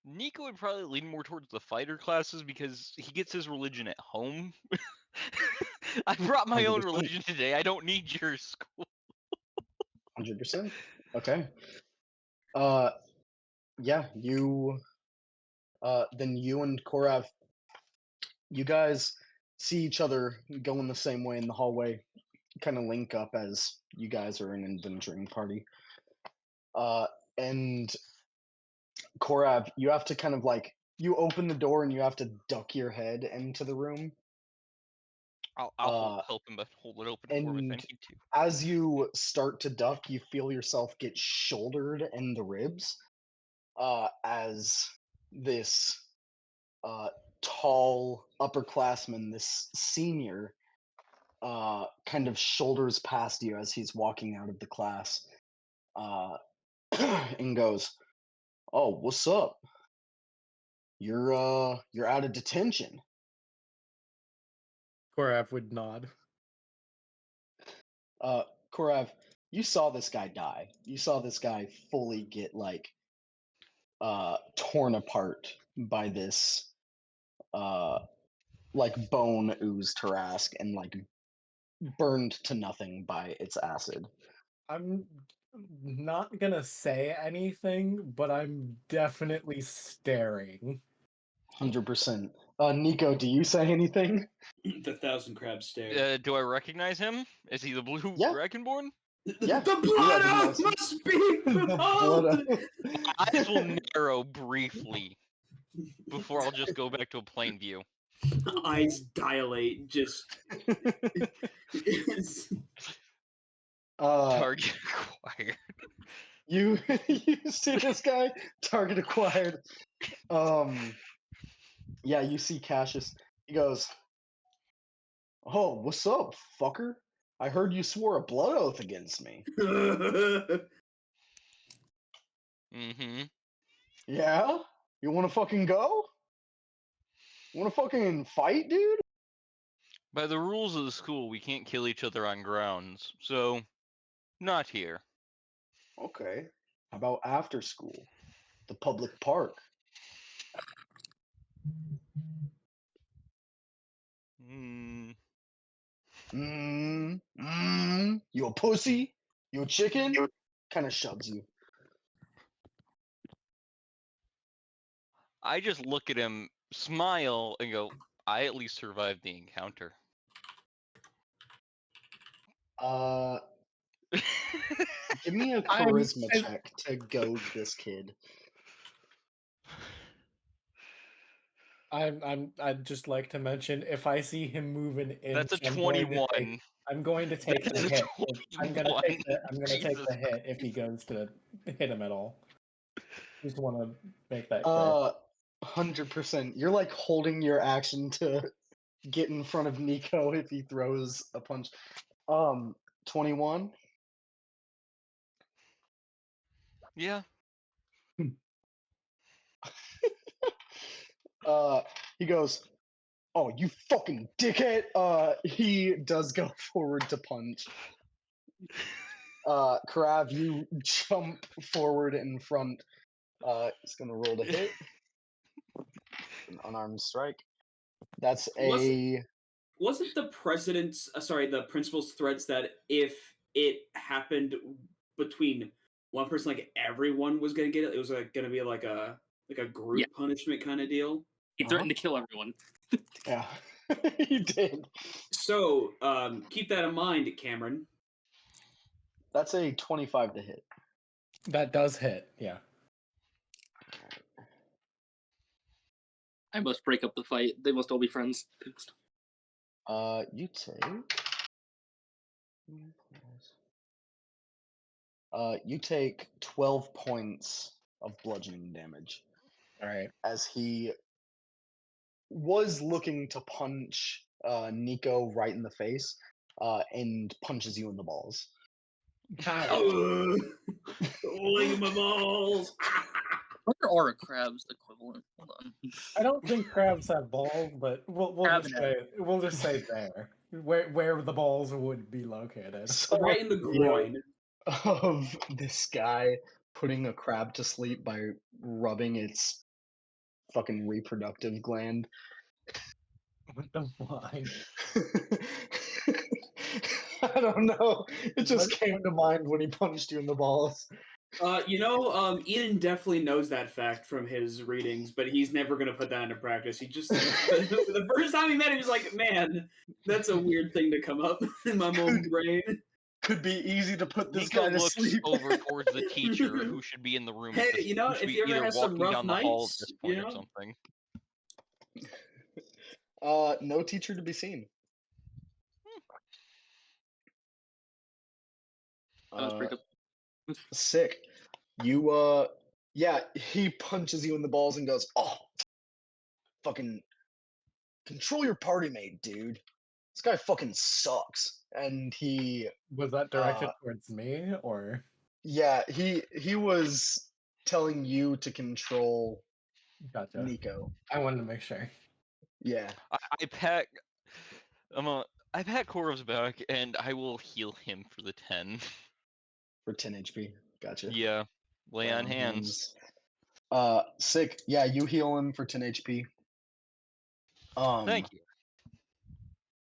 Nico would probably lean more towards the fighter classes because he gets his religion at home. I brought my own 100%. religion today. I don't need your school. 100%. Okay. Yeah, you then you and Korav, you guys see each other going the same way in the hallway, kind of link up as you guys are an adventuring party. And Korav, you have to kind of like you open the door and you have to duck your head into the room. I'll help him, but hold it open for him if I And need to. as you start to duck, you feel yourself get shouldered in the ribs as this tall upperclassman, this senior, kind of shoulders past you as he's walking out of the class uh, and goes, "Oh, what's up? You're out of detention." Korav would nod. Korav, you saw this guy die. You saw this guy fully get like torn apart by this like bone oozed Tarask and like burned to nothing by its acid. I'm not gonna say anything, but I'm definitely staring. 100%. Nico, do you say anything? The thousand crabs stare. Do I recognize him? Is he the blue Yeah. dragonborn? Yeah, The you blood recognize oath him. must be The pulled! blood Eyes will narrow briefly before I'll just go back to a plain view. Eyes dilate, just. Target acquired. you you see this guy, target acquired. Yeah, you see Cassius. He goes, "Oh, what's up, fucker? I heard you swore a blood oath against me." Mm-hmm. Yeah? You wanna fucking go? Wanna fucking fight, dude? By the rules of the school, we can't kill each other on grounds, so not here. Okay. How about after school? The public park. Mm, You a pussy? You a chicken? Kind of shoves you. I just look at him, smile, and go, I at least survived the encounter. Give me a charisma check to goad this kid. I'd just like to mention if I see him move an inch, That's a 21. I'm going to take That the is a hit. I'm gonna take 21. take the Jesus. hit if he goes to hit him at all. Just want to make that clear. 100%. You're like holding your action to get in front of Nico if he throws a punch. 21. Yeah. He goes, "Oh, you fucking dickhead!" He does go forward to punch. Krav, you jump forward in front He's gonna roll to hit. An unarmed strike. That's Was- a Wasn't the president's, the principal's threats that if it happened between one person, like everyone was gonna get it? It was gonna be like a group punishment kind of deal. He threatened to kill everyone. yeah. He did. So keep that in mind, Cameron. That's a 25 to hit. That does hit. Yeah. I must break up the fight. They must all be friends. You take 12 points of bludgeoning damage All right. as he was looking to punch Nico right in the face and punches you in the balls. Ow. Licking my balls. What are a crab's equivalent? Hold on. I don't think crabs have balls, but Crab we'll just say there where the balls would be located. So Right in the groin. of this guy putting a crab to sleep by rubbing its fucking reproductive gland. What the fuck? I don't know. It just What? came to mind when he punched you in the balls. Eden definitely knows that fact from his readings, but he's never going to put that into practice. He just, the first time he met him, he was like, man, that's a weird thing to come up in my mom's brain. Could be easy to put this Nico guy to looks sleep. over towards the teacher who should be in the room. Hey, at this, you know, who should if be you ever either have some walking rough down the hall at nights, this you point or know? something. No teacher to be seen. I must break up. Sick. Yeah, he punches you in the balls and goes, "Oh, fucking control your party mate, dude. This guy fucking sucks." And he, Was that directed towards me or? yeah, he was telling you to control Gotcha. Nico. I wanted to make sure. Yeah. I pat I pat Korov's back and I will heal him for the 10. For 10 HP. Gotcha. Yeah. Lay Lay on hands. Sick. Yeah, you heal him for 10 HP. Thank you.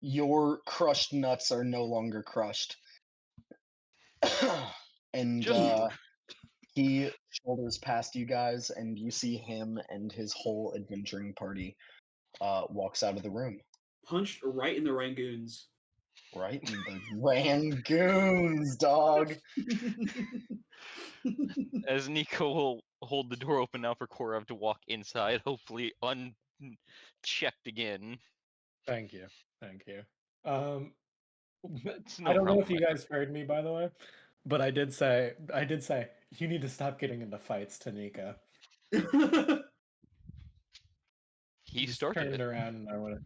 Your crushed nuts are no longer crushed. And Just he shoulders past you guys, and you see him and his whole adventuring party walks out of the room. Punched right in the Rangoons. Right in the Rangoons, dog. as Nico will hold the door open now for Korov to walk inside, hopefully unchecked again. Thank you. Thank you. It's no I don't know problem, if you guys heard me, by the way, but I did say you need to stop getting into fights, Tanika. He Just started turned it. around and I want to.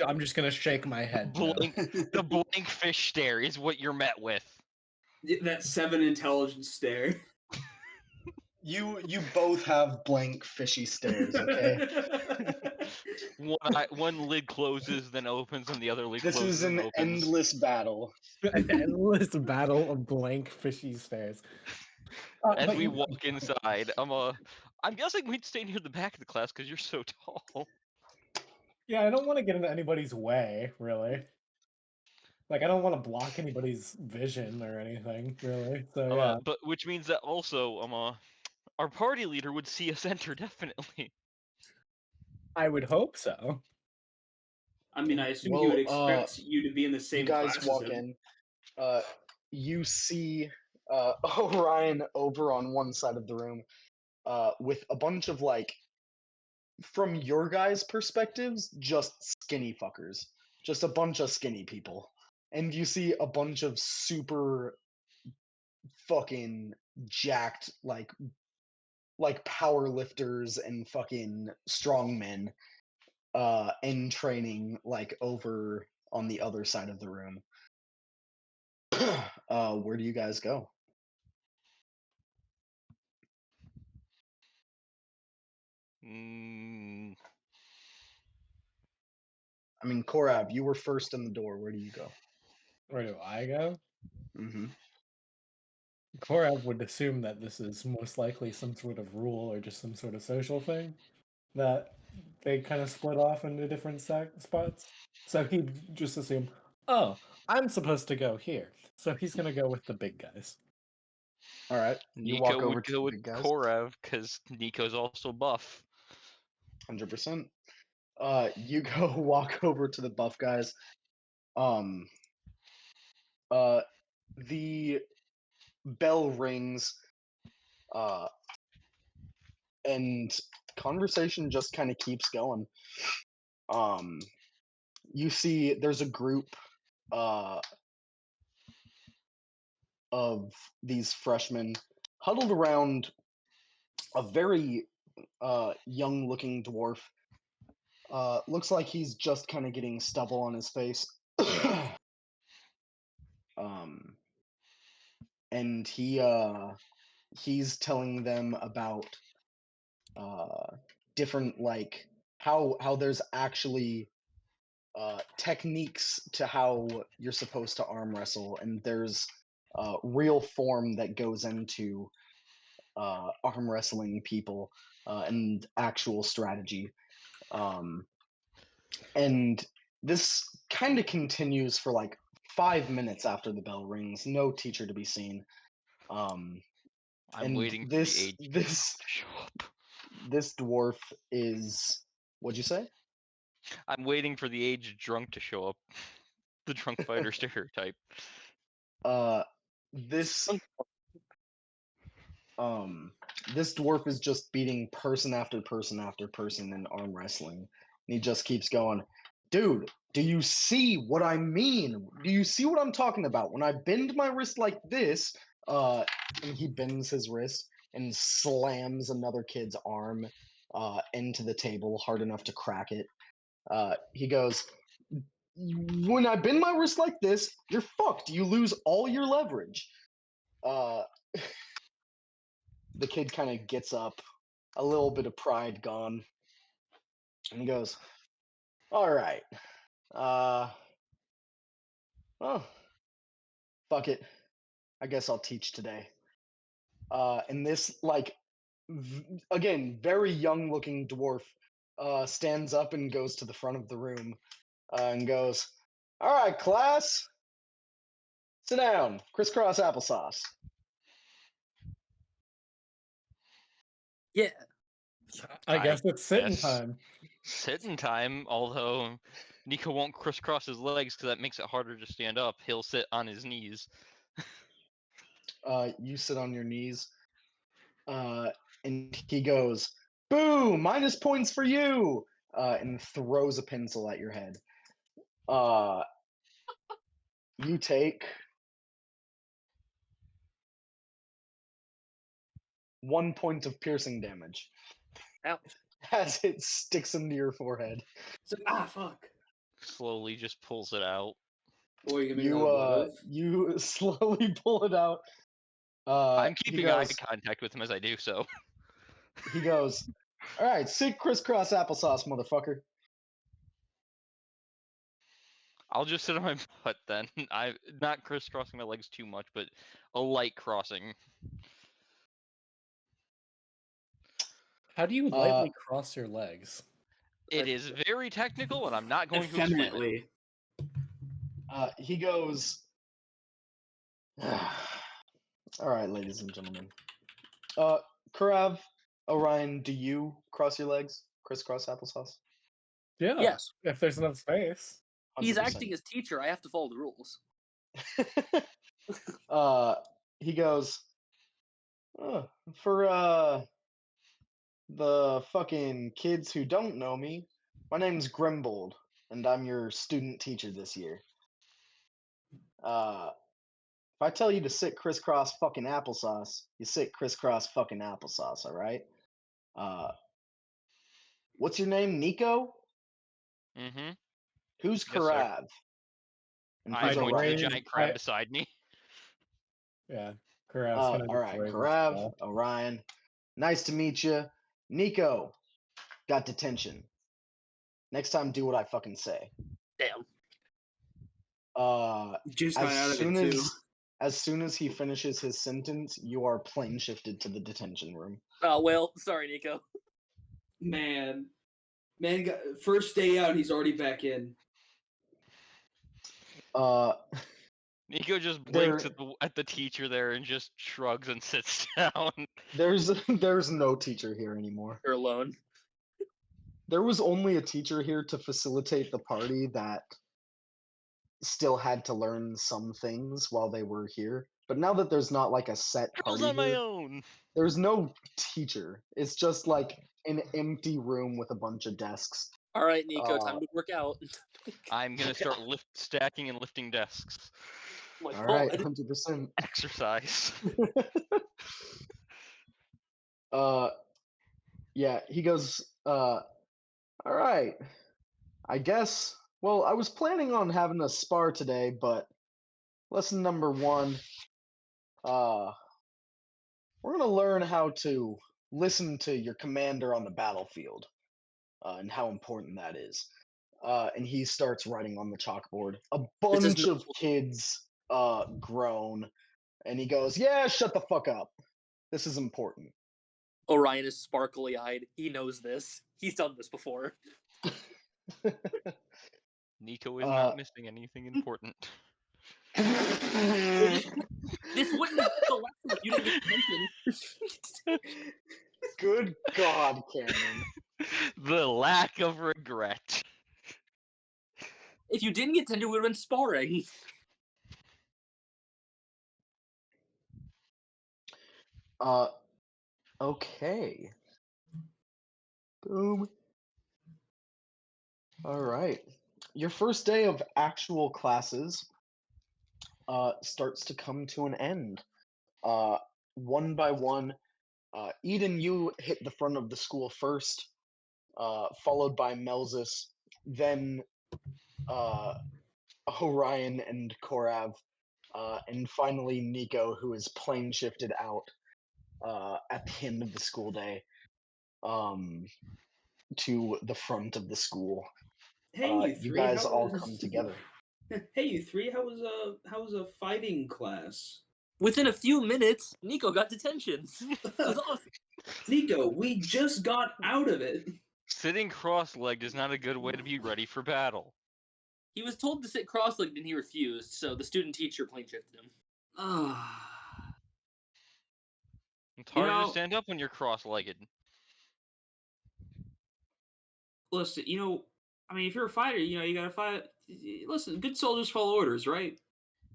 I'm just gonna shake my head. No. The blank fish stare is what you're met with. That 7 intelligence stare. You both have blank fishy stares, okay? One lid closes, then opens, and the other lid This closes is and an opens. endless battle. An endless battle of blank fishy stares. As but we you- walk inside, I'm guessing we'd stay near the back of the class because you're so tall. Yeah, I don't want to get into anybody's way, really. Like, I don't want to block anybody's vision or anything, really. So yeah, But which means that also, our party leader would see us enter definitely. I would hope so. I mean, I assume he Well, would expect you to be in the You same guys class walk as him. in. You see Orion over on one side of the room with a bunch of, like, from your guys' perspectives, just skinny fuckers. Just a bunch of skinny people. And you see a bunch of super fucking jacked, like power lifters and fucking strongmen in training, like, over on the other side of the room. Where do you guys go? Mm, I mean, Korab, you were first in the door. Where do you go? Where do I go? Mm-hmm. Korav would assume that this is most likely some sort of rule or just some sort of social thing that they kind of split off into different spots. So he'd just assume, oh, I'm supposed to go here. So he's going to go with the big guys. All right. You Nico walk over would to go the with big guys. Korav because Nico's also buff. 100%. You go walk over to the buff guys. The bell rings, and conversation just kind of keeps going. You see, there's a group of these freshmen huddled around a very young-looking dwarf. Looks like he's just kind of getting stubble on his face. And he's telling them about different, like, how there's actually techniques to how you're supposed to arm wrestle, and there's real form that goes into arm wrestling people, and actual strategy. And this kind of continues for like 5 minutes after the bell rings. No teacher to be seen. I'm And waiting for the this age this to show up. this dwarf is, what'd you say? I'm waiting for the aged drunk to show up. The drunk fighter stereotype. This this dwarf is just beating person after person after person in arm wrestling. And he just keeps going, dude, do you see what I mean? Do you see what I'm talking about? When I bend my wrist like this, and he bends his wrist and slams another kid's arm into the table hard enough to crack it. He goes, when I bend my wrist like this, you're fucked. You lose all your leverage. The kid kind of gets up, a little bit of pride gone, and he goes, all right, well, fuck it, I guess I'll teach today. And this, like, again, very young looking dwarf stands up and goes to the front of the room and goes, all right, class, sit down, crisscross applesauce. Yeah. I guess it's sitting guess time. Sitting time, although Nico won't crisscross his legs because that makes it harder to stand up. He'll sit on his knees. You sit on your knees, and he goes, boo, minus points for you, and throws a pencil at your head. You take 1 point of piercing damage Ouch. as it sticks into your forehead. So, fuck. Slowly just pulls it out. Boy, you gonna make another blood oath? You slowly pull it out. I'm He keeping eye goes, contact with him as I do so. he goes, all right, sit crisscross applesauce, motherfucker. I'll just sit on my butt then. I'm not crisscrossing my legs too much, but a light crossing. How do you lightly cross your legs? It is very technical, and I'm not going to explain it. Effeminately. He goes, all right, ladies and gentlemen. Karav, Orion, do you cross your legs? Crisscross applesauce? Yeah. Yes. If there's enough space. He's 100%. acting as teacher. I have to follow the rules. He goes, for the fucking kids who don't know me, my name's Grimbold, and I'm your student teacher this year. If I tell you to sit crisscross fucking applesauce, you sit crisscross fucking applesauce, all right? What's your name, Nico? Mm-hmm. Who's Yes, sir. Karav? And I who's point to the Orion? giant crab beside me. Yeah. Karav's gonna All right, raise his Karav, claw. Orion, nice to meet you. Nico, got detention. Next time, do what I fucking say. Damn. Just got out As of soon it, as too. as soon as he finishes his sentence, you are plane shifted to the detention room. Oh well, sorry, Nico. Man, got first day out, he's already back in. Nico just There- blinks at the teacher there and just shrugs and sits down. there's no teacher here anymore. You're alone. There was only a teacher here to facilitate the party that still had to learn some things while they were here. But now that there's not like a set I was party on my here, own. there's no teacher. It's just like an empty room with a bunch of desks. All right, Nico, time to work out. I'm gonna start stacking and lifting desks. Oh my All right, God. 100%. Exercise. Yeah, he goes, all right. I guess, well, I was planning on having a spar today, but lesson number 1, we're going to learn how to listen to your commander on the battlefield, and how important that is. And he starts writing on the chalkboard. A This is bunch of kids groan, and he goes, yeah, shut the fuck up. This is important. Orion is sparkly-eyed. He knows this. He's done this before. Nico is not missing anything important. This wouldn't have been the lesson if you didn't get attention. Good God, Cameron. The lack of regret. If you didn't get attention, we would have been sparring. Okay. Boom. All right. Your first day of actual classes starts to come to an end. One by one, Eden, you hit the front of the school first, followed by Melzus, then Orion and Korav, and finally Nico, who is plane shifted out at the end of the school day to the front of the school. Hey, you You three, guys how all was- come together. Hey, you three, how was a fighting class? Within a few minutes, Nico got detention. It was awesome. Nico, we just got out of it. Sitting cross-legged is not a good way to be ready for battle. He was told to sit cross-legged and he refused, so the student teacher plane shifted him. It's harder know- to stand up when you're cross-legged. Listen, I mean, if you're a fighter, you gotta fight. Listen, good soldiers follow orders, right?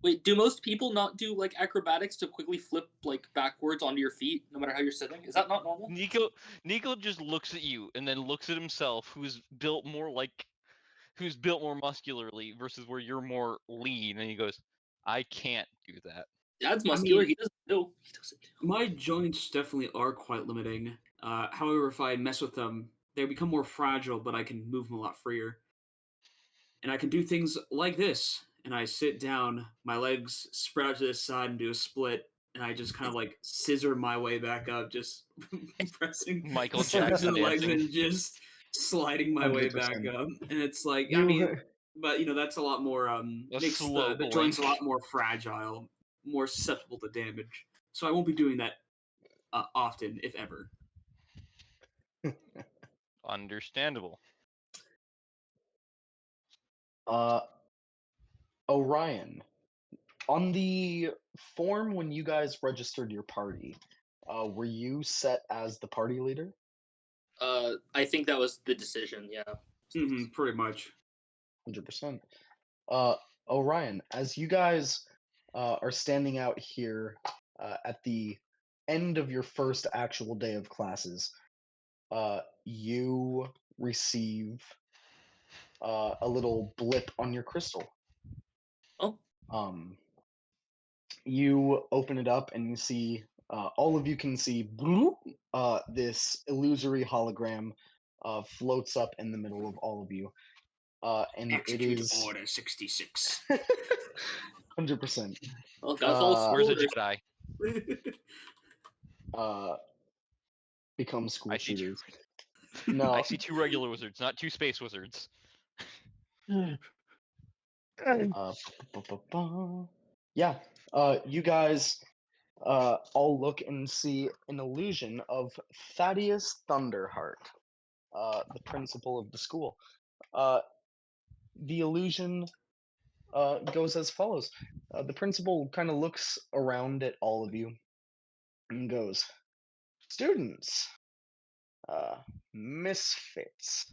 Wait, do most people not do like acrobatics to quickly flip like backwards onto your feet, no matter how you're sitting? Is that not normal? Nico just looks at you and then looks at himself, who's built more muscularly versus where you're more lean, and he goes, "I can't do that." Dad's muscular. mean- He doesn't do. My joints definitely are quite limiting. However, if I mess with them, they become more fragile, but I can move them a lot freer. And I can do things like this. And I sit down, my legs spread out to the side and do a split, and I just kind of like scissor my way back up, just pressing Michael the sides Jackson of the legs dancing. and just sliding my way back 100%. up. And it's like, I You- mean, but that's a lot more makes slow the joints a blink. lot more fragile, more susceptible to damage. So I won't be doing that often, if ever. Understandable. Orion, on the form when you guys registered your party, were you set as the party leader? I think that was the decision. Yeah. Pretty much. 100%. Orion, as you guys are standing out here at the end of your first actual day of classes, you receive a little blip on your crystal. Oh. You open it up and you see, all of you can see this illusory hologram floats up in the middle of all of you. And Execute it is Order 66. 100%. Oh, gotta follow Where's the school Jedi? Become school I see shooters. No, I see 2 regular wizards, not 2 space wizards. yeah. You guys all look and see an illusion of Thaddeus Thunderheart, the principal of the school. The illusion goes as follows. The principal kind of looks around at all of you and goes, "Students, uh, misfits.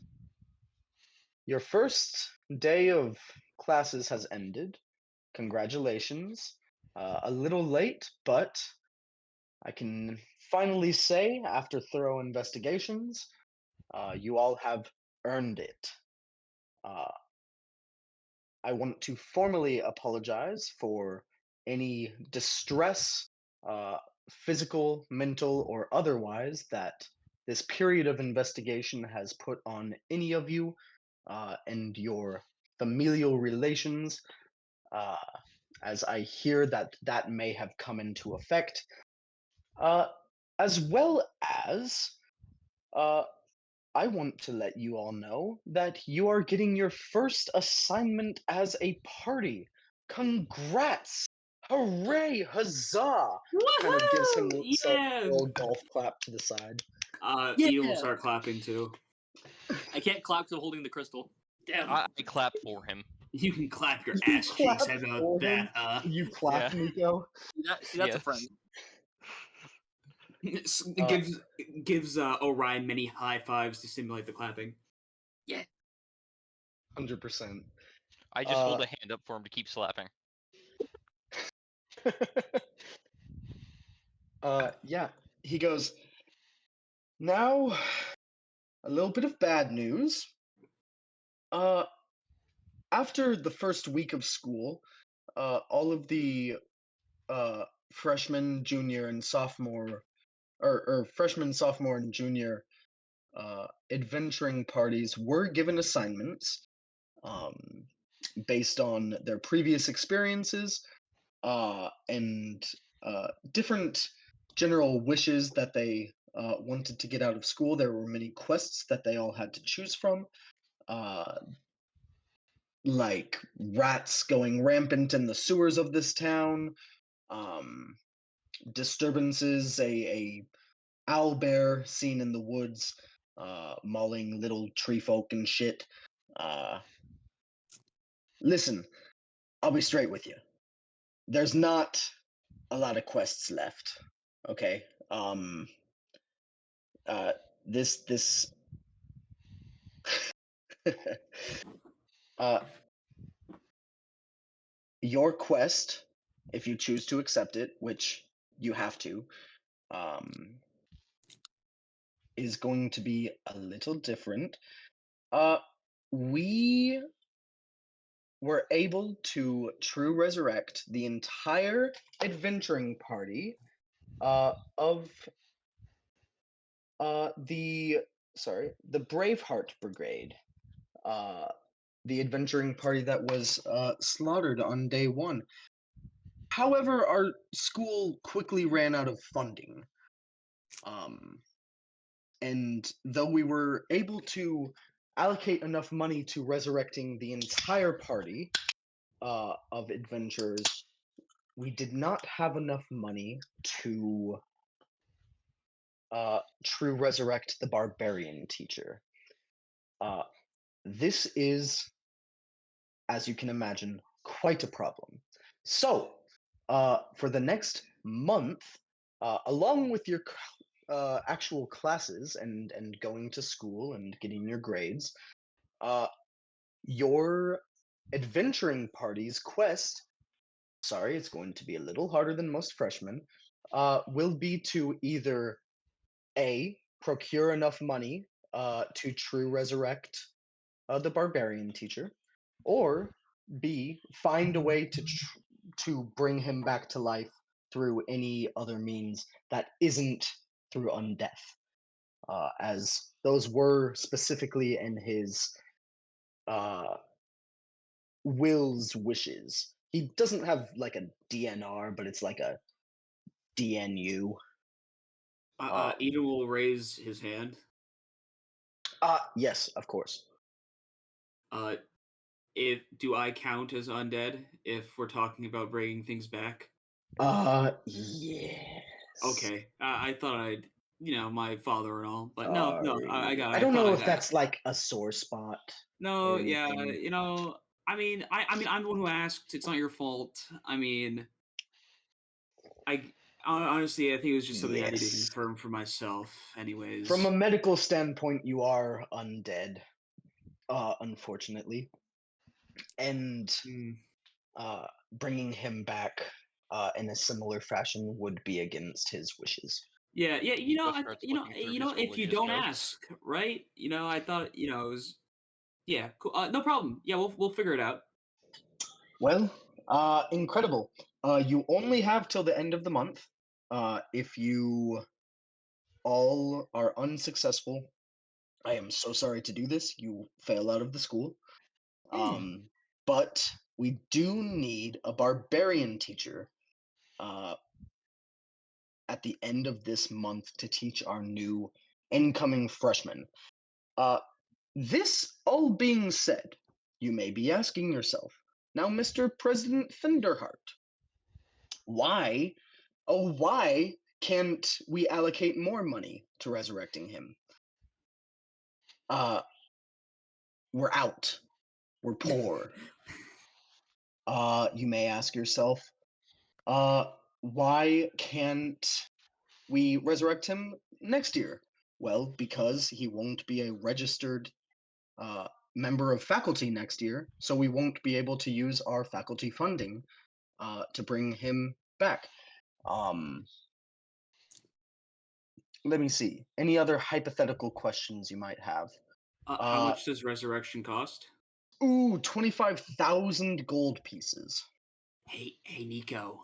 Your first day of classes has ended. Congratulations. A little late, but I can finally say, after thorough investigations, you all have earned it. Uh, I want to formally apologize for any distress, uh, physical, mental, or otherwise, that this period of investigation has put on any of you and your familial relations, uh, as I hear that that may have come into effect, uh, as well as uh, I want to let you all know that you are getting your first assignment as a party. Congrats! Hooray! Huzzah! Kind of gives him Woohoo! a Yeah. little golf clap to the side. Eden will Yeah. start clapping too. I can't clap because I'm holding the crystal. Damn. I clap for him. You can clap your You ass cheeks. clap How about for him? that? You clap, Yeah. Nico. See, that's a Yes. friend. Gives Orion many high fives to simulate the clapping. 100%. I just hold a hand up for him to keep slapping. Yeah, he goes, now, a little bit of bad news. After the first week of school, all of the freshman, junior, and sophomore, or freshman, sophomore, and junior adventuring parties were given assignments um, based on their previous experiences and different general wishes that they wanted to get out of school. There were many quests that they all had to choose from. Uh, like rats going rampant in the sewers of this town, um, disturbances, a owl bear seen in the woods, mauling little tree folk and shit. Uh, Listen, I'll be straight with you. There's not a lot of quests left. Okay. Uh, this. uh, your quest, if you choose to accept it, which you have to, um, is going to be a little different. Uh, we were able to true resurrect the entire adventuring party of the Braveheart Brigade, uh, the adventuring party that was slaughtered on day one. However, our school quickly ran out of funding. And though we were able to allocate enough money to resurrecting the entire party of adventurers, we did not have enough money to true resurrect the barbarian teacher. This is, as you can imagine, quite a problem. So, for the next month, along with your actual classes and going to school and getting your grades, your adventuring party's quest, sorry, it's going to be a little harder than most freshmen, will be to either A, procure enough money to true resurrect the barbarian teacher, or B, find a way to bring him back to life through any other means that isn't through undeath, as those were specifically in his uh, Will's wishes. He doesn't have like a DNR, but it's like a DNU. Eden will raise his hand. Yes, of course. If do I count as undead if we're talking about bringing things back? Yes. Okay, I thought I'd, my father and all, but no, I got it. I don't thought know I'd if that's ask. like a sore spot No, or yeah, anything. I mean, I'm the one who asked. It's not your fault. I mean, honestly, I think it was just something I needed to Yes. confirm for myself. Anyways, From a medical standpoint, you are undead, unfortunately, and Hmm. bringing him back in a similar fashion would be against his wishes. Yeah, Nico starts looking through his if you religious don't notes. ask, right? I thought, it was, yeah, cool. No problem. Yeah, we'll figure it out. Well, incredible. You only have till the end of the month. If you all are unsuccessful, I am so sorry to do this. You fail out of the school. Um, but we do need a barbarian teacher uh, at the end of this month to teach our new incoming freshmen. Uh, this all being said, you may be asking yourself, now, Mr. President Thunderheart, why, oh, why can't we allocate more money to resurrecting him? Uh, we're out. We're poor. You may ask yourself, why can't we resurrect him next year? Well, because he won't be a registered member of faculty next year, so we won't be able to use our faculty funding to bring him back. Let me see. Any other hypothetical questions you might have? How much does resurrection cost? Ooh, 25,000 gold pieces. Hey, Nico.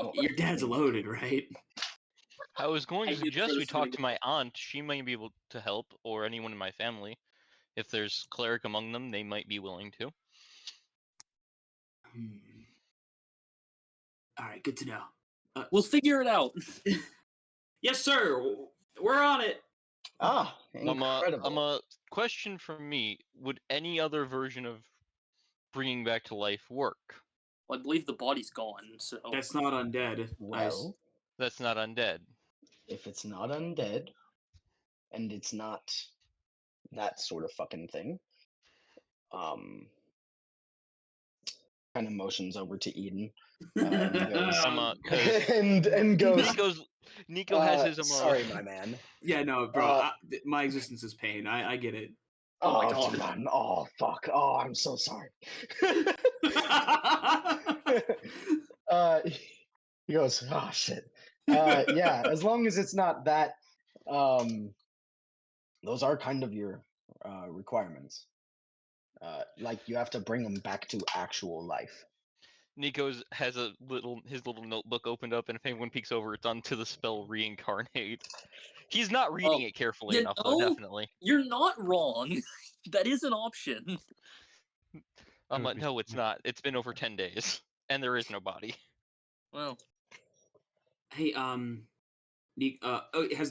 Oh. Your dad's loaded, right? I was going I to knew this suggest we was gonna talk to my aunt. She might be able to help, or anyone in my family. If there's cleric among them, they might be willing to. All right, good to know. We'll figure it out. Yes, sir. We're on it. Incredible. A question from me: would any other version of bringing back to life work? Well, I believe the body's gone, so That's not undead. Well, That's not undead. if it's not undead, and it's not that sort of fucking thing, kind of motions over to Eden and goes Because and goes. Nico has his Sorry, my man. Yeah, no, bro. My existence is pain. I get it. Oh my God. Man. Oh fuck. Oh, I'm so sorry. He goes, oh shit. Yeah, as long as it's not that, those are kind of your requirements. Like you have to bring them back to actual life. Nico's has his little notebook opened up, and if anyone peeks over, it's onto the spell reincarnate. He's not reading it carefully enough, though. Definitely. You're not wrong. That is an option. No, it's not. It's been over 10 days, and there is no body. Well, Hey, has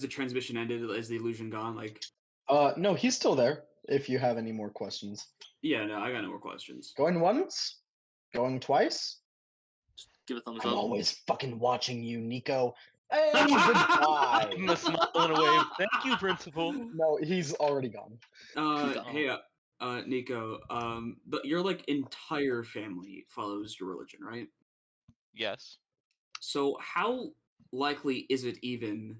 the transmission ended? Is the illusion gone? Like, No, he's still there. If you have any more questions, yeah, no, I got no more questions. going once, going twice. just give a thumbs I'm up. always fucking watching you, Nico. Hey, goodbye. Give him a smile and a wave. Thank you, Principal. No, he's already gone. Hey, Nico. Your like entire family follows your religion, right? Yes. So how likely is it even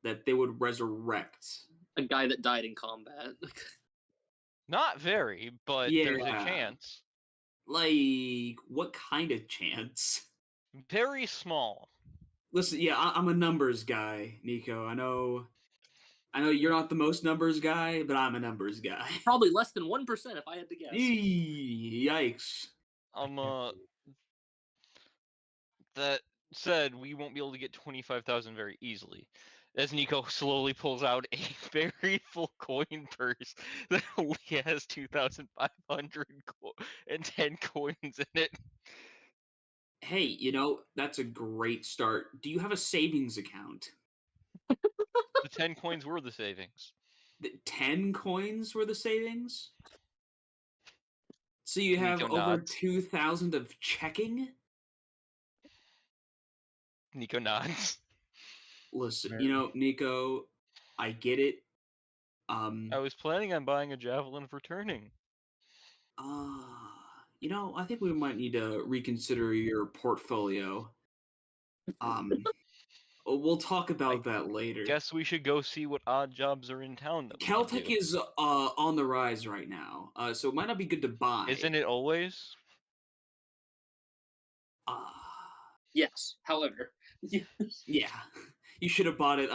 that they would resurrect? A guy that died in combat. Not very, but there's a Yeah. chance. Like, what kind of chance? Very small. Listen, yeah, I'm a numbers guy, Nico. I know you're not the most numbers guy, but I'm a numbers guy. Probably less than 1% if I had to guess. Yikes. That said, we won't be able to get 25,000 very easily. As Nico slowly pulls out a very full coin purse that only has 2,510 coins in it. Hey, that's a great start. Do you have a savings account? The 10 coins were the savings. The 10 coins were the savings? So you have Nico over nods. 2,000 of checking? Nico nods. Listen, Very- Nico, I get it. I was planning on buying a javelin for turning. I think we might need to reconsider your portfolio. We'll talk about that later. Guess we should go see what odd jobs are in town that we can Caltech do. is on the rise right now, so it might not be good to buy. Isn't it always? Yes. However, Yeah, you should have bought it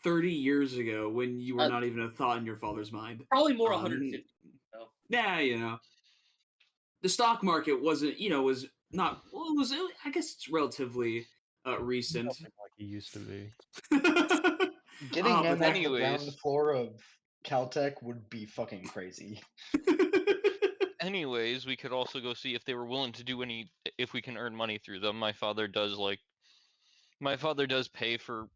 30 years ago when you were Uh, not even a thought in your father's mind. probably more 150. though. Yeah, the stock market wasn't, was not. Well, I guess it's relatively recent. Nothing like he used to be. Getting but in that, on the ground Anyways. floor of Caltech would be fucking crazy. Anyways, we could also go see if they were willing to do if we can earn money through them. My father does pay for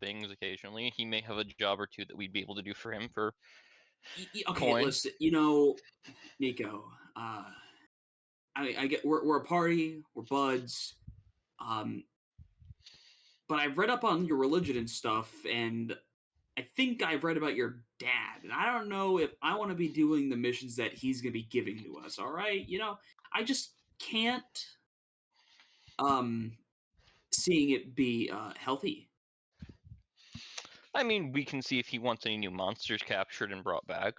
things occasionally. He may have a job or two that we'd be able to do for him for okay, coin. listen, Nico, I get we're a party, we're buds, but I've read up on your religion and stuff, and I think I've read about your dad, and I don't know if I want to be doing the missions that he's gonna be giving to us. All right, I just can't seeing it be healthy. I mean, we can see if he wants any new monsters captured and brought back.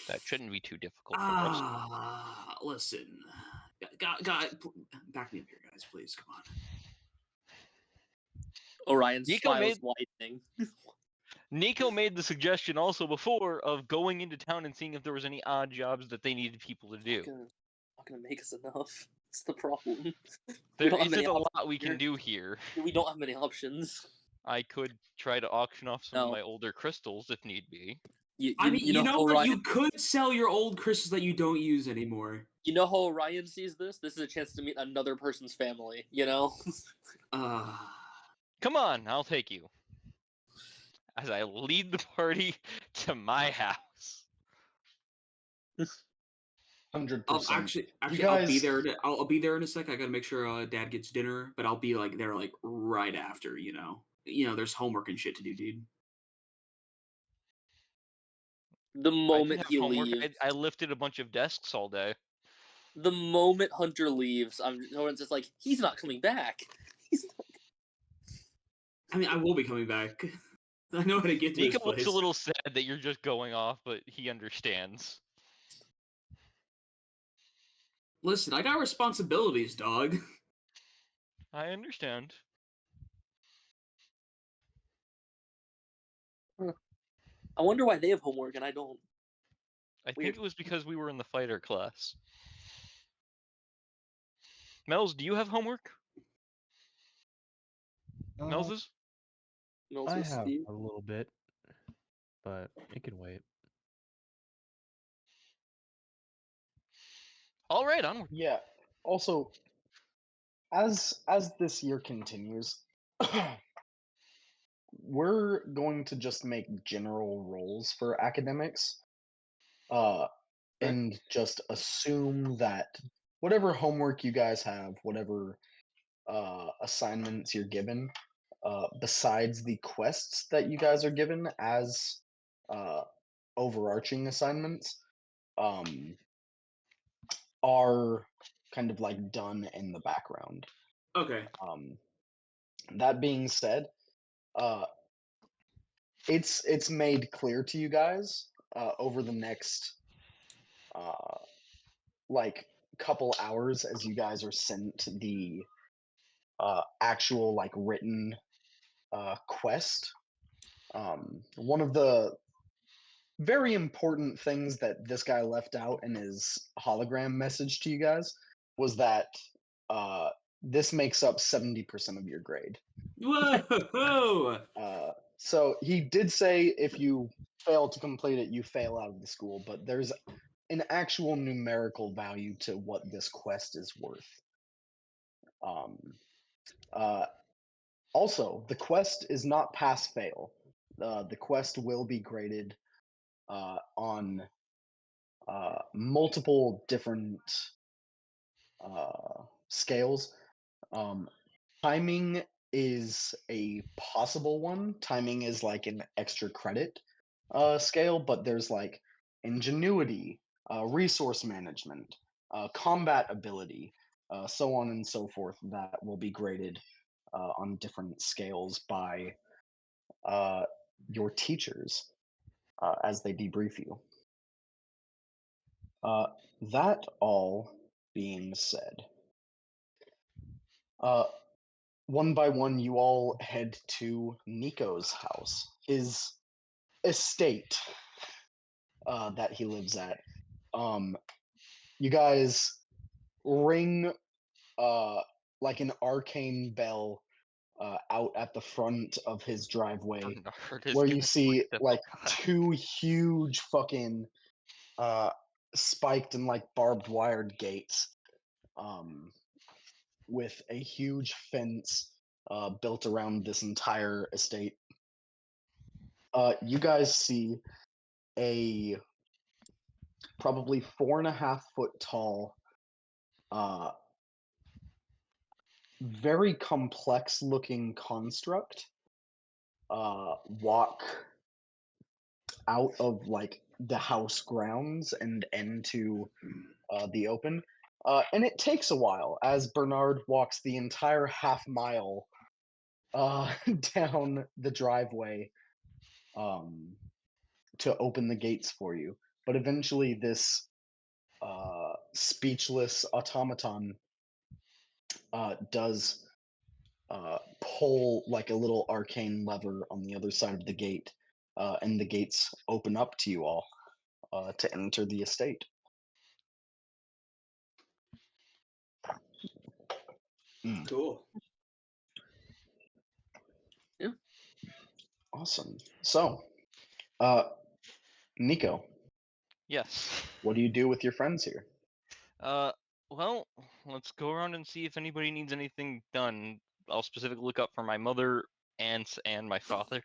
That shouldn't be too difficult for us. Listen, back me up here, guys, please. Come on. Orion's Nico smile is made- widening. Nico made the suggestion also before of going into town and seeing if there was any odd jobs that they needed people to do. Not gonna make us enough. That's the problem. There don't have many isn't a options lot we can here. do here. We don't have many options. I could try to auction off some of No. my older crystals if need be. You know what? Orion, You could sell your old crystals that you don't use anymore. you know how Orion sees this? This is a chance to meet another person's family, Come on, I'll take you. As I lead the party to my house. 100%. Actually, You I'll be guys- there. I'll be there in a sec. I gotta make sure Dad gets dinner, but I'll be there right after. There's homework and shit to do, dude. The I didn't moment have he homework. leaves, I lifted a bunch of desks all day. the moment Hunter leaves, Orion's just like, he's not coming back. I mean, I will be coming back. I know how to get to Nico this place. looks a little sad that you're just going off, but he understands. Listen, I got responsibilities, dog. I understand. I wonder why they have homework and I don't. I Weird. think it was because we were in the fighter class. Mel's, do you have homework? Mel's? Mills I with have Steve. a little bit, but it can wait. All right, onward. Yeah. Also, as this year continues, we're going to just make general roles for academics, and just assume that whatever homework you guys have, whatever assignments you're given, besides the quests that you guys are given as overarching assignments, are kind of like done in the background. Okay. That being said, it's made clear to you guys over the next like couple hours as you guys are sent the actual like written quest. One of the very important things that this guy left out in his hologram message to you guys was that this makes up 70% of your grade. Whoa! So he did say if you fail to complete it, you fail out of the school, but there's an actual numerical value to what this quest is worth. Also, the quest is not pass fail. The quest will be graded on multiple different scales. Timing is a possible one. Timing is like an extra credit scale, but there's like ingenuity, resource management, combat ability, so on and so forth that will be graded on different scales by your teachers as they debrief you. That all being said, one by one, you all head to Nico's house, his estate that he lives at. You guys ring like an arcane bell out at the front of his driveway, Thunderheart is where you gonna see freak the like fuck out. two huge fucking spiked and like barbed wired gates, with a huge fence built around this entire estate. You guys see a probably 4.5 foot tall, uh, very complex looking construct walk out of like the house grounds and into the open. And it takes a while as Bernard walks the entire half mile down the driveway to open the gates for you. But eventually, this speechless automaton does pull like a little arcane lever on the other side of the gate, and the gates open up to you all to enter the estate. Cool. Awesome. So, Nico, Yes. what do you do with your friends here? Well, let's go around and see if anybody needs anything done. I'll specifically look up for my mother, aunts, and my father.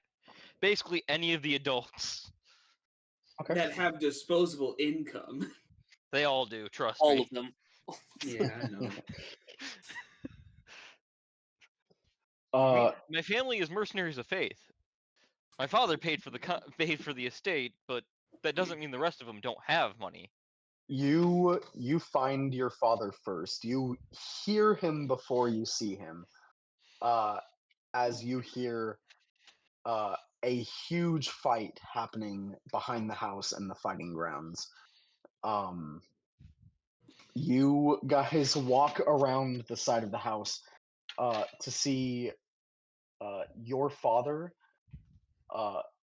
Basically, any of the adults. Okay. That have disposable income. They all do, trust All me. of them. Yeah, I know. My family is mercenaries of faith. My father paid for the estate, but that doesn't mean the rest of them don't have money. You find your father first. You hear him before you see him. As you hear a huge fight happening behind the house and the fighting grounds. You guys walk around the side of the house to see your father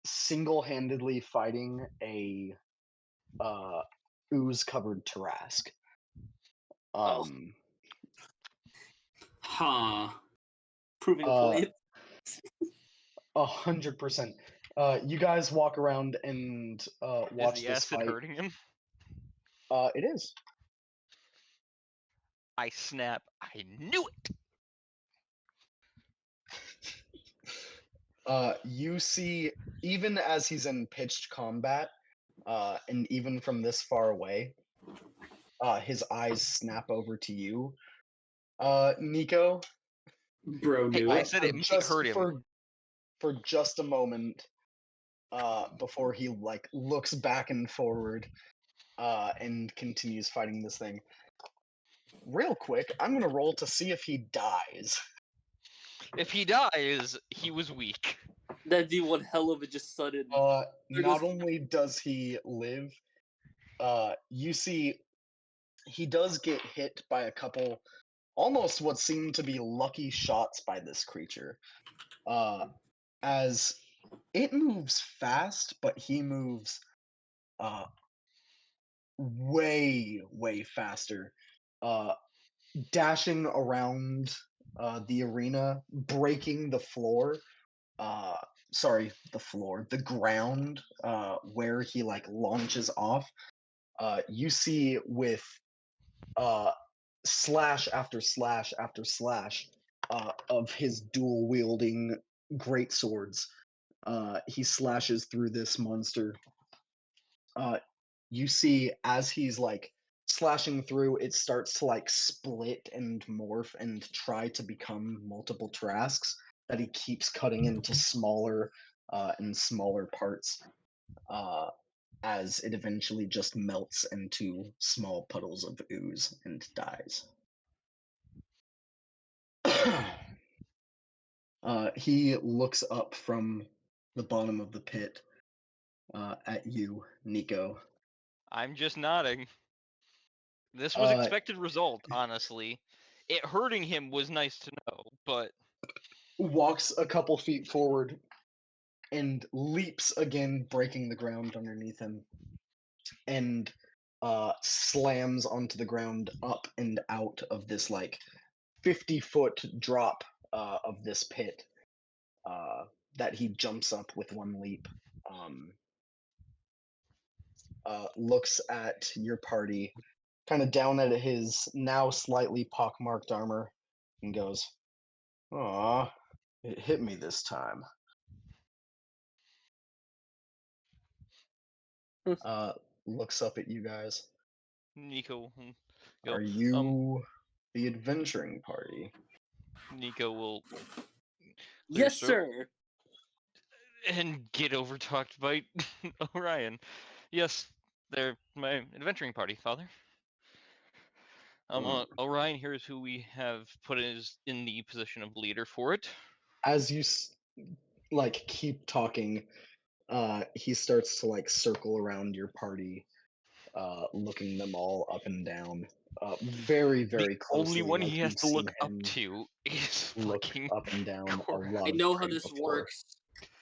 single-handedly fighting a ooze-covered Tarask. Huh. Proving a Uh, point. 100%. You guys walk around and watch Is the this acid fight. hurting him? It is. I snap. I knew it! You see, even as he's in pitched combat, and even from this far away, his eyes snap over to you, Nico. Bro Hey, knew I it. said it might Just hurt him. for just a moment, before he like looks back and forward, and continues fighting this thing. Real quick, I'm gonna roll to see if he dies. If he dies, he was weak. That'd be one hell of a just sudden. There Not goes- only does he live, you see he does get hit by a couple almost what seem to be lucky shots by this creature. As it moves fast, but he moves way faster. Dashing around the arena, breaking the floor. The ground where he like launches off. You see with slash after slash after slash of his dual wielding great swords. He slashes through this monster. You see as he's like slashing through, it starts to like split and morph and try to become multiple Tarasks. that he keeps cutting into smaller and smaller parts as it eventually just melts into small puddles of ooze and dies. He looks up from the bottom of the pit at you, Nico. I'm just nodding. This was Uh, expected result, honestly. It hurting him was nice to know, but walks a couple feet forward and leaps again, breaking the ground underneath him, and slams onto the ground up and out of this like 50-foot drop of this pit that he jumps up with one leap. Um, looks at your party, kind of down at his now slightly pockmarked armor, and goes, "Aw, it hit me this time." Looks up at you guys. Nico will go. Are you the adventuring party? Nico will Yes, sir. and get overtalked by Orion. Yes, they're my adventuring party, Father. Orion here is who we have put as in the position of leader for it. As you like keep talking, he starts to like circle around your party, looking them all up and down, very, very The closely. only one Like he has you've to seen look up him to is look fucking up and down a Cora. lot I of know how time this before. works.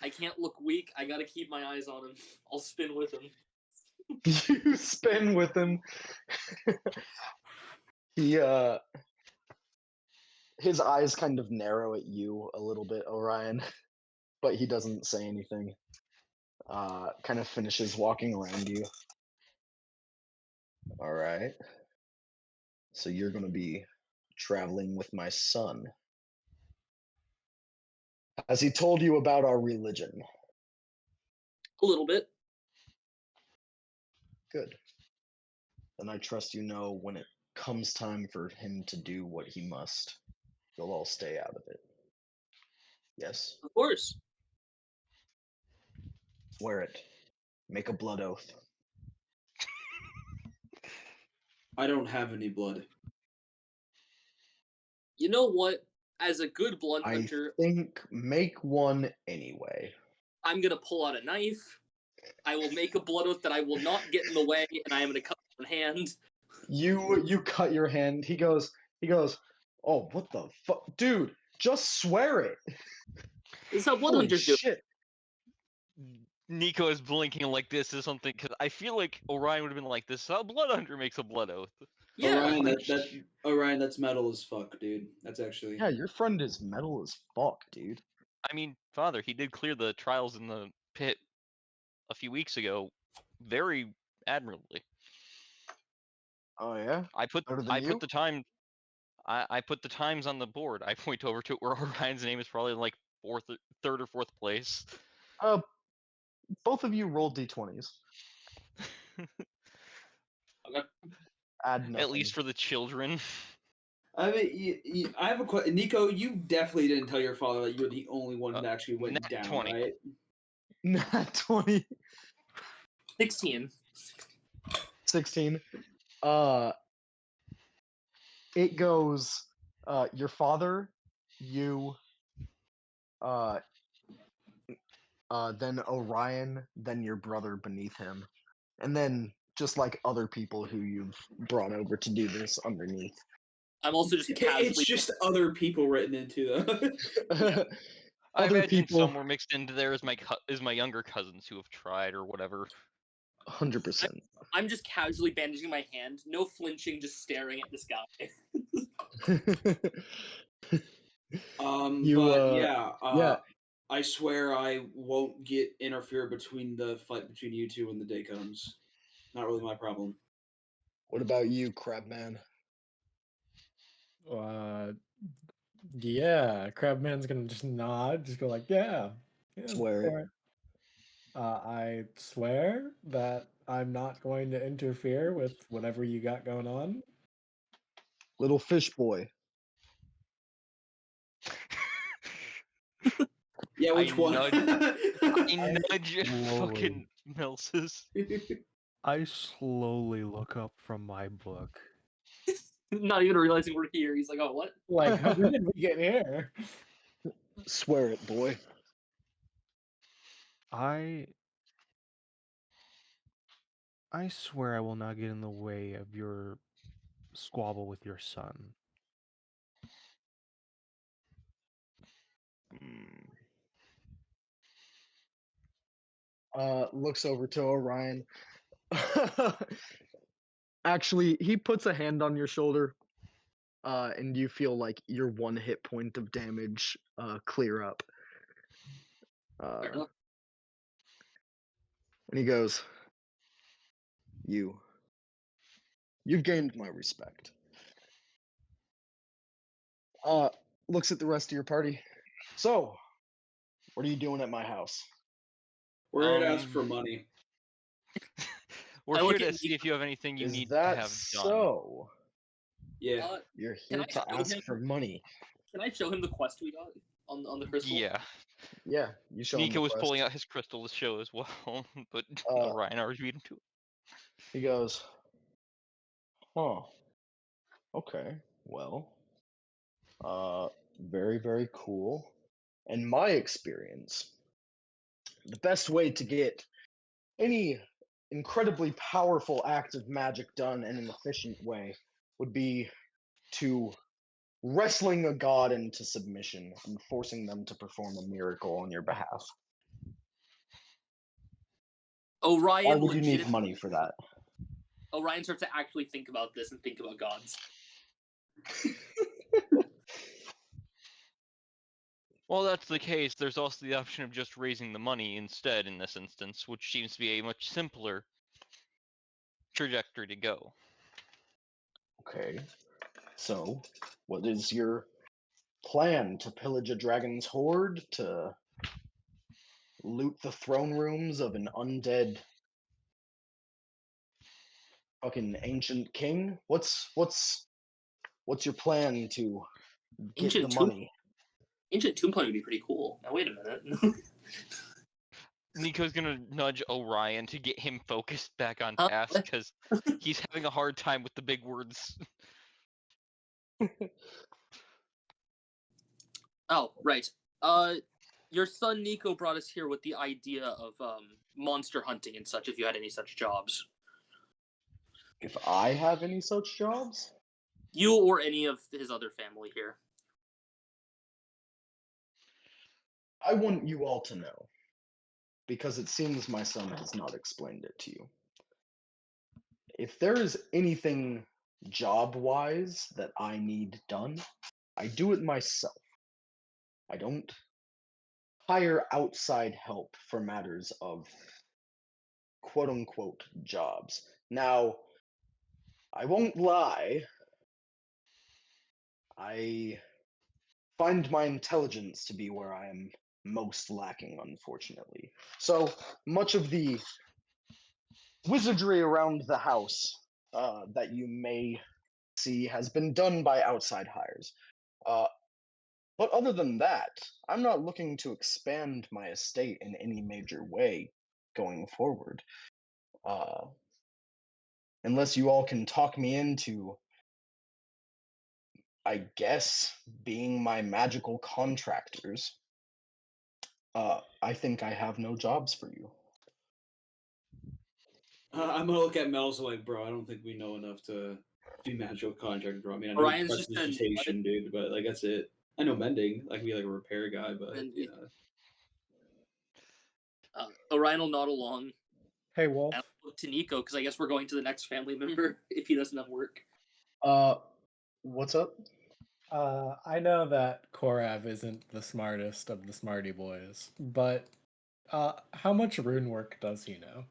I can't look weak. I gotta keep my eyes on him. I'll spin with him. You spin with him. He his eyes kind of narrow at you a little bit, Orion, but he doesn't say anything. Kind of finishes walking around you. All right. So you're going to be traveling with my son. Has he told you about our religion? A little bit. Good. Then I trust you know when it comes time for him to do what he must, you'll all stay out of it. Yes? Of course. Swear it. Make a blood oath. I don't have any blood. You know what? As a good blood I hunter, think make one anyway. I'm gonna pull out a knife. I will make a blood oath that I will not get in the way, and I am gonna cut my own hand. You cut your hand. He goes, "Oh, what the fuck? Dude, just swear it." This is how blood Holy hunters do it. shit. Nico is blinking like this is something because I feel like Orion would have been like, "This is how Blood Hunter makes a blood oath." Yeah. Orion, that's metal as fuck, dude. That's actually. Yeah, your friend is metal as fuck, dude. I mean, Father, he did clear the trials in the pit a few weeks ago, very admirably. Oh yeah? I put Better than you? the time. I put the times on the board. I point over to it where Orion's name is probably like third or fourth place. Both of you roll d20s. Okay. Add nothing. At least for the children. I mean, I have a question. Nico, you definitely didn't tell your father that you were the only one that actually went Nat down, 20. right? Nat 20. 16. 16. It goes your father, you, then Orion, then your brother beneath him, and then just like other people who you've brought over to do this underneath. I'm also just casually. It's just other people written into them. I Other imagine people, some were mixed into there as my younger cousins who have tried or whatever. 100%. I'm just casually bandaging my hand, no flinching, just staring at this guy. Yeah. I swear I won't get interfere between the fight between you two when the day comes. Not really my problem. What about you, Crabman? Yeah, Crabman's gonna just nod, just go like, yeah, Swear it. sure. I swear that I'm not going to interfere with whatever you got going on. Little fish boy. Yeah, which I one? nudge fucking Mills'. I slowly look up from my book. Not even realizing we're here. He's like, oh, what? Like, when did we get here? Swear it, boy. I swear I will not get in the way of your squabble with your son. Looks over to Orion. Actually, he puts a hand on your shoulder, and you feel like your 1 hit point of damage clear up. Fair enough. And he goes, You've gained my respect. Looks at the rest of your party. So, what are you doing at my house? We're here to ask for money. We're I look here at to see if you have anything you Is need to that have done. so? Yeah. You're Can here I to show ask him? for money. Can I show him the quest we got on the crystal? Yeah. Yeah, you show him Nico the was quest. pulling out his crystal to show as well, but Uh, Orion already beat him to it. He goes, huh. Okay, well, very, very cool. In my experience, the best way to get any incredibly powerful act of magic done in an efficient way would be to wrestling a god into submission and forcing them to perform a miracle on your behalf. Orion Why would you need legit- money for that? Orion starts to actually think about this and think about gods. Well, that's the case. There's also the option of just raising the money instead in this instance, which seems to be a much simpler trajectory to go. Okay, so what is your plan? To pillage a dragon's hoard? To loot the throne rooms of an undead fucking ancient king? What's your plan to get the Ancient tomb. money? Ancient tomb plane would be pretty cool. Now wait a minute. Nico's gonna nudge Orion to get him focused back on Huh? task What? because he's having a hard time with the big words. Oh, right. Your son Nico brought us here with the idea of monster hunting and such. If you had any such jobs, If I have any such jobs? you or any of his other family here. I want you all to know, because it seems my son has not explained it to you. If there is anything job-wise that I need done, I do it myself. I don't hire outside help for matters of quote-unquote jobs. Now, I won't lie, I find my intelligence to be where I am most lacking, unfortunately. So much of the wizardry around the house that you may see has been done by outside hires. But other than that, I'm not looking to expand my estate in any major way going forward. Unless you all can talk me into, I guess, being my magical contractors, I think I have no jobs for you. I'm gonna look at Mel's like, bro, I don't think we know enough to do magical contract, bro. I mean, I know Orion's just been prestidigitation, dude, but like that's it. I know mending. I can be like a repair guy, but Mending. yeah. Orion will nod along. Hey, Wolf. And I'll look to Nico because I guess we're going to the next family member if he doesn't have work. What's up? I know that Korav isn't the smartest of the smarty boys, but how much rune work does he know?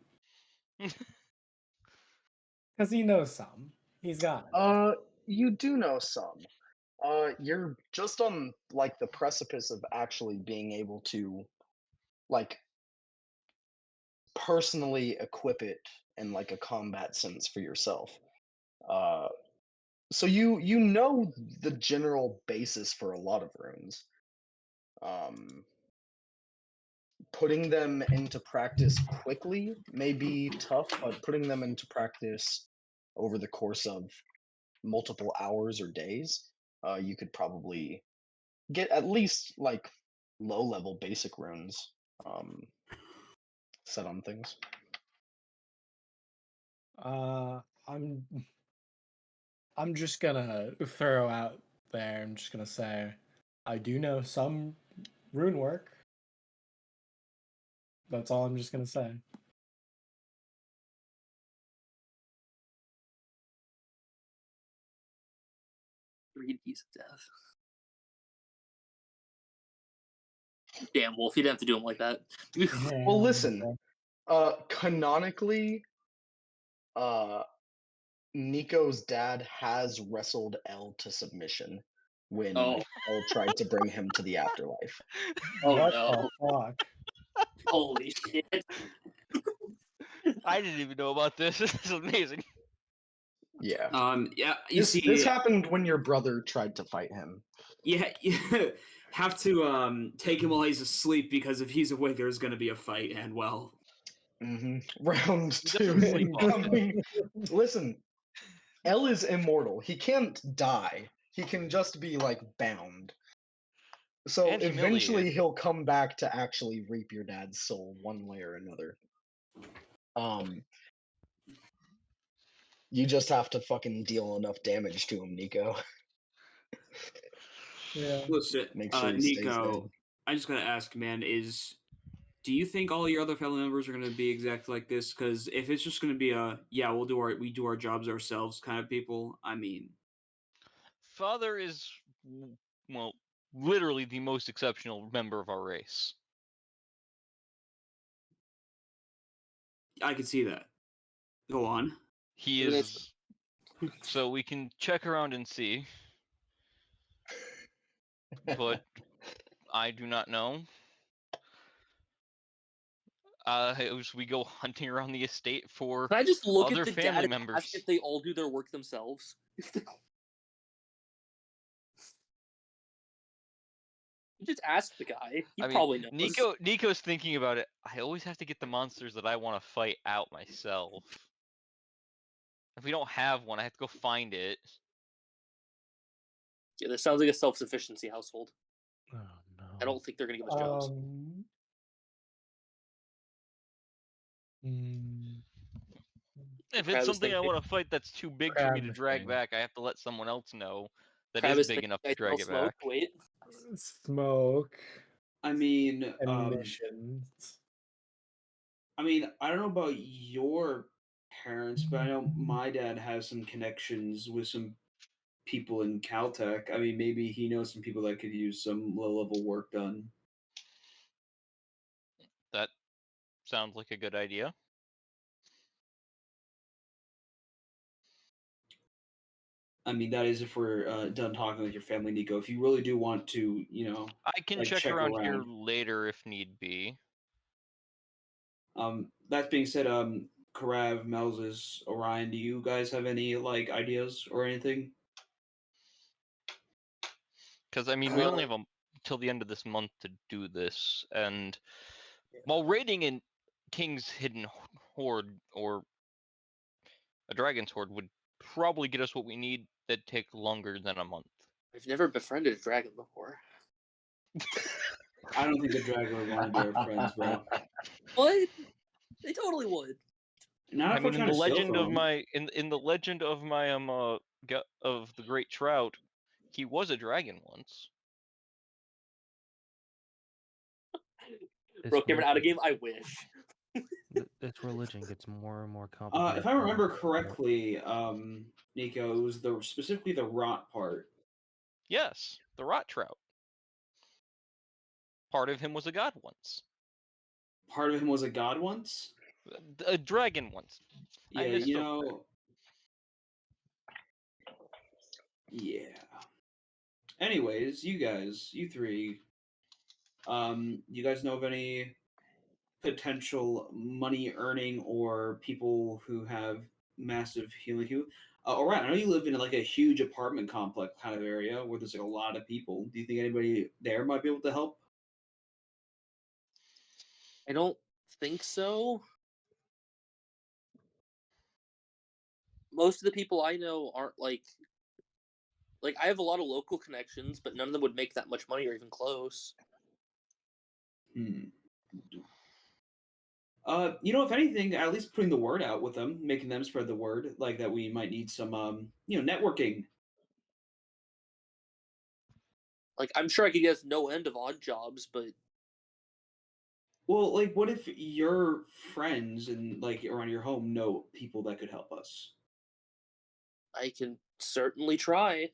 Because he knows some. He's got it. You do know some. You're just on like the precipice of actually being able to like personally equip it in like a combat sense for yourself. So you know the general basis for a lot of runes. putting them into practice quickly may be tough, but putting them into practice over the course of multiple hours or days, you could probably get at least like low level basic runes set on things. I'm just gonna throw out there. I'm just gonna say, I do know some rune work. That's all I'm just gonna say. 3Ds of death. Damn, Wolf, you didn't have to do him like that. Well, listen, canonically, Nico's dad has wrestled L to submission when Oh. L tried to bring him to the afterlife. Oh What no. the fuck? Holy shit. I didn't even know about this. This is amazing. Yeah. Yeah, you This see, happened when your brother tried to fight him. yeah, you have to take him while he's asleep because if he's awake, there's going to be a fight. And well, Round He two. doesn't sleep often. incoming. Listen, L is immortal. He can't die. He can just be like bound. So And eventually humiliated. he'll come back to actually reap your dad's soul one way or another. You just have to fucking deal enough damage to him, Nico. Yeah. listen, Make sure he stays Nico, dead. I just gotta ask, man, do you think all your other family members are going to be exactly like this? Because if it's just going to be we do our jobs ourselves kind of people, I mean, Father is, well, literally the most exceptional member of our race. I could see that. Go on. He Look at is. So we can check around and see, but I do not know. We go hunting around the estate for Can I just look other at the family dad and members. ask if they all do their work themselves? Just ask the guy. He I mean, probably knows. Nico's thinking about it. I always have to get the monsters that I want to fight out myself. If we don't have one, I have to go find it. Yeah, this sounds like a self-sufficiency household. Oh no. I don't think they're gonna give us jobs. If Crab it's is something I thinking- want to fight that's too big for me to drag back, I have to let someone else know that Crab is is big thinking enough I to drag smell it back. smoke. Wait. Smoke I mean, and missions. I don't know about your parents, but I know my dad has some connections with some people in Caltech. I mean, maybe he knows some people that could use some low-level work done. That sounds like a good idea. I mean, that is if we're done talking with your family, Nico. If you really do want to, I can like, check check around here around. later if need be. That being said, Karav, Melzis, Orion, do you guys have any ideas or anything? Because I mean, we only have till the end of this month to do this, and while raiding in King's Hidden Hoard or a Dragon's Hoard would probably get us what we need, that'd take longer than a month. I've never befriended a dragon before. I don't think the dragon would want to be our friends, bro. What? They totally would. Not I if we're mean, in trying the to steal legend from of them. my in the legend of my of the Great Trout, he was a dragon once. Bro, Cameron out of game. I wish. This religion gets more and more complicated. If I remember correctly, Nico, it was specifically the rot part. Yes, the Rot Trout. Part of him was a god once. Part of him was a god once? A dragon once. Yeah, I mistook that. Yeah. Anyways, you three, you guys know of any potential money earning or people who have massive healing queue? Alright, I know you live in a huge apartment complex kind of area where there's a lot of people. Do you think anybody there might be able to help? I don't think so. Most of the people I know aren't like I have a lot of local connections, but none of them would make that much money or even close. Hmm. If anything, at least putting the word out with them, making them spread the word, like that we might need some, networking. Like, I'm sure I could get no end of odd jobs, but Well, like, what if your friends and like around your home know people that could help us? I can certainly try.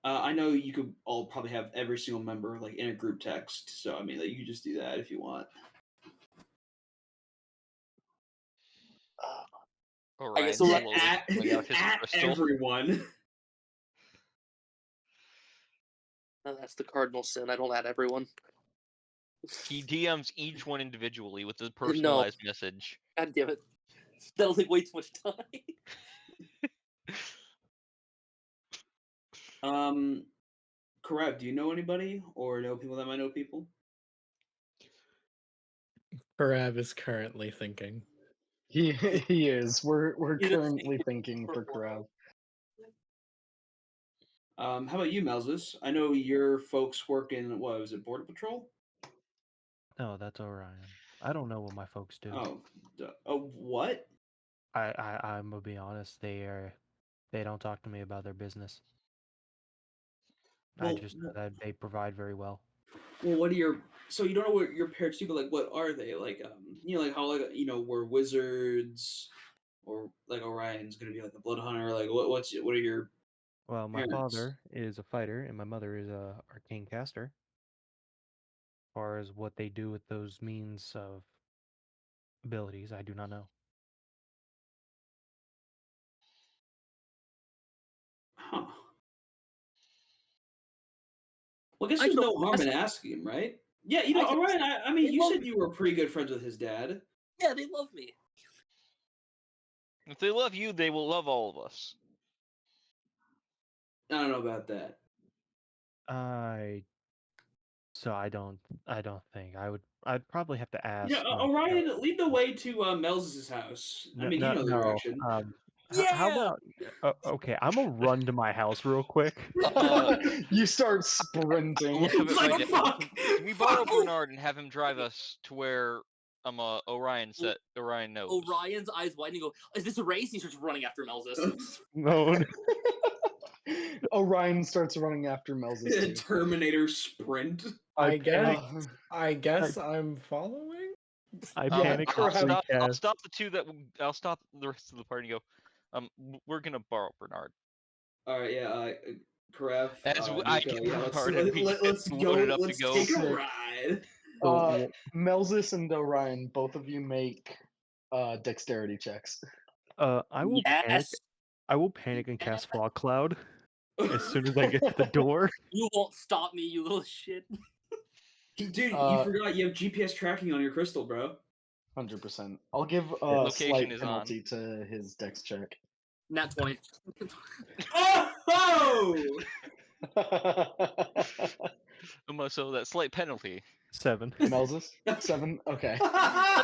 I know you could all probably have every single member like in a group text, so I mean, like, you could just do that if you want. I guess Orion we'll slowly at pulling out his crystal. everyone. No, that's the cardinal sin. I don't add everyone. He DMs each one individually with a No. personalized message. God damn it. That'll take way too much time. Karev, do you know anybody or know people that might know people? Parab is currently thinking. He is. We're He's been currently thinking thinking for for a while. Corral. How about you, Melzus? I know your folks work in, what was it, Border Patrol? No, that's Orion. I don't know what my folks do. What? I'm gonna be honest. They don't talk to me about their business. I Well, just know that they provide very well. well, what are your? So you don't know what your parents do, but like, what are they? Like, like how we're wizards, or like Orion's gonna be like a blood hunter. Like, what are your Well, my parents? father is a fighter, and my mother is a arcane caster. As far as what they do with those means of abilities, I do not know. Huh. Well, I guess I there's can no harm in ask- asking him, right? Yeah, I can- Orion. I mean, they you love said me. you were pretty good friends with his dad. Yeah, they love me. If they love you, they will love all of us. I don't know about that. I don't think I'd probably have to ask. Yeah, Orion, lead the way to Mel's house. I mean, you know the direction. How Yeah! about okay? I'm gonna run to my house real quick. You start sprinting. Look of it right Oh, now. fuck! Can we borrow Fuck! Bernard and have him drive us to where Orion knows? Orion's eyes widen and go, "Is this a race?" He starts running after Melzus. No. Orion starts running after Melzus too. Terminator sprint. I guess. Uh, I guess I'm following. I Yeah, panic. crap. I'll stop the two that I'll stop the rest of the party and go. We're gonna borrow Bernard. All right, yeah. Karev, As I Nico, get yeah. Bernard and we Let's get go. loaded up to Let's go. take a Sick. ride. Melzus and Orion, both of you make dexterity checks. I will panic. Yes! I will panic and cast fog cloud as soon as I get to the door. You won't stop me, you little shit. Dude, you Uh, forgot you have GPS tracking on your crystal, bro. 100%. I'll give a Location slight is on. penalty to his dex check. Nat 20. Oh! So that slight penalty. 7. Melzus? 7? Okay.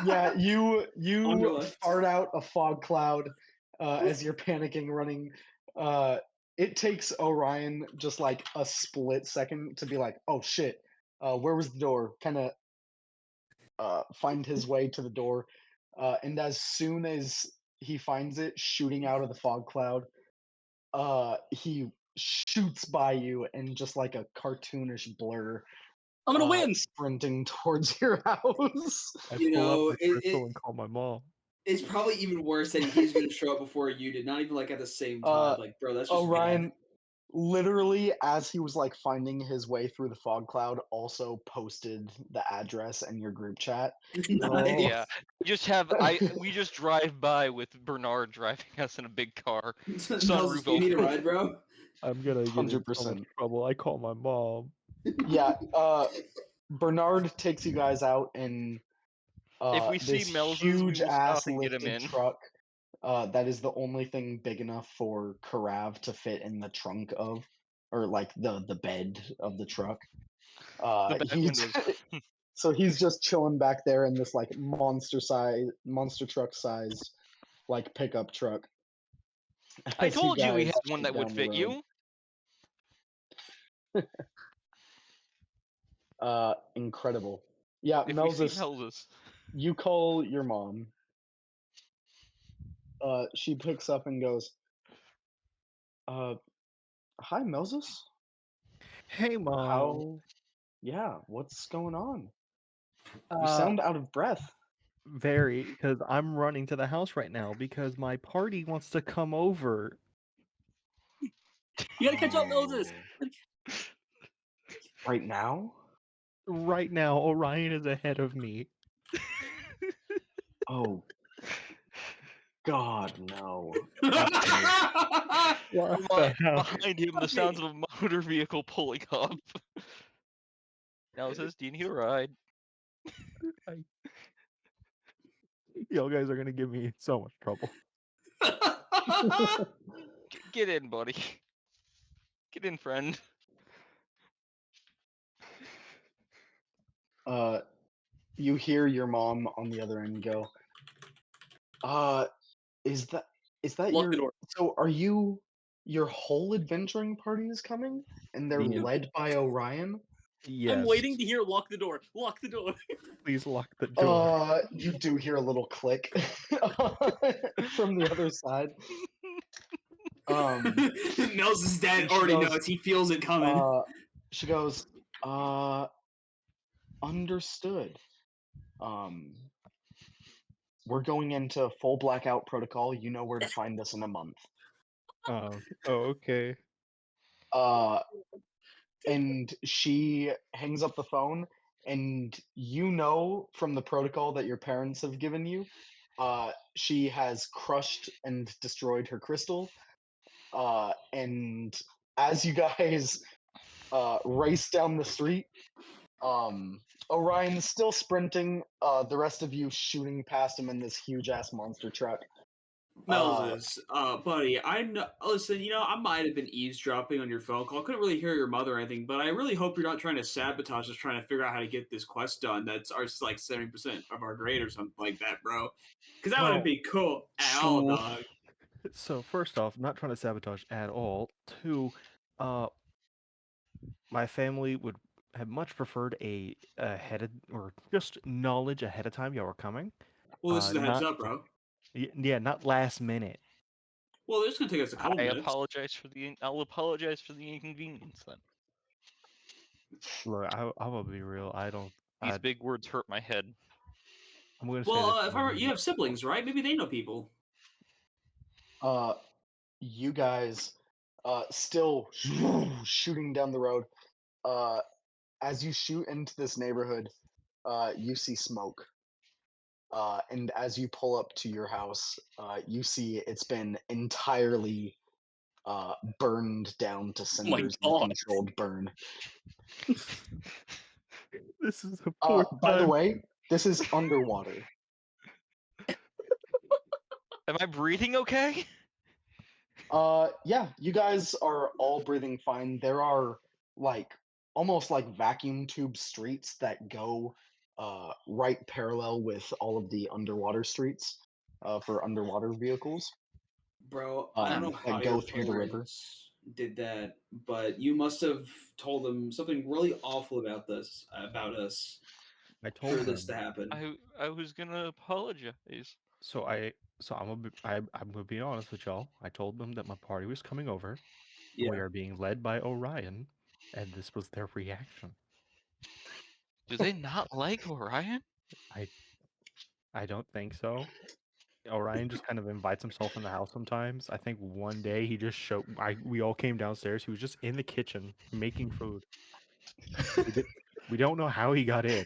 Yeah, you Underleft. fart out a fog cloud as you're panicking, running. It takes Orion just like a split second to be like, "Oh shit, where was the door?" Kind of find his way to the door, and as soon as he finds it, shooting out of the fog cloud, he shoots by you and just like a cartoonish blur, I'm gonna win! sprinting towards your house. I You pull know, up my crystal and call my mom. It's probably even worse that he's going to show up before you did. Not even like at the same time. Like, bro, that's just Orion, literally, as he was like finding his way through the fog cloud, also posted the address in your group chat. Nice. Yeah, we just drive by with Bernard driving us in a big car. Mel's, do you need a ride, bro? I'm gonna get in so 100%. much trouble. I call my mom. Yeah, Bernard takes you guys out in If we see this Mel's, we huge will stop ass and get him lifted in. truck. That is the only thing big enough for Karav to fit in the trunk of, or like the bed of the truck. The back He windows. So he's just chilling back there in this like monster truck sized like pickup truck. I as told you we guys had one shoot that would down the fit road. you. Incredible. Yeah, If we see Melzus, Melzus. you call your mom. She picks up and goes, "Hi, Melzus. Hey, Mom. How? Yeah, what's going on? You Uh, sound out of breath." Very, because I'm running to the house right now because my party wants to come over. You gotta catch up, Moses. Oh. Right now? Right now, Orion is ahead of me. Oh, God, no. What the hell? Behind him, the sounds of a motor vehicle pulling up. Melzus, do you need a ride? Y'all guys are gonna give me so much trouble. Get in, buddy. Get in, friend. You hear your mom on the other end go, is that Lock the your door. so are your whole adventuring party is coming and they're Yeah. led by Orion? Yes. I'm waiting to hear lock the door. Lock the door. Please lock the door. You do hear a little click from the other side. Nels' dad She already goes, knows. He feels it coming. She goes, understood. We're going into full blackout protocol. You know where to find us in a month. Oh, okay. And she hangs up the phone, and you know from the protocol that your parents have given you, she has crushed and destroyed her crystal. And as you guys race down the street, Orion's still sprinting. The rest of you shooting past him in this huge ass monster truck. Moses, buddy, I know. Listen, I might have been eavesdropping on your phone call. I couldn't really hear your mother or anything, but I really hope you're not trying to sabotage us, trying to figure out how to get this quest done. That's ours, like 70% of our grade or something like that, bro. Because that wouldn't be cool at all, dog. So first off, not trying to sabotage at all. Two, my family would have much preferred a or just knowledge ahead of time y'all were coming. Well, this is a heads not- up, bro. Yeah, not last minute. Well, it's gonna take us a couple minutes. I'll apologize for the inconvenience then. Look, I will be real. I don't. These big words hurt my head. I'm gonna say Well, this. you have siblings, right? Maybe they know people. You guys, still shooting down the road. As you shoot into this neighborhood, you see smoke. And as you pull up to your house, you see it's been entirely burned down to cinders in a God. controlled burn. This is the fourth By the time. way, this is underwater. Am I breathing okay? Yeah, you guys are all breathing fine. There are like almost like vacuum tube streets that go right parallel with all of the underwater streets for underwater vehicles. Bro, I don't know that how go your through the river. parents did that, but you must have told them something really awful about us. I told For this to them. happen. I was gonna apologize. So I'm gonna be honest with y'all. I told them that my party was coming over. Yeah. We are being led by Orion, and this was their reaction. Do they not like Orion? I don't think so. Orion just kind of invites himself in the house sometimes. I think one day he just we all came downstairs. He was just in the kitchen making food. We don't know how he got in.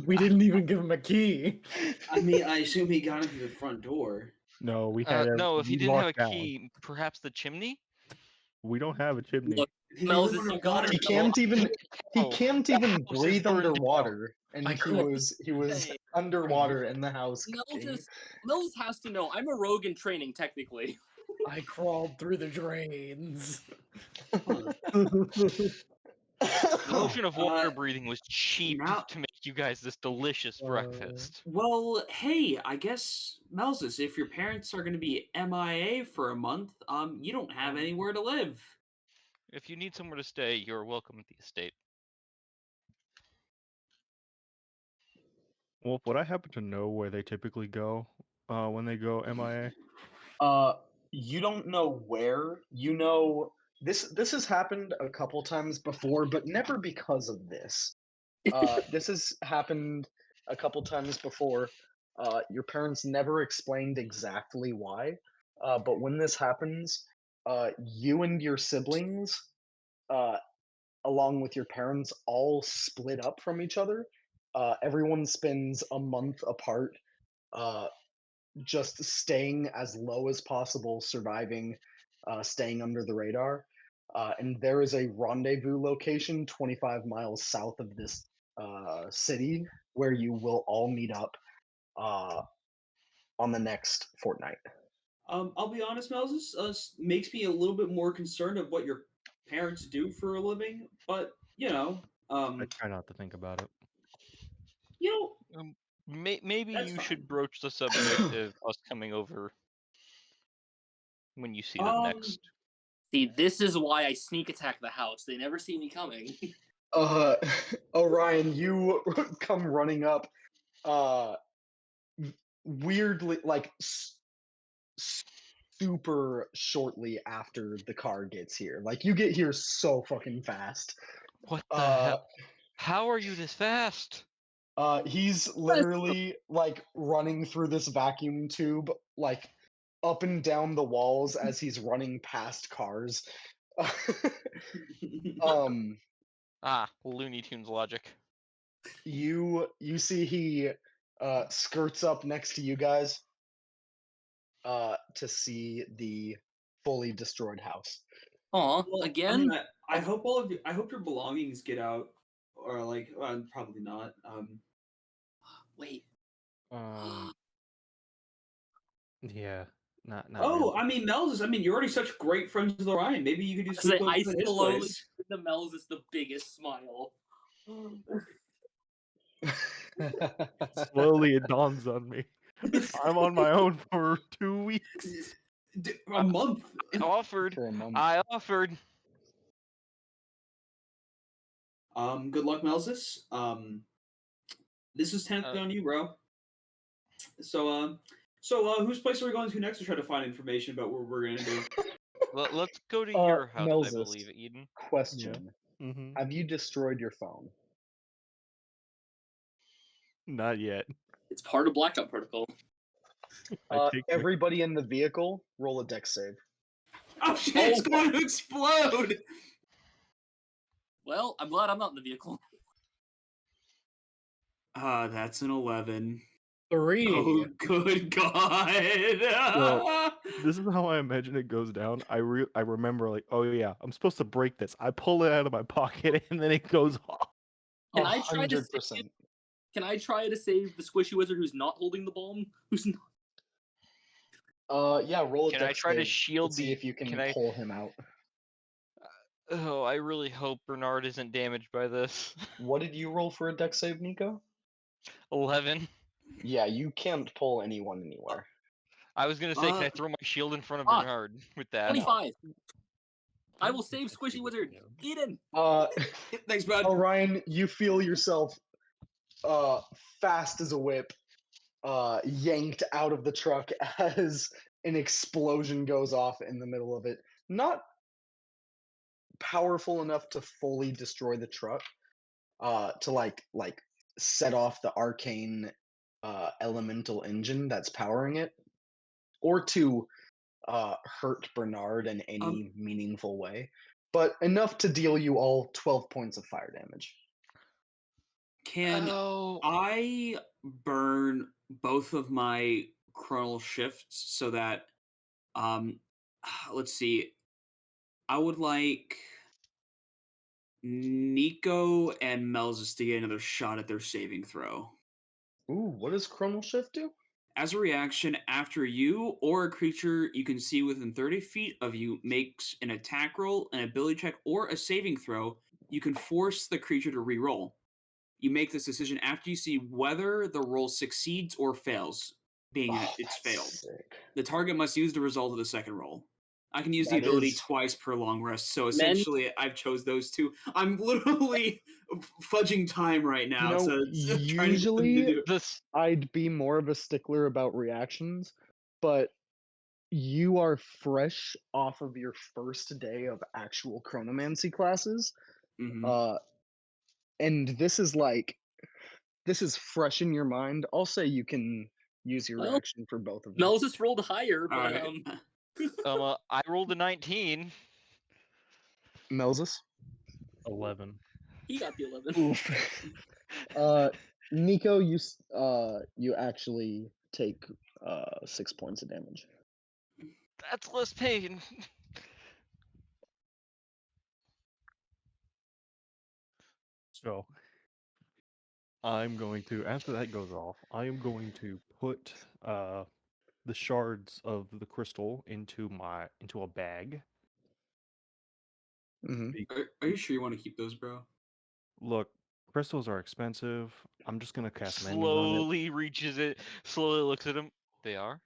We didn't even give him a key. I mean, I assume he got into the front door. No, we had No, if he we didn't have a locked down. key, perhaps the chimney? We don't have a chimney. Look, Moses, you gotta He know. can't even The house is breathe burned down. underwater, and I he call- was Hey, underwater in the house cooking. Moses has to know. I'm a rogue in training, technically. I crawled through the drains. The potion of water Uh, breathing was cheap now- to make you guys this delicious breakfast. Well, hey, I guess, Melzus, if your parents are going to be MIA for a month, you don't have anywhere to live. If you need somewhere to stay, you're welcome at the estate. Wolf, would I happen to know where they typically go when they go MIA? You don't know where. You know this has happened a couple times before, but never because of this. This has happened a couple times before. Your parents never explained exactly why. But when this happens, you and your siblings, uh, along with your parents, all split up from each other. Everyone spends a month apart, uh, just staying as low as possible, surviving, staying under the radar. And there is a rendezvous location 25 miles south of this city where you will all meet up uh, on the next fortnight. I'll be honest, Melzus, makes me a little bit more concerned of what your parents do for a living, but, I try not to think about it. you know, Maybe That's you fine. should broach the subject of us coming over when you see them Um, next. See, this is why I sneak attack the house. They never see me coming. Orion, you come running up, uh, weirdly, like super shortly after the car gets here. Like you get here so fucking fast. What the hell? How are you this fast? He's literally like running through this vacuum tube, like up and down the walls as he's running past cars. um, Ah, Looney Tunes logic. you see he skirts up next to you guys to see the fully destroyed house. Aw, well, again? I hope I hope your belongings get out, or like, probably not. Wait. Yeah, not Oh, really. I mean, Melzus, you're already such great friends with Orion. Maybe you could do sleep I at his slowly place. give the Mel's the biggest smile. Slowly it dawns on me. I'm on my own for 2 weeks. A month. I offered. For a moment. I offered. Good luck, Melzus. This is 10th on you, bro. So, whose place are we going to next to try to find information about what we're gonna do? Let's go to your house, I Melzus, believe, Eden. question: Mm-hmm. have you destroyed your phone? Not yet. It's part of Blackout Protocol. I take my- Everybody in the vehicle, roll a dex save. Oh shit! It's going to explode. Well, I'm glad I'm not in the vehicle. That's an 11. 3. Oh, good God! Well, this is how I imagine it goes down. I remember like, oh yeah, I'm supposed to break this. I pull it out of my pocket and then it goes off. Can I try to 100%. Can I try to save the squishy wizard who's not holding the bomb? Who's not? Yeah, roll a Can dex I try to save shield see the? if you can Can I? pull him out. Oh, I really hope Bernard isn't damaged by this. What did you roll for a dex save, Nico? 11. Yeah, you can't pull anyone anywhere. I was gonna say, can I throw my shield in front of Ah, Bernard with that? 25. I will save Squishy Wizard. Eden. Thanks, bud. Orion, you feel yourself fast as a whip yanked out of the truck as an explosion goes off in the middle of it. Not powerful enough to fully destroy the truck, to like set off the arcane elemental engine that's powering it, or to hurt Bernard in any meaningful way, but enough to deal you all 12 points of fire damage. Can Oh, I burn both of my chronal shifts so that, let's see, I would like Nico and Melzus to get another shot at their saving throw. Ooh, what does Chronal Shift do? As a reaction, after you or a creature you can see within 30 feet of you makes an attack roll, an ability check, or a saving throw, you can force the creature to re-roll. You make this decision after you see whether the roll succeeds or fails, being Oh, it's that's failed. sick. The target must use the result of the second roll. I can use the That ability is- twice per long rest, so Men- essentially I've chose those two. I'm literally fudging time right now. You know, so it's trying to get them to usually do it. This I'd be more of a stickler about reactions, but you are fresh off of your first day of actual chronomancy classes. Mhm. And this is fresh in your mind. I'll say you can use your Well, reaction for both of them. Moses rolled higher, All but right. I rolled a 19. Melzus? 11. he got the 11. Oof. Nico, you actually take 6 points of damage. That's less pain. So I'm going to, after that goes off, I am going to put the shards of the crystal into a bag. Mm-hmm. Are you sure you want to keep those, bro? Look, crystals are expensive. I'm just gonna cast mending on it. Slowly reaches it. Slowly looks at him. They are.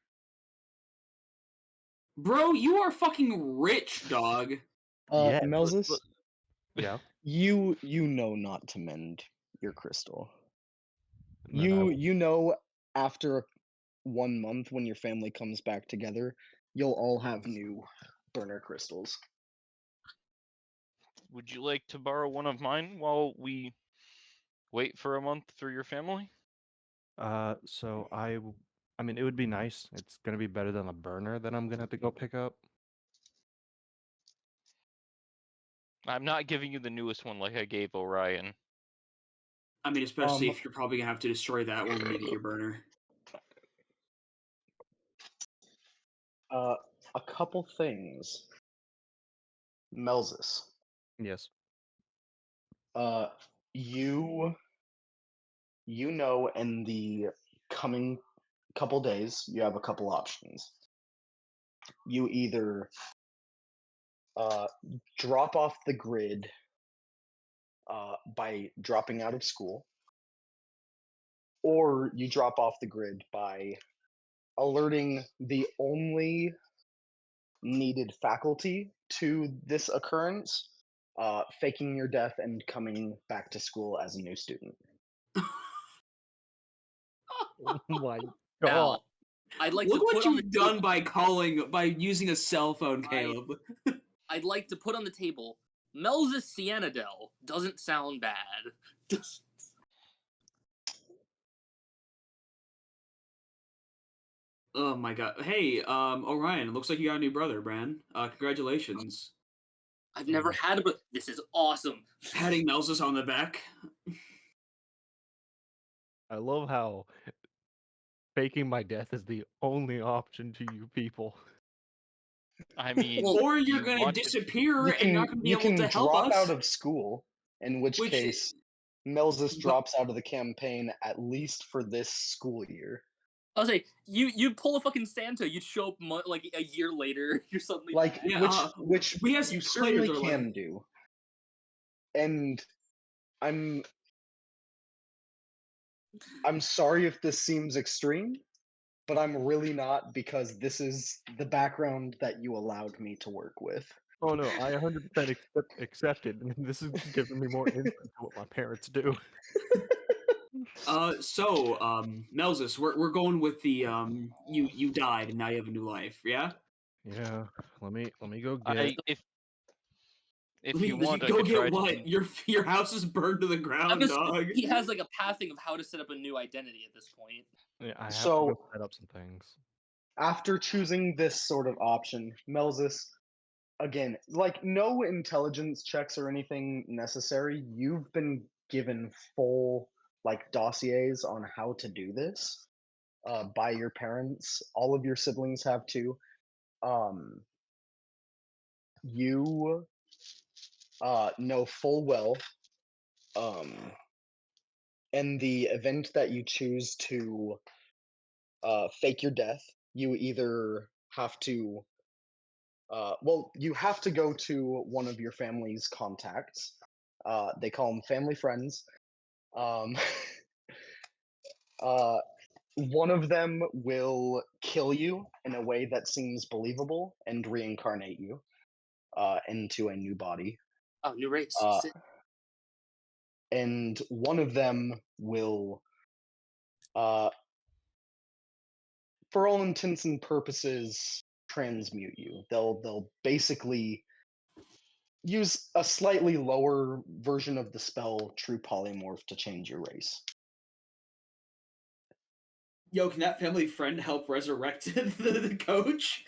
Bro, you are fucking rich, dog. Yeah, Melzus, yeah. you know not to mend your crystal. Then I will. You know after 1 month when your family comes back together, you'll all have new burner crystals. Would you like to borrow one of mine while we wait for a month for your family? So I mean, it would be nice. It's gonna be better than a burner that I'm gonna have to go pick up. I'm not giving you the newest one like I gave Orion. I mean, especially Um, if you're probably gonna have to destroy that one when you get your burner. a couple things. Melzus, Yes. you know in the coming couple days you have a couple options. You either drop off the grid by dropping out of school, or you drop off the grid by alerting the only needed faculty to this occurrence, faking your death and coming back to school as a new student. Oh my god. Now, I'd like Look to what put on the you've done table, by using a cell phone, I- Caleb. I'd like to put on the table. Mel's Cyanidel doesn't sound bad. Oh my god. Hey, Orion, it looks like you got a new brother, Bran. Congratulations. I've never had it, but this is awesome. Patting Melsus on the back. I love how faking my death is the only option to you people. I mean, Well, Or you're you gonna want to- disappear You and not can gonna be you able can to help drop us. out of school, in which Which- case Melzus but- drops out of the campaign at least for this school year. I was like, you'd pull a fucking Santa, you'd show up like a year later, you're suddenly Like back. Yeah, which we have you players certainly are like- can do. And I'm sorry if this seems extreme, but I'm really not, because this is the background that you allowed me to work with. Oh no, I 100% accepted. This is just giving me more insight to what my parents do. Melzus, we're going with the you died and now you have a new life, yeah? Yeah, let me go get. if you want, I go could try get what? to. Your house is burned to the I'm ground, assuming dog. he has like a pathing of how to set up a new identity at this point. Yeah, I have to So- go set up some things. After choosing this sort of option, Melzus, again, like no intelligence checks or anything necessary. You've been given full like dossiers on how to do this by your parents. All of your siblings have too. You know full well, in the event that you choose to fake your death, you either have to you have to go to one of your family's contacts They call them family friends. Um, uh, one of them will kill you in a way that seems believable and reincarnate you into a new body. Oh, new race. Uh, Sick. and one of them will, uh, for all intents and purposes, transmute you. They'll basically use a slightly lower version of the spell True Polymorph to change your race. Yo, can that family friend help resurrect the coach?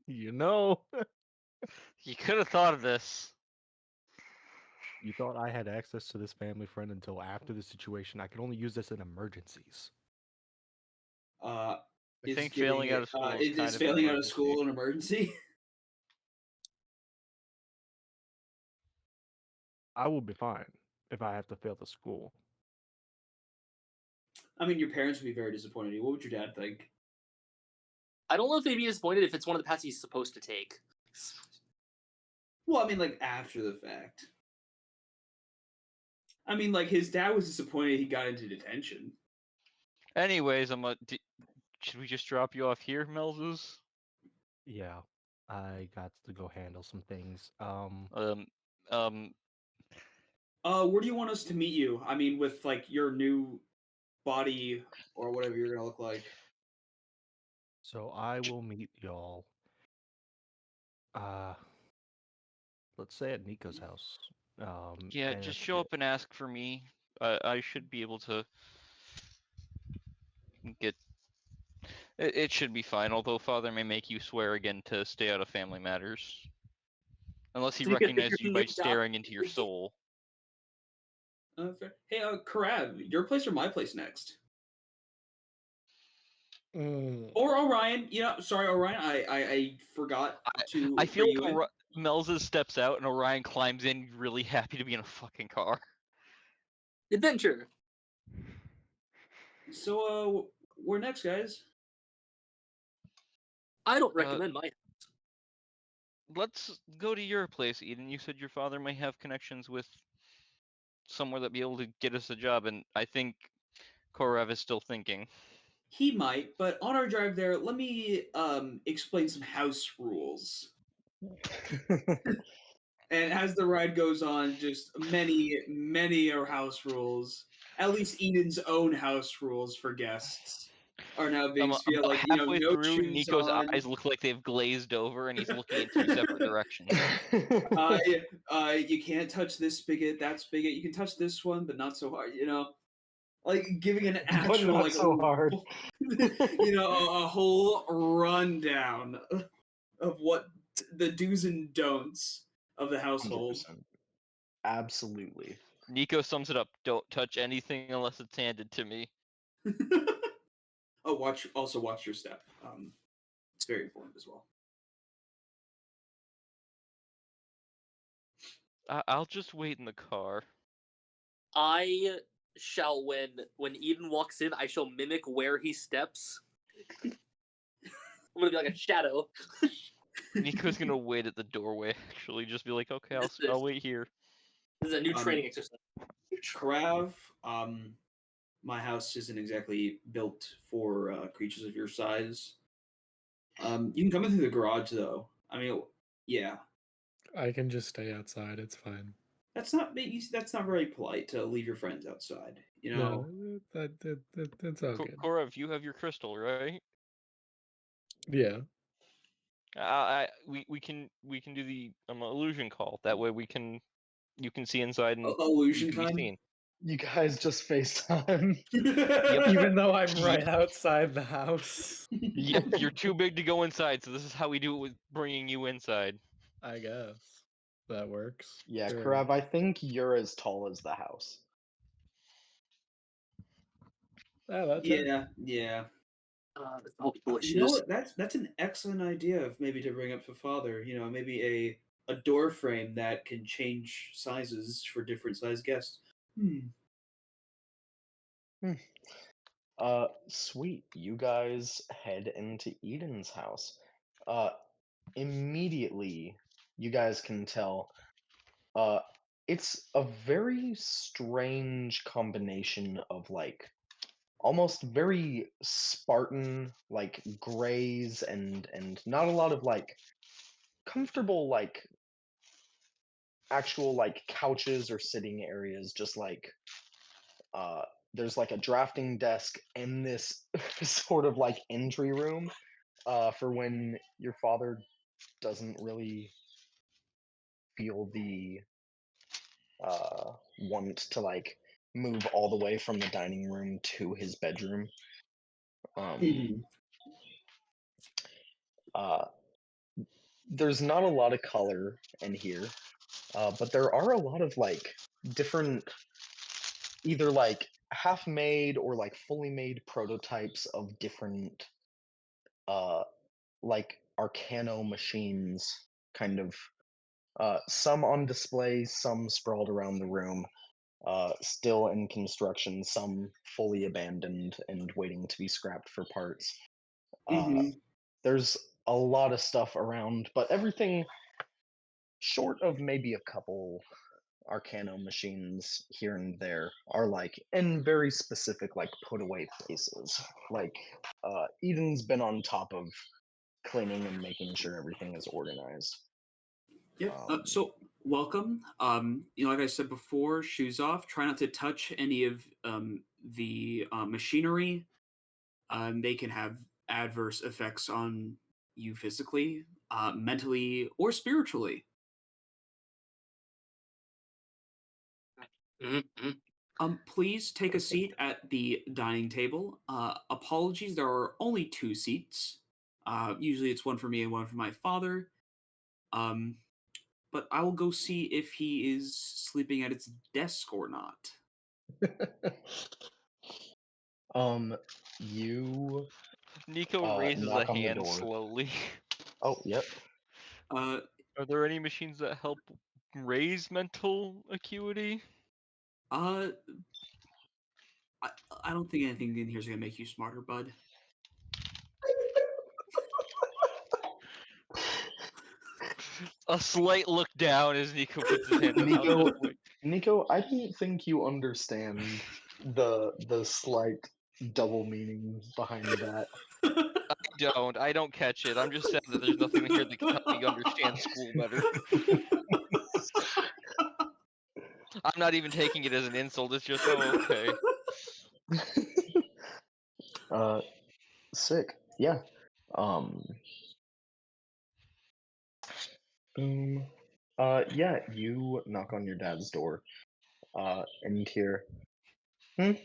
You know, You could have thought of this. you thought I had access to this family friend until after the situation. I could only use this in emergencies. Uh, I is think getting failing out it, of school is is kind of an failing out of emergency. school an emergency? I will be fine if I have to fail the school. I mean, your parents would be very disappointed in you. What would your dad think? I don't know if they'd be disappointed if it's one of the paths he's supposed to take. Well, I mean, like after the fact. I mean, like his dad was disappointed he got into detention. Anyways, should we just drop you off here, Melzus? Yeah, I got to go handle some things. Where do you want us to meet you? I mean, with like your new body or whatever you're gonna look like. So I will meet y'all. Uh, let's say at Nico's house. Yeah, And just show up and ask for me. I should be able to get. It should be fine, although Father may make you swear again to stay out of family matters. Unless he So you can pick recognizes you your by new job. staring into your soul. Fair. Hey, Karab, your place or my place next? Or Orion? Yeah, sorry, Orion. I forgot to. I feel bring you like Melza steps out and Orion climbs in, really happy to be in a fucking car. Adventure. in. So, where next, guys? I don't recommend my. Let's go to your place, Eden. You said your father may have connections with somewhere that be able to get us a job, and I think Korav is still thinking. He might, but on our drive there, let me explain some house rules. And as the ride goes on, just many are house rules. At least Eden's own house rules for guests are now being feel like halfway no through, shoes Nico's on. eyes look like they've glazed over, and he's looking in two separate directions. You can't touch this spigot, that spigot. You can touch this one, but not so hard. Like giving an But actual not like so hard. a whole rundown of what the do's and don'ts of the household. 100%. Absolutely. Nico sums it up: don't touch anything unless it's handed to me. Oh, watch your step. It's very important as well. I'll just wait in the car. I shall when Eden walks in, I shall mimic where he steps. I'm gonna be like a shadow. Nico's gonna wait at the doorway. Actually, just be like, okay, I'll wait here. This is a new training exercise. Krav, my house isn't exactly built for creatures of your size. You can come in through the garage though. I mean, yeah. I can just stay outside. It's fine. That's not very polite to leave your friends outside. No, that's all good. Korav, you have your crystal, right? Yeah. We can do the illusion call. That way you can see inside and Illusion you can time. be seen. You guys just FaceTime. Even though I'm right outside the house. Yep, you're too big to go inside, so this is how we do it with bringing you inside. I guess that works. Yeah, Sure. Karav, I think you're as tall as the house. That's it. Yeah. All people You know issues. what? That's an excellent idea of maybe to bring up to father. Maybe a door frame that can change sizes for different size guests. Sweet. You guys head into Eden's house. Immediately, you guys can tell, it's a very strange combination of like almost very Spartan like grays and not a lot of like comfortable like actual like couches or sitting areas, just like uh there's like a drafting desk in this sort of like entry room for when your father doesn't really feel the want to like move all the way from the dining room to his bedroom. Um, Mhm. uh, there's not a lot of color in here, but there are a lot of like different, either like half made or like fully made prototypes of different, uh, like Arcano machines, kind of. Some on display, some sprawled around the room, still in construction, some fully abandoned and waiting to be scrapped for parts. Mhm. There's a lot of stuff around, but everything short of maybe a couple Arcano machines here and there are like in very specific, like put away places. Like Eden's been on top of cleaning and making sure everything is organized. Yep. Um, So welcome. Like I said before, shoes off. Try not to touch any of the machinery. They can have adverse effects on you physically, mentally, or spiritually. Mhm. Please take a seat at the dining table. Apologies, there are only two seats. Usually it's one for me and one for my father. Um, but I will go see if he is sleeping at his desk or not. um, you Nico raises a knock on the hand door. slowly. Oh, yep. Uh, Are there any machines that help raise mental acuity? uh, I, I don't think anything in here is gonna make you smarter, bud. A slight look down as Nico puts his hand out Nico, this way. Nico, I don't think you understand the slight double meaning behind that. I don't catch it. I'm just sad that there's nothing here that can help me understand school better. I'm not even taking it as an insult. It's just, oh, okay. uh, sick. Yeah. Um. Boom. Yeah. You knock on your dad's door. And hear.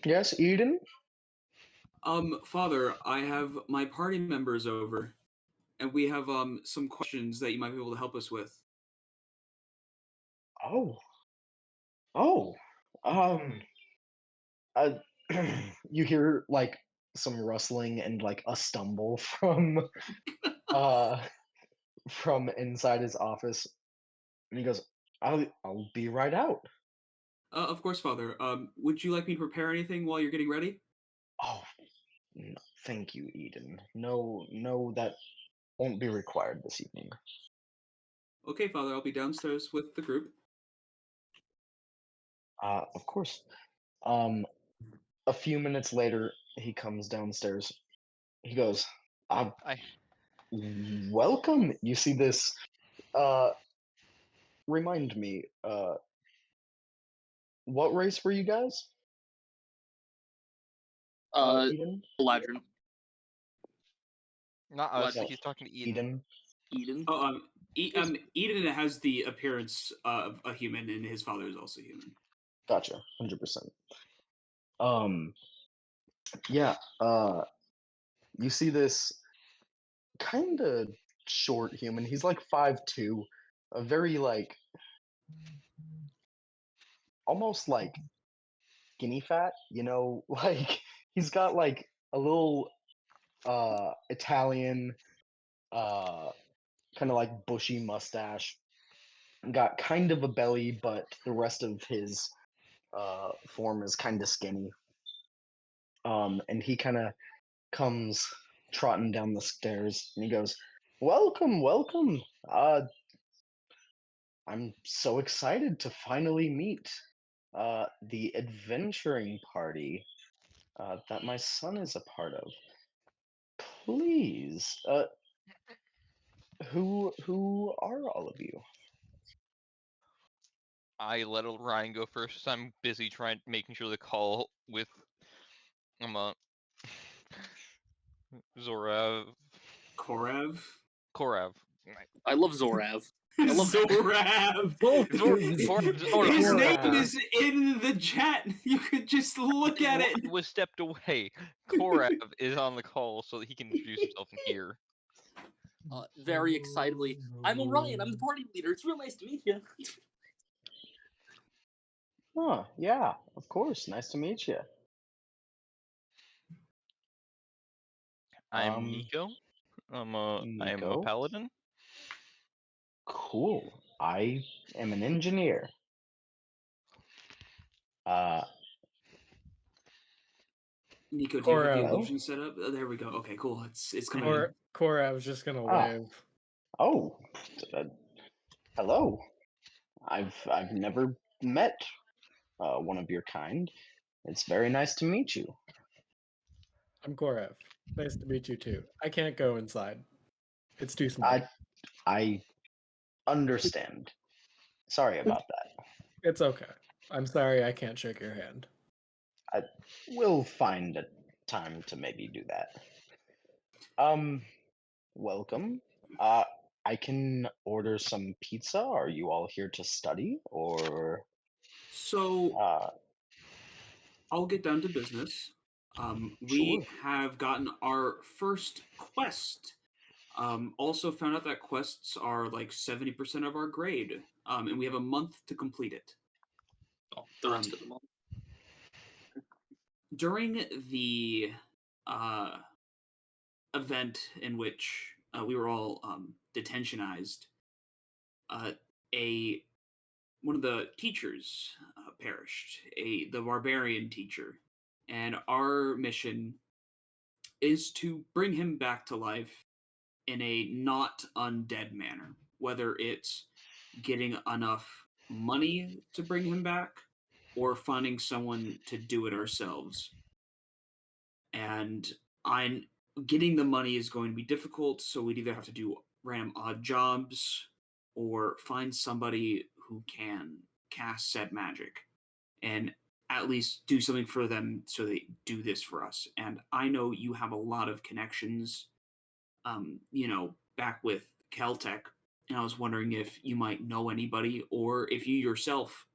Yes, Eden. Father, I have my party members over, and we have some questions that you might be able to help us with. Oh. Oh. Um. Uh, you hear like some rustling and like a stumble uh from inside his office, and he goes, I'll be right out." Of course, Father. Would you like me to prepare anything while you're getting ready? Oh, thank you, Eden. No, no, that won't be required this evening. Okay, Father, I'll be downstairs with the group. Of course. Um, a few minutes later, he comes downstairs. He goes, I welcome. You see this? Uh, remind me. What race were you guys? Eden. Legend. not us. No, He's talking to Eden. Eden. Eden. Oh, Eden has the appearance of a human, and his father is also human. Gotcha. 100%. Um, yeah. You see this kind of short human. He's like 5'2", a very like almost like skinny fat, like he's got like a little Italian uh kind of like bushy mustache, got kind of a belly, but the rest of his form is kind of skinny. And he kind of comes trotting down the stairs and he goes, welcome, welcome. I'm so excited to finally meet the adventuring party that my son is a part of. Please, who are all of you? I let Ryan go first. I'm busy making sure the call with uh, Zorav Korev. Korav. I love Zorav. I love Zorav. His name Korav. is in the chat. You could just look at it. Was stepped away. Korav is on the call so that he can introduce himself in here. Very excitedly. I'm Orion. I'm the party leader. It's real nice to meet you. Oh, yeah, of course. Nice to meet you. I'm Nico. I am a Nico. paladin. Cool. I am an engineer. Nico, do you have the Korev. illusion set up? Oh, there we go. Okay, cool. It's coming in. Cora, I was just gonna Ah. wave. Oh, hello. I've never met one of your kind. It's very nice to meet you. I'm Korev. Nice to meet you too. I can't go inside. It's too small. I understand. Sorry about that. It's okay. I'm sorry I can't shake your hand. I will find a time to maybe do that. Welcome. I can order some pizza. Are you all here to study or So I'll get down to business. We Sure. have gotten our first quest. Also found out that quests are like 70% of our grade. And we have a month to complete it. Oh, the rest of the month. During the event in which we were all detentionized, one of the teachers perished, the barbarian teacher, and our mission is to bring him back to life in a not undead manner. Whether it's getting enough money to bring him back, or finding someone to do it ourselves. And I'm getting the money is going to be difficult, so we'd either have to do random odd jobs or find somebody who can cast said magic and at least do something for them so they do this for us. And I know you have a lot of connections, back with Caltech, and I was wondering if you might know anybody or if you yourself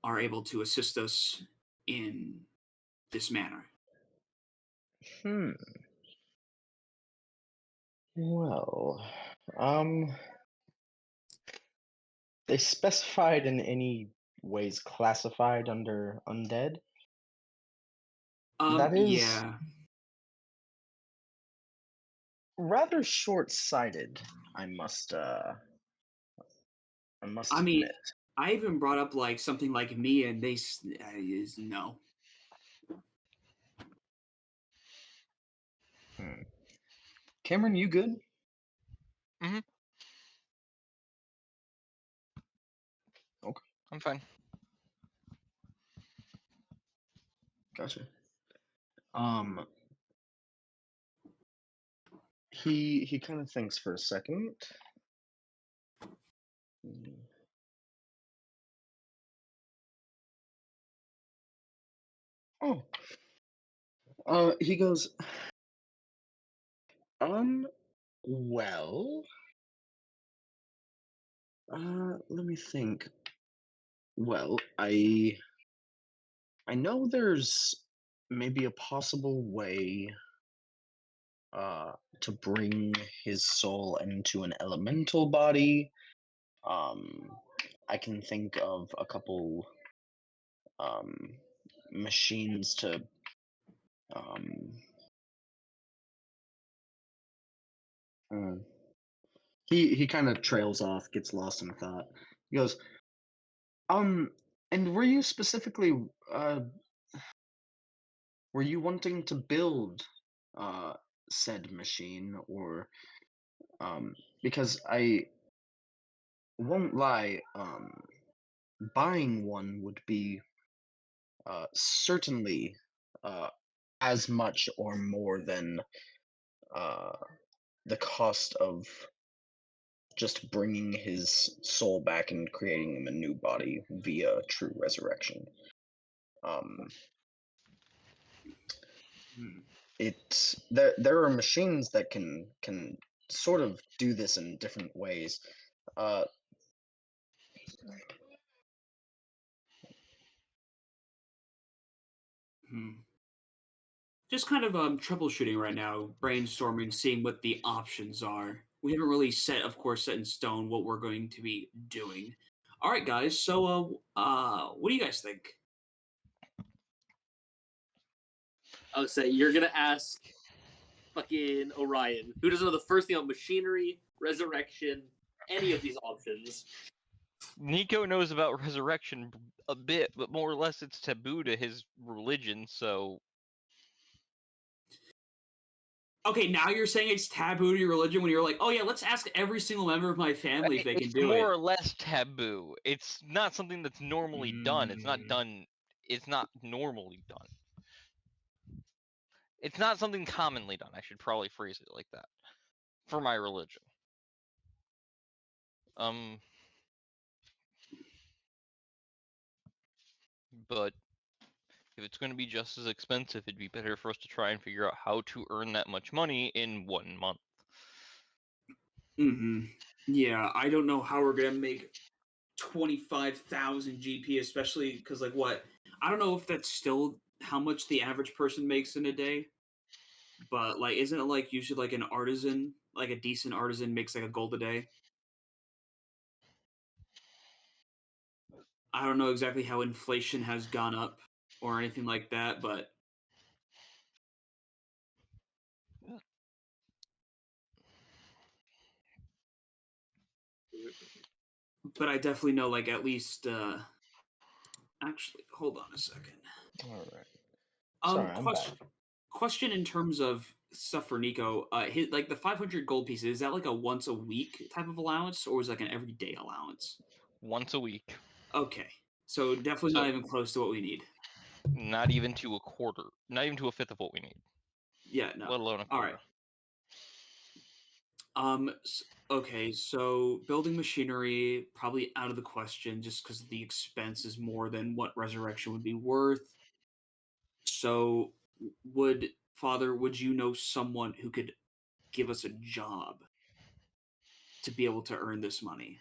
are able to assist us in this manner. Well, they specified in any ways classified under undead. That is Yeah. rather short-sighted, I must I mean, admit. I even brought up like something like me, and they is no. Cameron, you good? Mm-hmm. Okay, I'm fine. gotcha. He kind of thinks for a second. He goes, well, let me think. Well, I know there's maybe a possible way to bring his soul into an elemental body. I can think of a couple machines to he kind of trails off, gets lost in thought. He goes, and were you specifically were you wanting to build said machine or because won't lie, buying one would be certainly as much or more than uh, the cost of just bringing his soul back and creating him a new body via true resurrection. Um, Hmm. there are machines that can sort of do this in different ways. Uh, Hmm. Just kind of troubleshooting right now, brainstorming, seeing what the options are. We haven't really set in stone what we're going to be doing. All right, guys. So, what do you guys think? I would say you're gonna ask fucking Orion, who doesn't know the first thing on machinery, resurrection, any of these options. Nico knows about resurrection a bit, but more or less it's taboo to his religion, so Okay, now you're saying it's taboo to your religion when you're like, oh yeah, let's ask every single member of my family if they can it's do more it. or less taboo. It's not something that's normally done. It's not Mm. done. It's not normally done. It's not something commonly done. I should probably phrase it like that for my religion. But if it's going to be just as expensive, it'd be better for us to try and figure out how to earn that much money in 1 month. Mm-hmm. Yeah, I don't know how we're gonna make 25,000 GP, especially because like what? I don't know if that's still how much the average person makes in a day, but like, isn't it like usually like an artisan, like a decent artisan makes like a gold a day? I don't know exactly how inflation has gone up or anything like that, but I definitely know like at least actually hold on a second. all right. Sorry, I'm Question back. question in terms of stuff for Nico. Like the 500 gold pieces, is that like a once a week type of allowance or is it like an everyday allowance? Once a week. Okay. So definitely So not even close to what we need. not even to a quarter, not even to a fifth of what we need, Yeah, no. let alone a All right. quarter. Okay, so building machinery probably out of the question just because the expense is more than what resurrection would be worth. So would you know someone who could give us a job to be able to earn this money?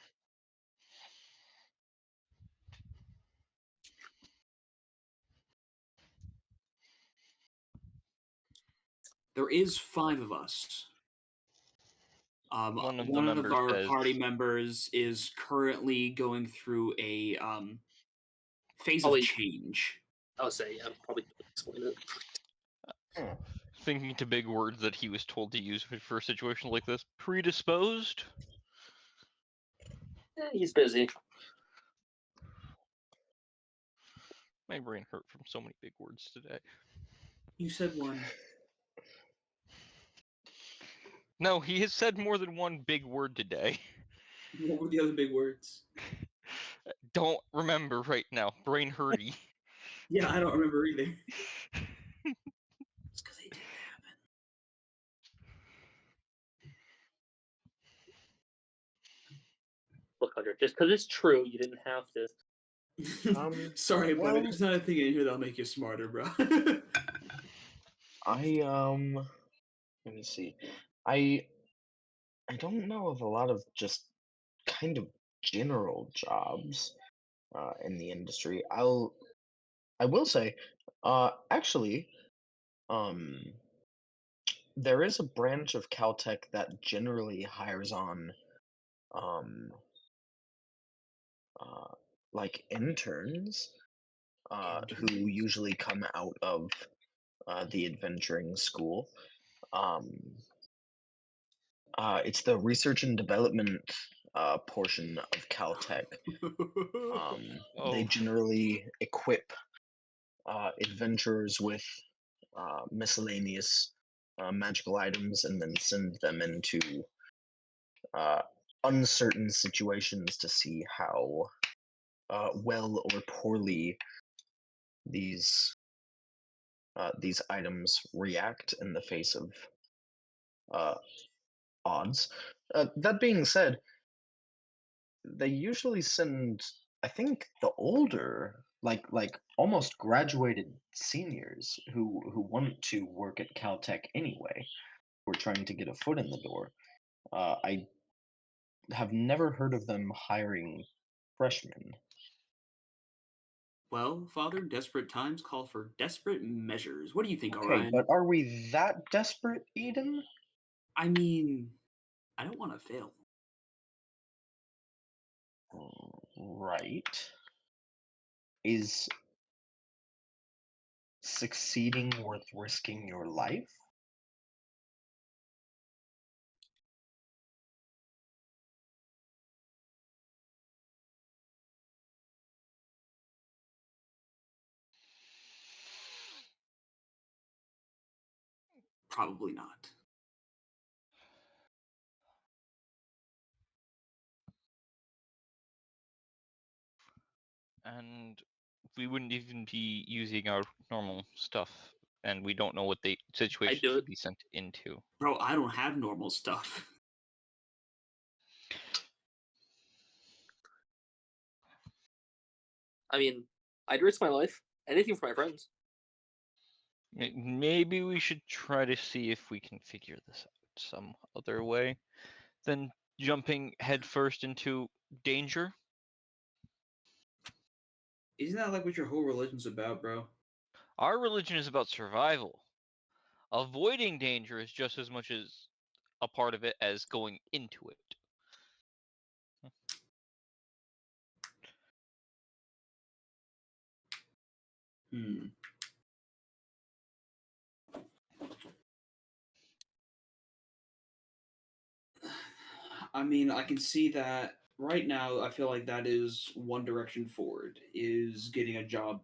There is 5 of us. One of the One of members our says, party members is currently going through a phase of Probably, change. I would say, yeah, probably explain it. thinking to big words that he was told to use for a situation like this, predisposed? He's busy. My brain hurt from so many big words today. You said one. No, he has said more than one big word today. What were the other big words? Don't remember right now. Brain hurty. Yeah, I don't remember either. It's because they didn't Look, Hunter, just because it's true, you didn't have to. happen. Sorry, buddy. Well, There's not a thing in here that'll make you smarter, bro. I let me see. I I don't know of a lot of just kind of general jobs in the industry. I will say, actually, um, there is a branch of Caltech that generally hires on um, uh, like interns who usually come out of the adventuring school. Um, it's the research and development portion of Caltech. They Oh, generally equip adventurers with miscellaneous magical items and then send them into uncertain situations to see how well or poorly these items react in the face of odds. That being said, they usually send, I think, the older, like almost graduated seniors who want to work at Caltech anyway, who are trying to get a foot in the door. I have never heard of them hiring freshmen. Well, Father, desperate times call for desperate measures. What do you think, Okay, Orion? but are we that desperate, Eden? I mean, I don't want to fail. Right. Is succeeding worth risking your life? Probably not. And we wouldn't even be using our normal stuff, and we don't know what the situation do could it. be sent into. Bro, I don't have normal stuff. I mean, I'd risk my life. Anything for my friends. Maybe we should try to see if we can figure this out some other way than jumping headfirst into danger. Isn't that like what your whole religion's about, bro? Our religion is about survival. Avoiding danger is just as much as a part of it as going into it. Hmm. I mean, I can see that right now. I feel like that is one direction forward, is getting a job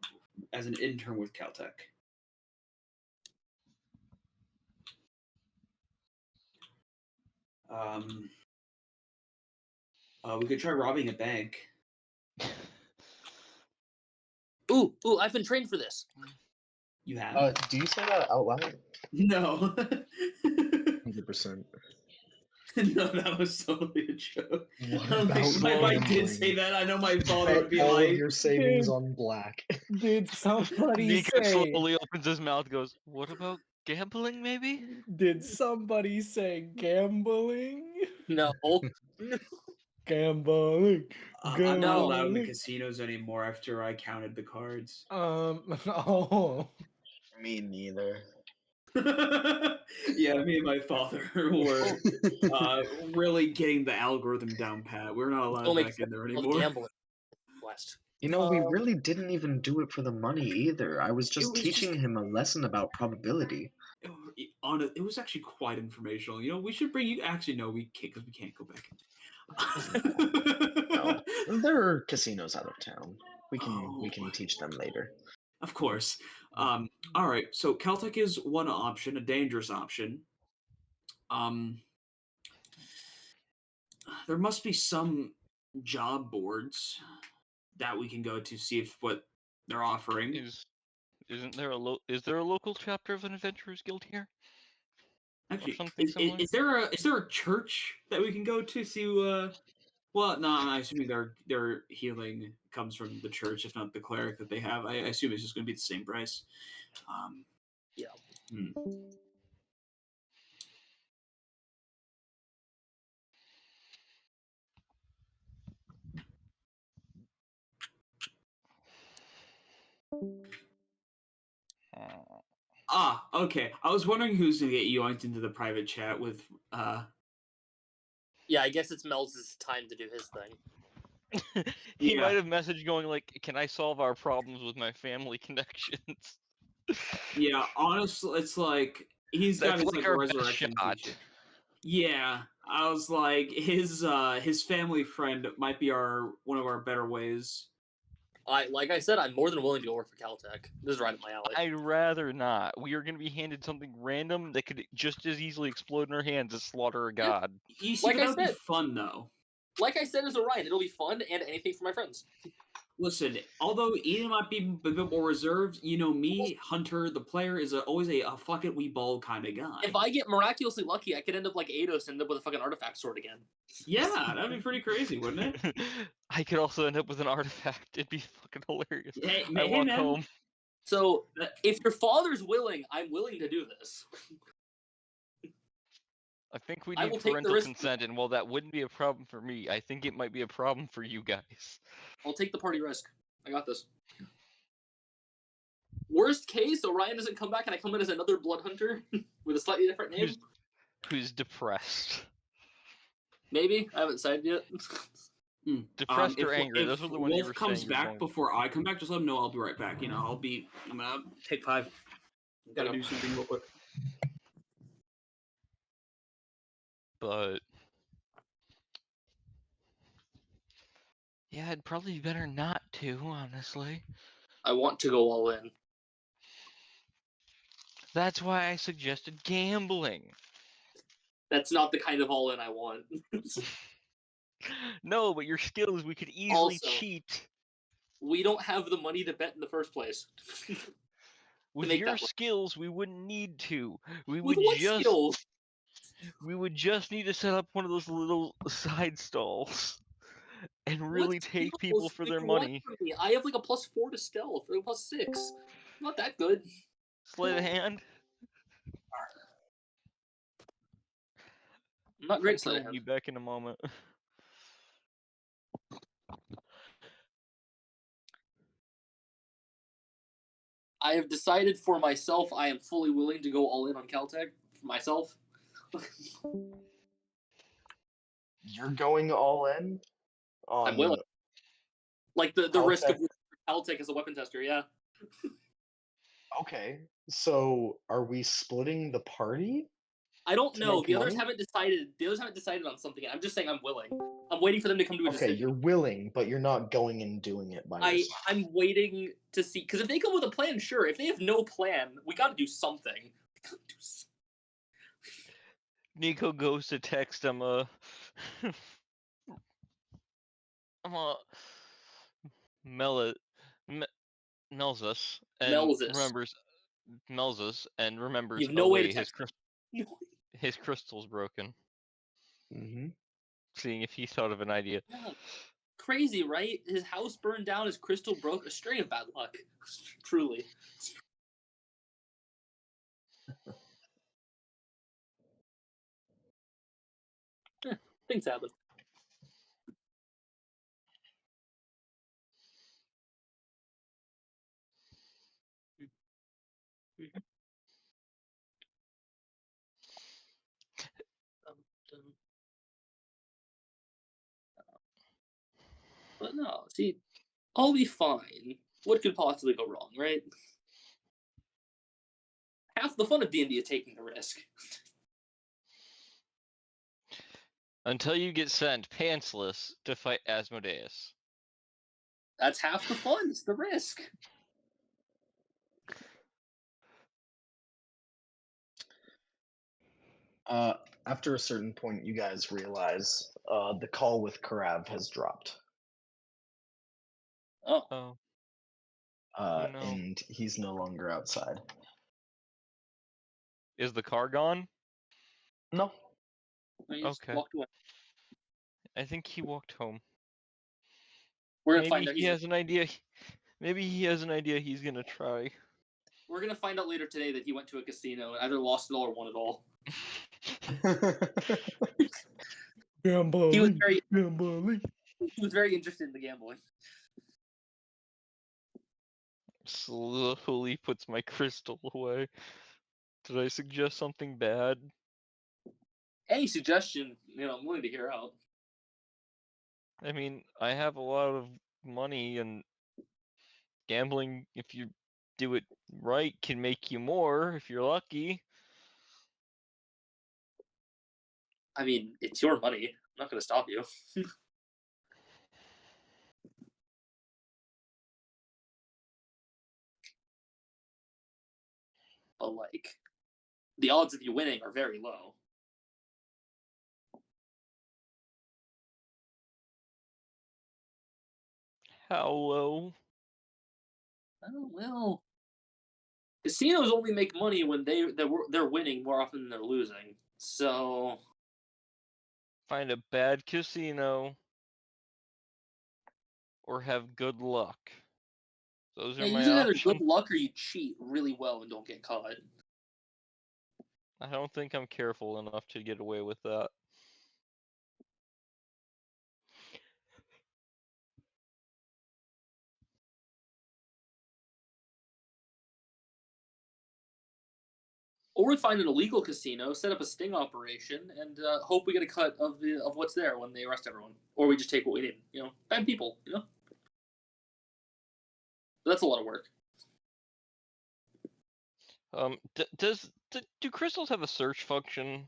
as an intern with Caltech. Um, we could try robbing a bank. Ooh, I've been trained for this. You have? Do you say that out loud? No. 100%. No, that was totally a joke. What I don't think about if I did gambling? say that, I know my father Bet would be all like, of your savings Dude. on black. Did somebody Nico say? slowly opens his mouth, goes, "What about gambling? Maybe." Did somebody say gambling? No. Gambling. I'm not allowed in the Gambling. casinos anymore after I counted the cards. Oh. Me neither. Yeah, me and my father were really getting the algorithm down pat. We're not allowed Don't make back in there fun of anymore. gambling. West. You know, we really didn't even do it for the money either. I was just was teaching just- him a lesson about probability. It was actually quite informational. You know, we should bring you. Actually, no, we can't because we can't go back in. No, there are casinos out of town. We can Oh. teach them later. Of course. All right. So Caltech is one option, a dangerous option. There must be some job boards that we can go to see if what they're offering. Isn't there is there a local chapter of an adventurers guild here? Actually, something similar? is there a church that we can go to see? Well, no, I'm assuming their healing comes from the church, if not the cleric that they have. I assume it's just going to be the same price. Yeah. Okay. I was wondering who's going to get yoinked into the private chat with. Yeah, I guess it's Mel's time to do his thing. He Yeah. might have messaged going like, "Can I solve our problems with my family connections?" Yeah, honestly, it's like he's got That's his like like our best resurrection shot. t-shirt. Yeah, I was like his family friend might be one of our better ways. Like I said, I'm more than willing to go work for Caltech. This is right up my alley. I'd rather not. We are going to be handed something random that could just as easily explode in our hands as slaughter a god. You see, Like but I that would be said. fun though. Like I said, as Orion, it'll be fun and anything for my friends. Listen, although Ian might be a bit more reserved, you know me, Hunter, the player, is always a fuck it, we ball kind of guy. If I get miraculously lucky, I could end up like Eidos and end up with a fucking artifact sword again. Yeah, that'd be pretty crazy, wouldn't it? I could also end up with an artifact. It'd be fucking hilarious. Hey, I hey, walk man. home. So, if your father's willing, I'm willing to do this. I think we I need will take the parental risk. consent, and while that wouldn't be a problem for me, I think it might be a problem for you guys. I'll take the party risk. I got this. Worst case, Orion doesn't come back and I come in as another blood hunter with a slightly different name. Who's depressed? Maybe. I haven't decided yet. Depressed or angry? If Those are the ones you Wolf were comes saying you were back going. before I come back, just let him know I'll be right back. You know, I'm gonna take 5. Gotta Okay. do something real quick. But yeah, it'd probably be better not to, honestly. I want to go all in. That's why I suggested gambling. That's not the kind of all in I want. No, but your skills, we could easily Also, cheat. we don't have the money to bet in the first place. With make your that work. skills, we wouldn't need to. We With would what just skills? we would just need to set up one of those little side stalls and really What take skills people for do their you want money. from me? I have like a +4 to stealth, or a +6. Not that good. Sleight of hand. I'm not great Hunter sleight will of hand. be back in a moment. I have decided for myself I am fully willing to go all in on Caltech for myself. You're going all in on I'm willing. Like the risk of Caltech? Caltech as a weapon tester, yeah. Okay, so are we splitting the party? I don't To know. make The others money? haven't decided. The others haven't decided on something yet. I'm just saying I'm willing. I'm waiting for them to come to a Okay, decision. you're willing, but you're not going and doing it by yourself. I'm waiting to see, because if they come with a plan, sure. If they have no plan, we got to do something. We gotta do something. Nico goes to text him I'm a Melzus and Melzus. remembers Melzus and remembers, You have oh no way to wait, text him. his crystal's broken. Mm-hmm. Seeing if he thought of an idea. Yeah. Crazy, right? His house burned down, his crystal broke. A string of bad luck. Truly. Things happen. But no, see, I'll be fine. What could possibly go wrong, right? Half the fun of D&D is taking the risk. Until you get sent pantsless to fight Asmodeus. That's half the fun. It's the risk. After a certain point, you guys realize the call with Karav has dropped, Oh, Oh. Oh no. and he's no longer outside. Is the car gone? No, he just Okay. walked away. I think he walked home. We're gonna Maybe find out. he has an idea. Maybe he has an idea he's gonna try. We're gonna find out later today that he went to a casino and either lost it all or won it all. Gambling. He was very, Gambling. he was very interested in the gambling. Slowly puts my crystal away. Did I suggest something bad? Any suggestion, I'm willing to hear out. I mean, I have a lot of money, and gambling, if you do it right, can make you more if you're lucky. I mean, it's your money. I'm not gonna stop you. But like, the odds of you winning are very low. How low? Oh well. Casinos only make money when they're winning more often than they're losing. So Find a bad casino or have good luck. Those yeah, are my usually either options. good luck or you cheat really well and don't get caught. I don't think I'm careful enough to get away with that. Or we find an illegal casino, set up a sting operation, and hope we get a cut of what's there when they arrest everyone. Or we just take what we need. You know, bad people. You know, that's a lot of work. Do crystals have a search function?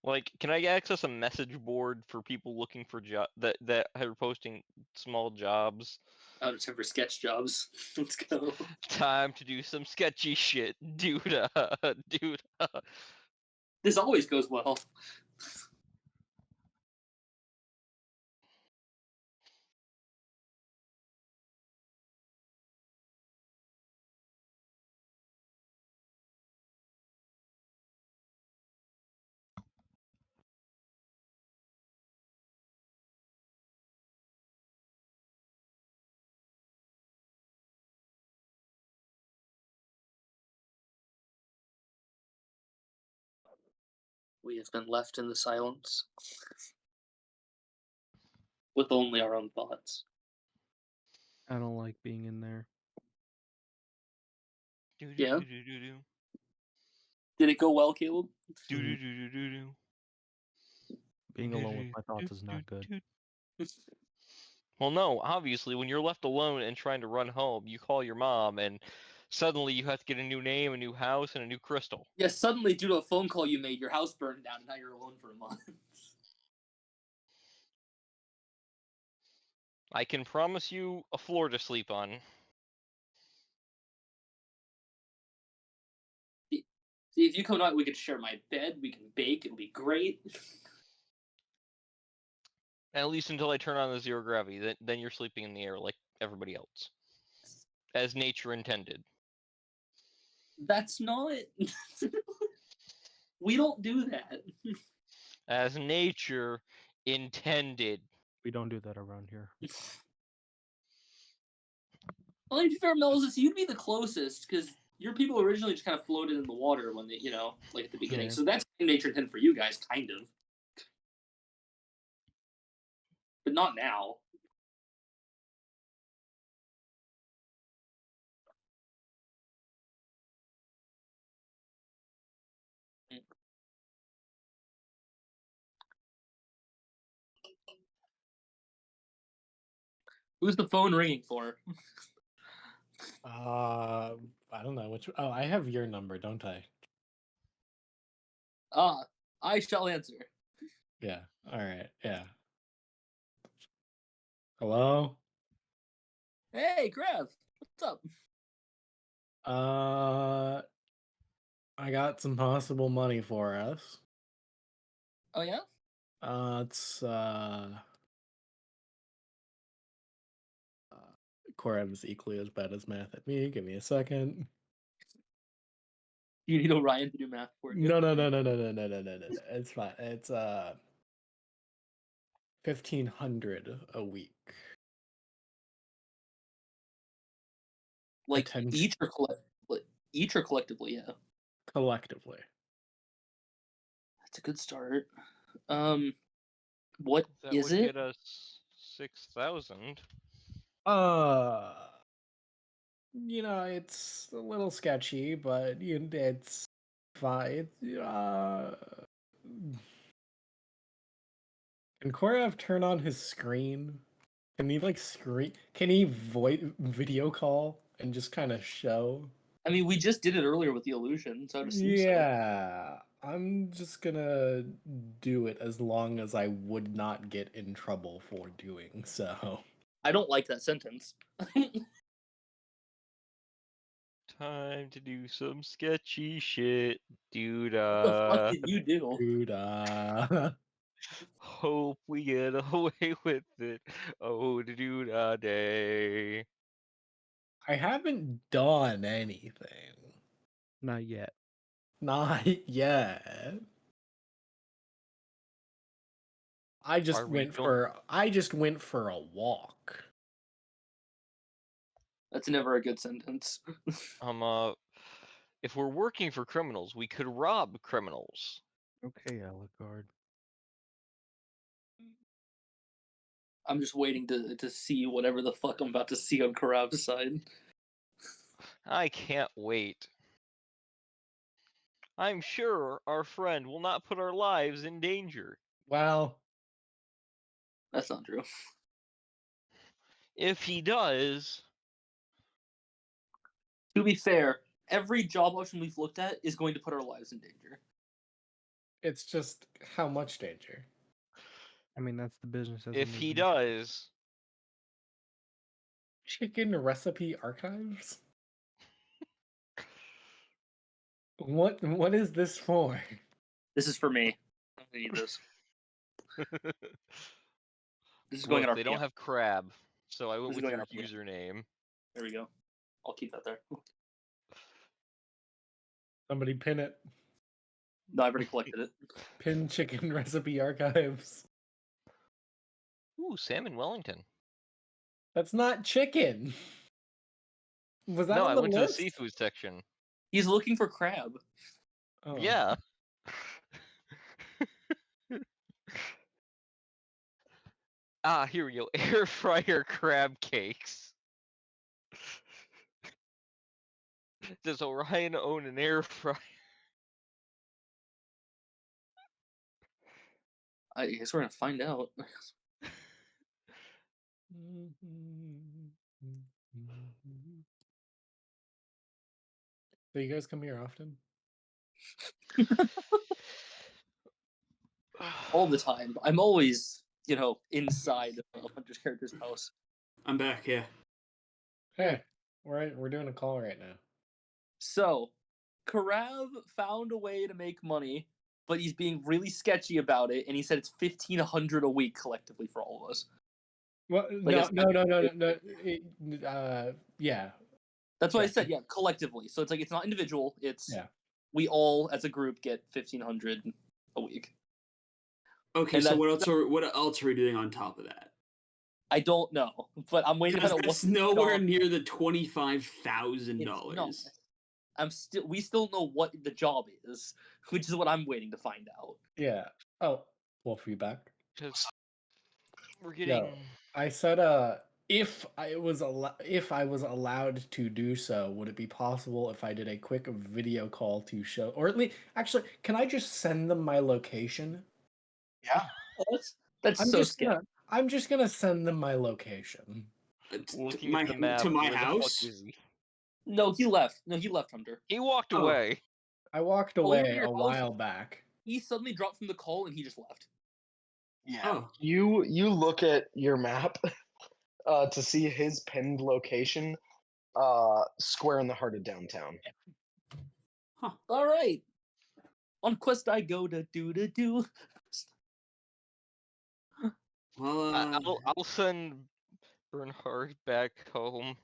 Like, can I access a message board for people looking for that are posting small jobs? Out of time for sketch jobs. Let's go. Time to do some sketchy shit, dude. Dude. This always goes well. We have been left in the silence with only our own thoughts. I don't like being in there. Yeah. Did it go well, Caleb? Being alone with my thoughts is not good. Well, no, obviously, when you're left alone and trying to run home, you call your mom, and suddenly you have to get a new name, a new house, and a new crystal. Yeah, suddenly, due to a phone call you made, your house burned down and now you're alone for a month. I can promise you a floor to sleep on. See, if you come out, we could share my bed, we can bake, it'll be great. At least until I turn on the zero gravity. Then you're sleeping in the air like everybody else. As nature intended. That's not. We don't do that. As nature intended. We don't do that around here. Well, to be fair, Moses, you'd be the closest because your people originally just kind of floated in the water when they, like at the beginning. Yeah. So that's nature intended for you guys, kind of. But not now. Who's the phone ringing for? I don't know which. Oh, I have your number, don't I? I shall answer. Yeah. All right. Yeah. Hello. Hey, Grav, what's up? I got some possible money for us. Oh yeah. It's Korev is equally as bad as math at me. Give me a second. You need Orion to do math for you. No. It's fine. It's 1,500 a week. Like Attention. each or collectively, yeah. Collectively. That's a good start. What That is would it? get us 6,000. It's a little sketchy, but it's fine. Can Korev turn on his screen? Can he screen? Can he video call and just kind of show? I mean, we just did it earlier with the illusion, so I would assume so. Yeah, I'm just gonna do it as long as I would not get in trouble for doing so. I don't like that sentence. Time to do some sketchy shit, dude. What the fuck did you do? Dude, hope we get away with it. Oh, to do da day. I haven't done anything. Not yet. Not yet. I just Are we went still- for a walk. That's never a good sentence. If we're working for criminals, we could rob criminals. Okay, Alucard. I'm just waiting to see whatever the fuck I'm about to see on Karab's side. I can't wait. I'm sure our friend will not put our lives in danger. Well, That's not true. If he does, To be fair, every job option we've looked at is going to put our lives in danger. it's just how much danger? I mean, that's the business as if he usual. does, Chicken recipe archives? What is this for? This is for me. I need this. This is look, going on our they don't PM. have crab, so I went This is with going your on our username. There we go. I'll keep that there. Somebody pin it. No, I've already collected it. Pin chicken recipe archives. Ooh, salmon Wellington. That's not chicken. Was that No, on I the went list? to the seafood section. He's looking for crab. Oh. Yeah. Here we go. Air fryer crab cakes. Does Orion own an air fryer? I guess we're gonna find out. So you guys come here often? All the time. I'm always, inside of Hunter's character's house. I'm back. Yeah. Hey, we're doing a call right now. So, Karav found a way to make money, but he's being really sketchy about it, and he said it's $1,500 a week collectively for all of us. Well, Like yeah. That's what I Sure. said. Yeah, collectively. So it's not individual. It's Yeah. we all as a group get $1,500 a week. Okay, And so that- what else are we doing on top of that? I don't know, but I'm waiting to Because find out that's what nowhere job near the $25,000. it's not. We still know what the job is, which is what I'm waiting to find out. Yeah. Oh, Wolf, are you back? Because we're getting. I said, if I was allowed to do so, would it be possible if I did a quick video call to show, or at least, actually, can I just send them my location? Yeah. That's so scary. I'm just gonna send them my location. Looking at the map, to my where the fuck house. is he? No, he left. Hunter. He walked Oh. away. I walked Over away your a house? while back. He suddenly dropped from the call and he just left. Yeah. Oh. You look at your map to see his pinned location, square in the heart of downtown. All right. On quest I go to do. Well, I'll send Bernhard back home.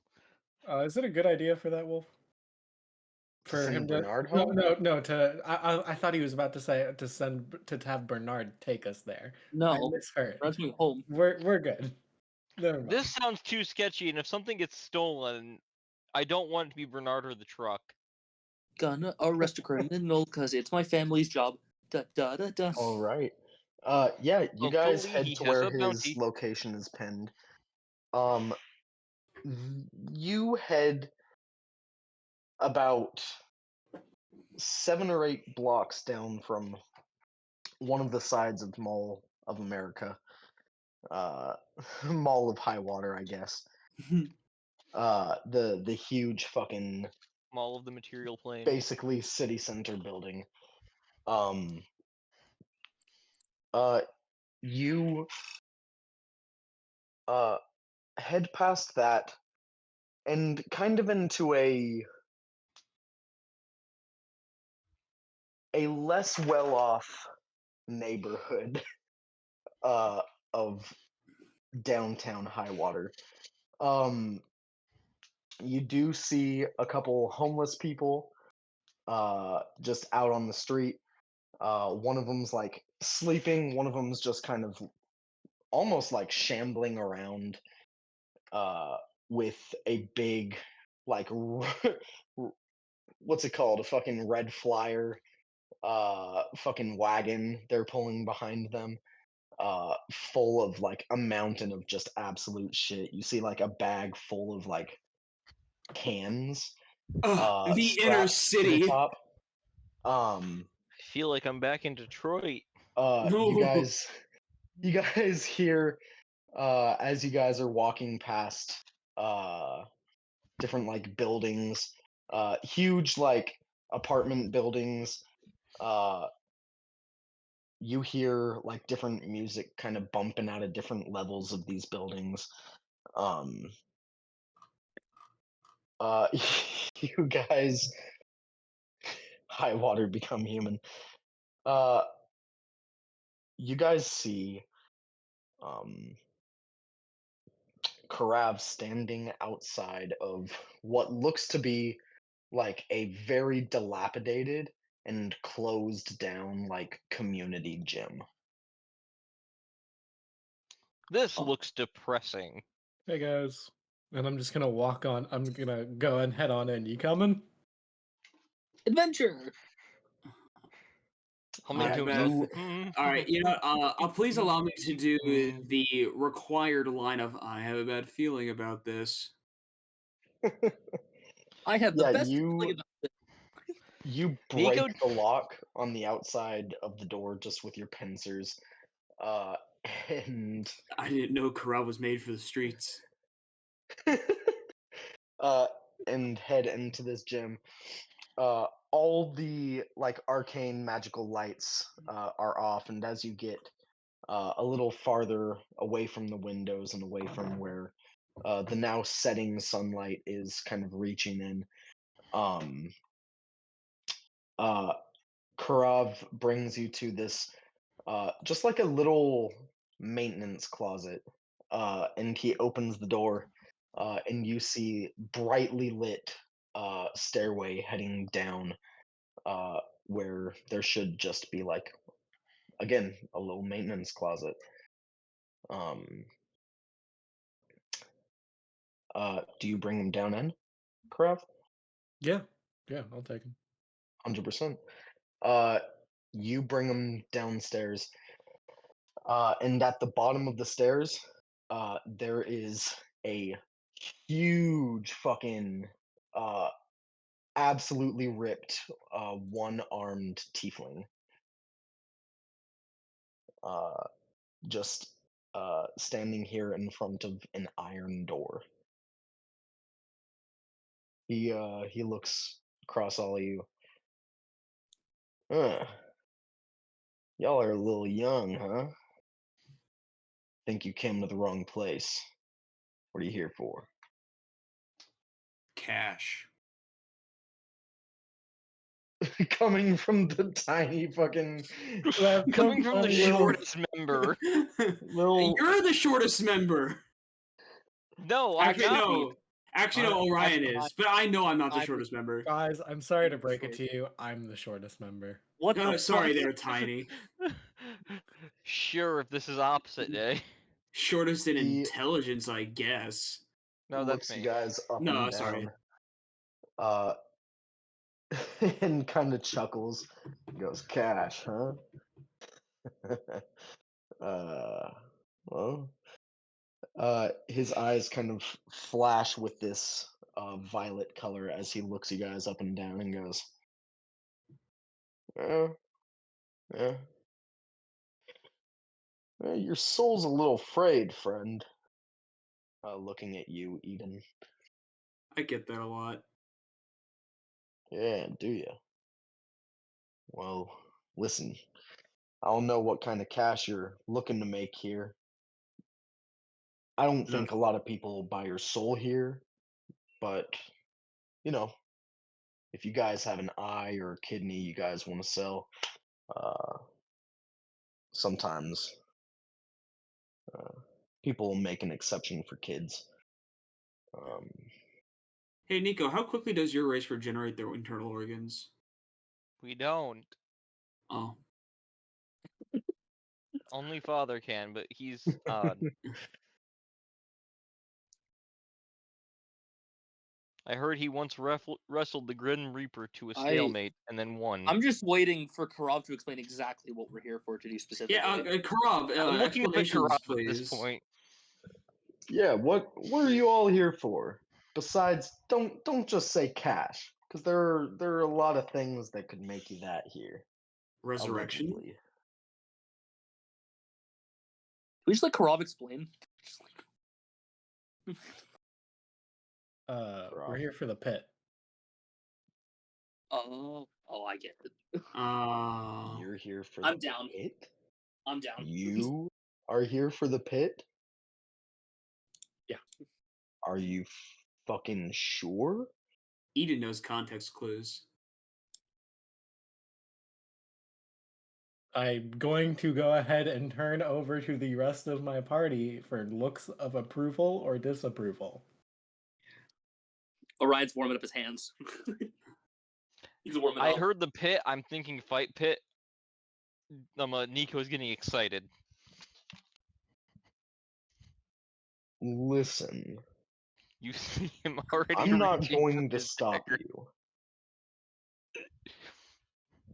Is it a good idea for that, Wolf? For Send him Bernard to home? no. I thought he was about to say to have Bernard take us there. I No, misheard. Brad's going home. We're good. Never mind. This sounds too sketchy, and if something gets stolen, I don't want it to be Bernard or the truck. Gonna arrest a criminal because it's my family's job. Da da da da. All right. Yeah, you guys Luckily, head he to has where a his bounty. location is pinned. You head about 7 or 8 blocks down from one of the sides of Mall of America. Mall of High Water, I guess. The huge fucking Mall of the Material Plane. basically city center building. You head past that and kind of into a less well-off neighborhood. of downtown Highwater. You do see a couple homeless people just out on the street. One of them's like sleeping, one of them's just kind of almost like shambling around with a big like what's it called, a fucking red flyer fucking wagon they're pulling behind them, full of like a mountain of just absolute shit. You see like a bag full of like cans The inner strapped to the city. top. um I feel like I'm back in Detroit. you No. guys hear as you guys are walking past different like buildings, huge like apartment buildings. uh you hear like different music kind of bumping out of different levels of these buildings. um uh you guys, high water become human. uh you guys see um Karav standing outside of what looks to be like a very dilapidated and closed down like community gym. This Oh. looks depressing. Hey guys. And I'm just gonna walk on. I'm gonna go and head on in. You coming? Adventure. I'll I make him bet. go. All right, please allow me to do the required line of "I have a bad feeling about this." I have the Yeah, best feeling about this. you Nico- break the lock on the outside of the door just with your pincers. uh and I didn't know Corral was made for the streets. uh and head into this gym. All the like arcane magical lights are off, and as you get a little farther away from the windows and away from where the now setting sunlight is kind of reaching in, um uh Karav brings you to this just like a little maintenance closet, and he opens the door, and you see brightly lit stairway heading down, where there should just be like, again, a little maintenance closet. um do you bring him down in, Karav? Yeah. Yeah, I'll take him. 100%. You bring him downstairs, and at the bottom of the stairs, there is a huge fucking, uh, absolutely ripped, one-armed tiefling. Uh, just standing here in front of an iron door. He looks across all of you. Huh. Y'all are a little young, huh? Think you came to the wrong place. What are you here for? Cash. Coming from the tiny fucking That's Coming from the funny. shortest member. little. You're the shortest member. No, I'm Actually, not. no. Actually, no. Orion is, but I know I'm not the I'm- shortest member. Guys, I'm sorry to break it to you. I'm the shortest member. What the Sorry, fuck? there, Tiny. Sure, if this is opposite day. Shortest in He intelligence, I guess. No, that's looks you me. guys up No, and sorry. down, and kind of chuckles. He goes, "Cash, huh?" uh, well, his eyes kind of flash with this violet color as he looks you guys up and down and goes, "Yeah, yeah. Your soul's a little frayed, friend." Looking at you, Eden. I get that a lot. Yeah, do you? Well, listen. I don't know what kind of cash you're looking to make here. I don't No, think a lot of people buy your soul here, but you know, if you guys have an eye or a kidney you guys want to sell, uh, sometimes People will make an exception for kids. Hey, Nico, how quickly does your race regenerate their internal organs? We don't. Oh. Only Father can, but he's I heard he once wrestled the Grim Reaper to a stalemate and then won. I'm just waiting for Karov to explain exactly what we're here for to do specifically. Yeah, Karov, I'm looking up at explanations, Karov please. at this point. Yeah, what are you all here for? Besides, don't just say cash, because there are a lot of things that could make you that here. Resurrection? Allegedly. Can we just let Karov explain? We're here for the pit. Oh, I get it. You're here for I'm the down. pit? I'm down. You are here for the pit? Yeah. Are you fucking sure? Eden knows context clues. I'm going to go ahead and turn over to the rest of my party for looks of approval or disapproval. Orion's warming up his hands. He's warming up. I heard the pit. I'm thinking fight pit. Nico's getting excited. Listen, You see him already. I'm not reaching going for to his stop dagger. you.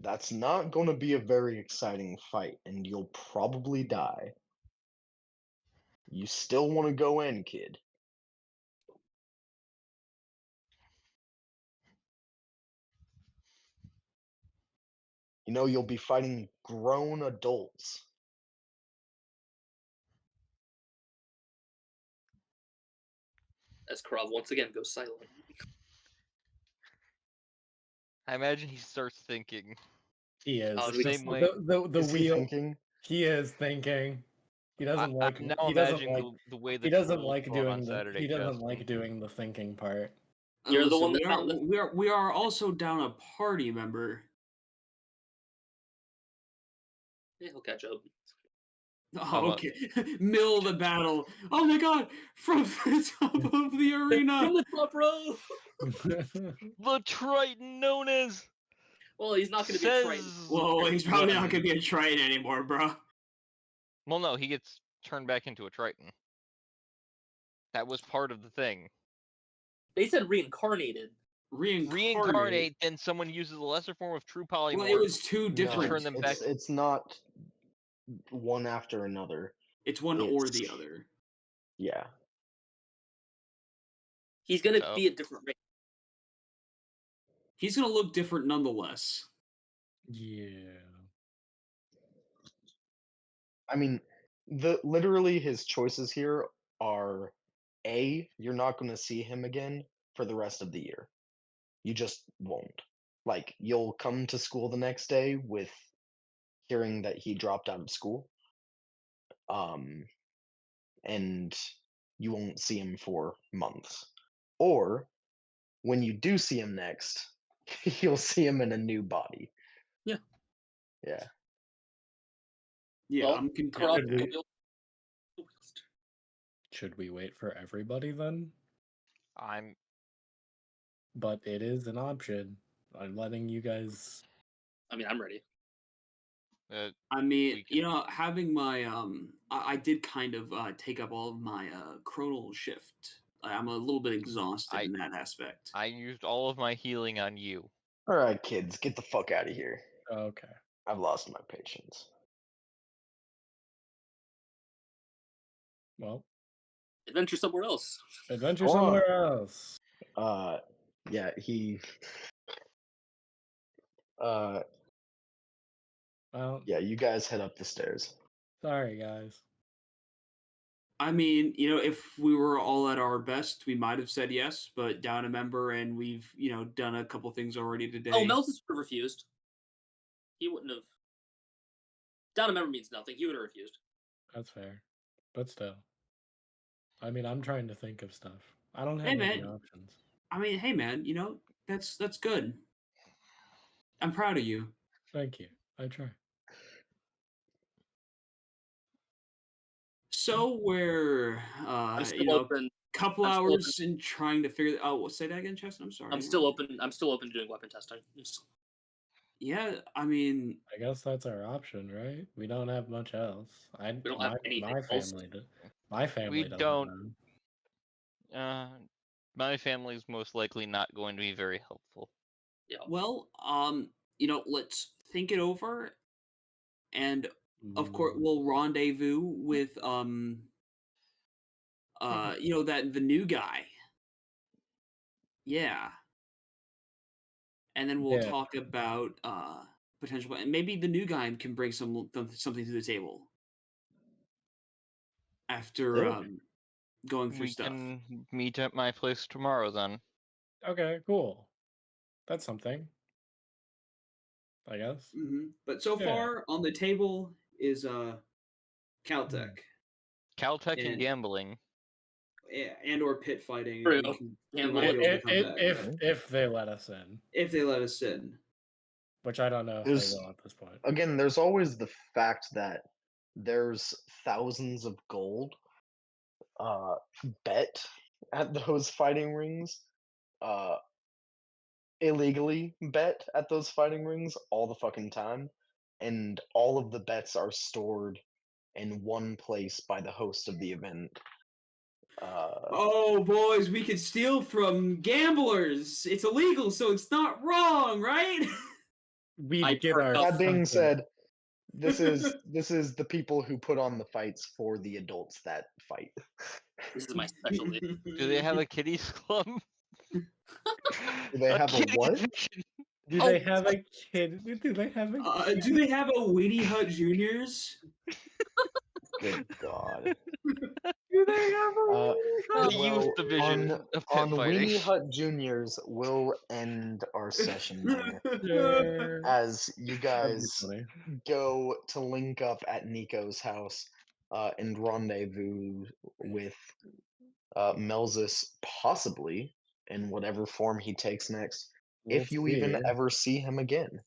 That's not going to be a very exciting fight, and you'll probably die. You still want to go in, kid? You know, you'll be fighting grown adults. As Karov once again goes silent. I imagine he starts thinking. He is. Oh, The same way. The Is he wheel. thinking? He is thinking. He doesn't like. I'm now He doesn't imagining like. the way the He doesn't trolls like fought on doing the. Saturday. He doesn't Justin. like doing the thinking part. You're the Listen, one that found the... we are also down a party member. Yeah, he'll catch up. Oh, okay. Middle of the battle. Oh my god! From the top of the arena! From the top row! The Triton known as. Well, he's not going to be a Triton. Whoa, he's probably not gonna be a Triton anymore, bro. Well, no, he gets turned back into a Triton. That was part of the thing. They said reincarnated. Reincarnate. Then someone uses a lesser form of true polymorph. Well, it was two No, different. turn them back. It's not one after another. It's one or It's- the other. Yeah. He's going to So- be a different race. He's gonna look different nonetheless. Yeah. I mean, literally his choices here are A, you're not going to see him again for the rest of the year. You just won't. Like, you'll come to school the next day with hearing that he dropped out of school. And you won't see him for months. Or when you do see him next, you'll see him in a new body. Yeah. Yeah. Yeah, Well, I'm content. Karov, with that. Should we wait for everybody then? I'm. But it is an option. I'm letting you guys. I mean, I'm ready. I mean, we you know, having my I did kind of take up all of my chronal shift. I'm a little bit exhausted in that aspect. I used all of my healing on you. All right, kids, get the fuck out of here. Okay. I've lost my patience. Well, Adventure somewhere else. adventure Go on. somewhere else. Yeah, he. Well, Yeah, you guys head up the stairs. sorry guys. I mean, you know, if we were all at our best, we might have said yes, but down a member, and we've, you know, done a couple things already today. Oh, Mel's would have refused. He wouldn't have. Down a member means nothing. He would have refused. That's fair. But still. I mean, I'm trying to think of stuff. I don't have Hey, many man. options. I mean, hey, man, you know, that's good. I'm proud of you. Thank you. I try. so we're I'm you still know, open. couple I'm still hours in trying to figure. Oh, say that again, Cheston. I'm sorry. I'm still open. I'm still open to doing weapon testing. Yeah, I mean, I guess that's our option, right? We don't have much else. We don't have anything My else. family my family doesn't don't. know. My family's most likely not going to be very helpful. Yeah. well, you know, let's think it over, and of course, Mm, we'll rendezvous with you know, that the new guy. Yeah, and then we'll Yeah. talk about potential, and maybe the new guy can bring something to the table after Yeah. going through We stuff. can meet at my place tomorrow then. Okay, cool. That's something. I guess. But so Yeah. far on the table is Caltech Caltech and and gambling. or pit fighting. True. We might be able to come back If they let us in, if they let us in. which I don't know if they There's will at this point. again, there's always the fact that there's thousands of gold bet at those fighting rings, uh illegally bet at those fighting rings all the fucking time, and all of the bets are stored in one place by the host of the event. Oh, boys, we could steal from gamblers. It's illegal, so it's not wrong, right? We I get turned our up. That being something. said, this is the people who put on the fights for the adults that fight. This is my specialty. Do they have a kiddies club? Do they have a kiddie what? edition. Do Oh, they have a kid? Do they have a Do they have a Weedy Hut Juniors? Good God. Do they have a The youth Well, division of pit on fighting. Weenie Hut Juniors, we'll end our session there. Sure. As you That'd be guys funny. go to link up at Nico's house and rendezvous with Melzus, possibly in whatever form he takes next, We'll if you see. even ever see him again.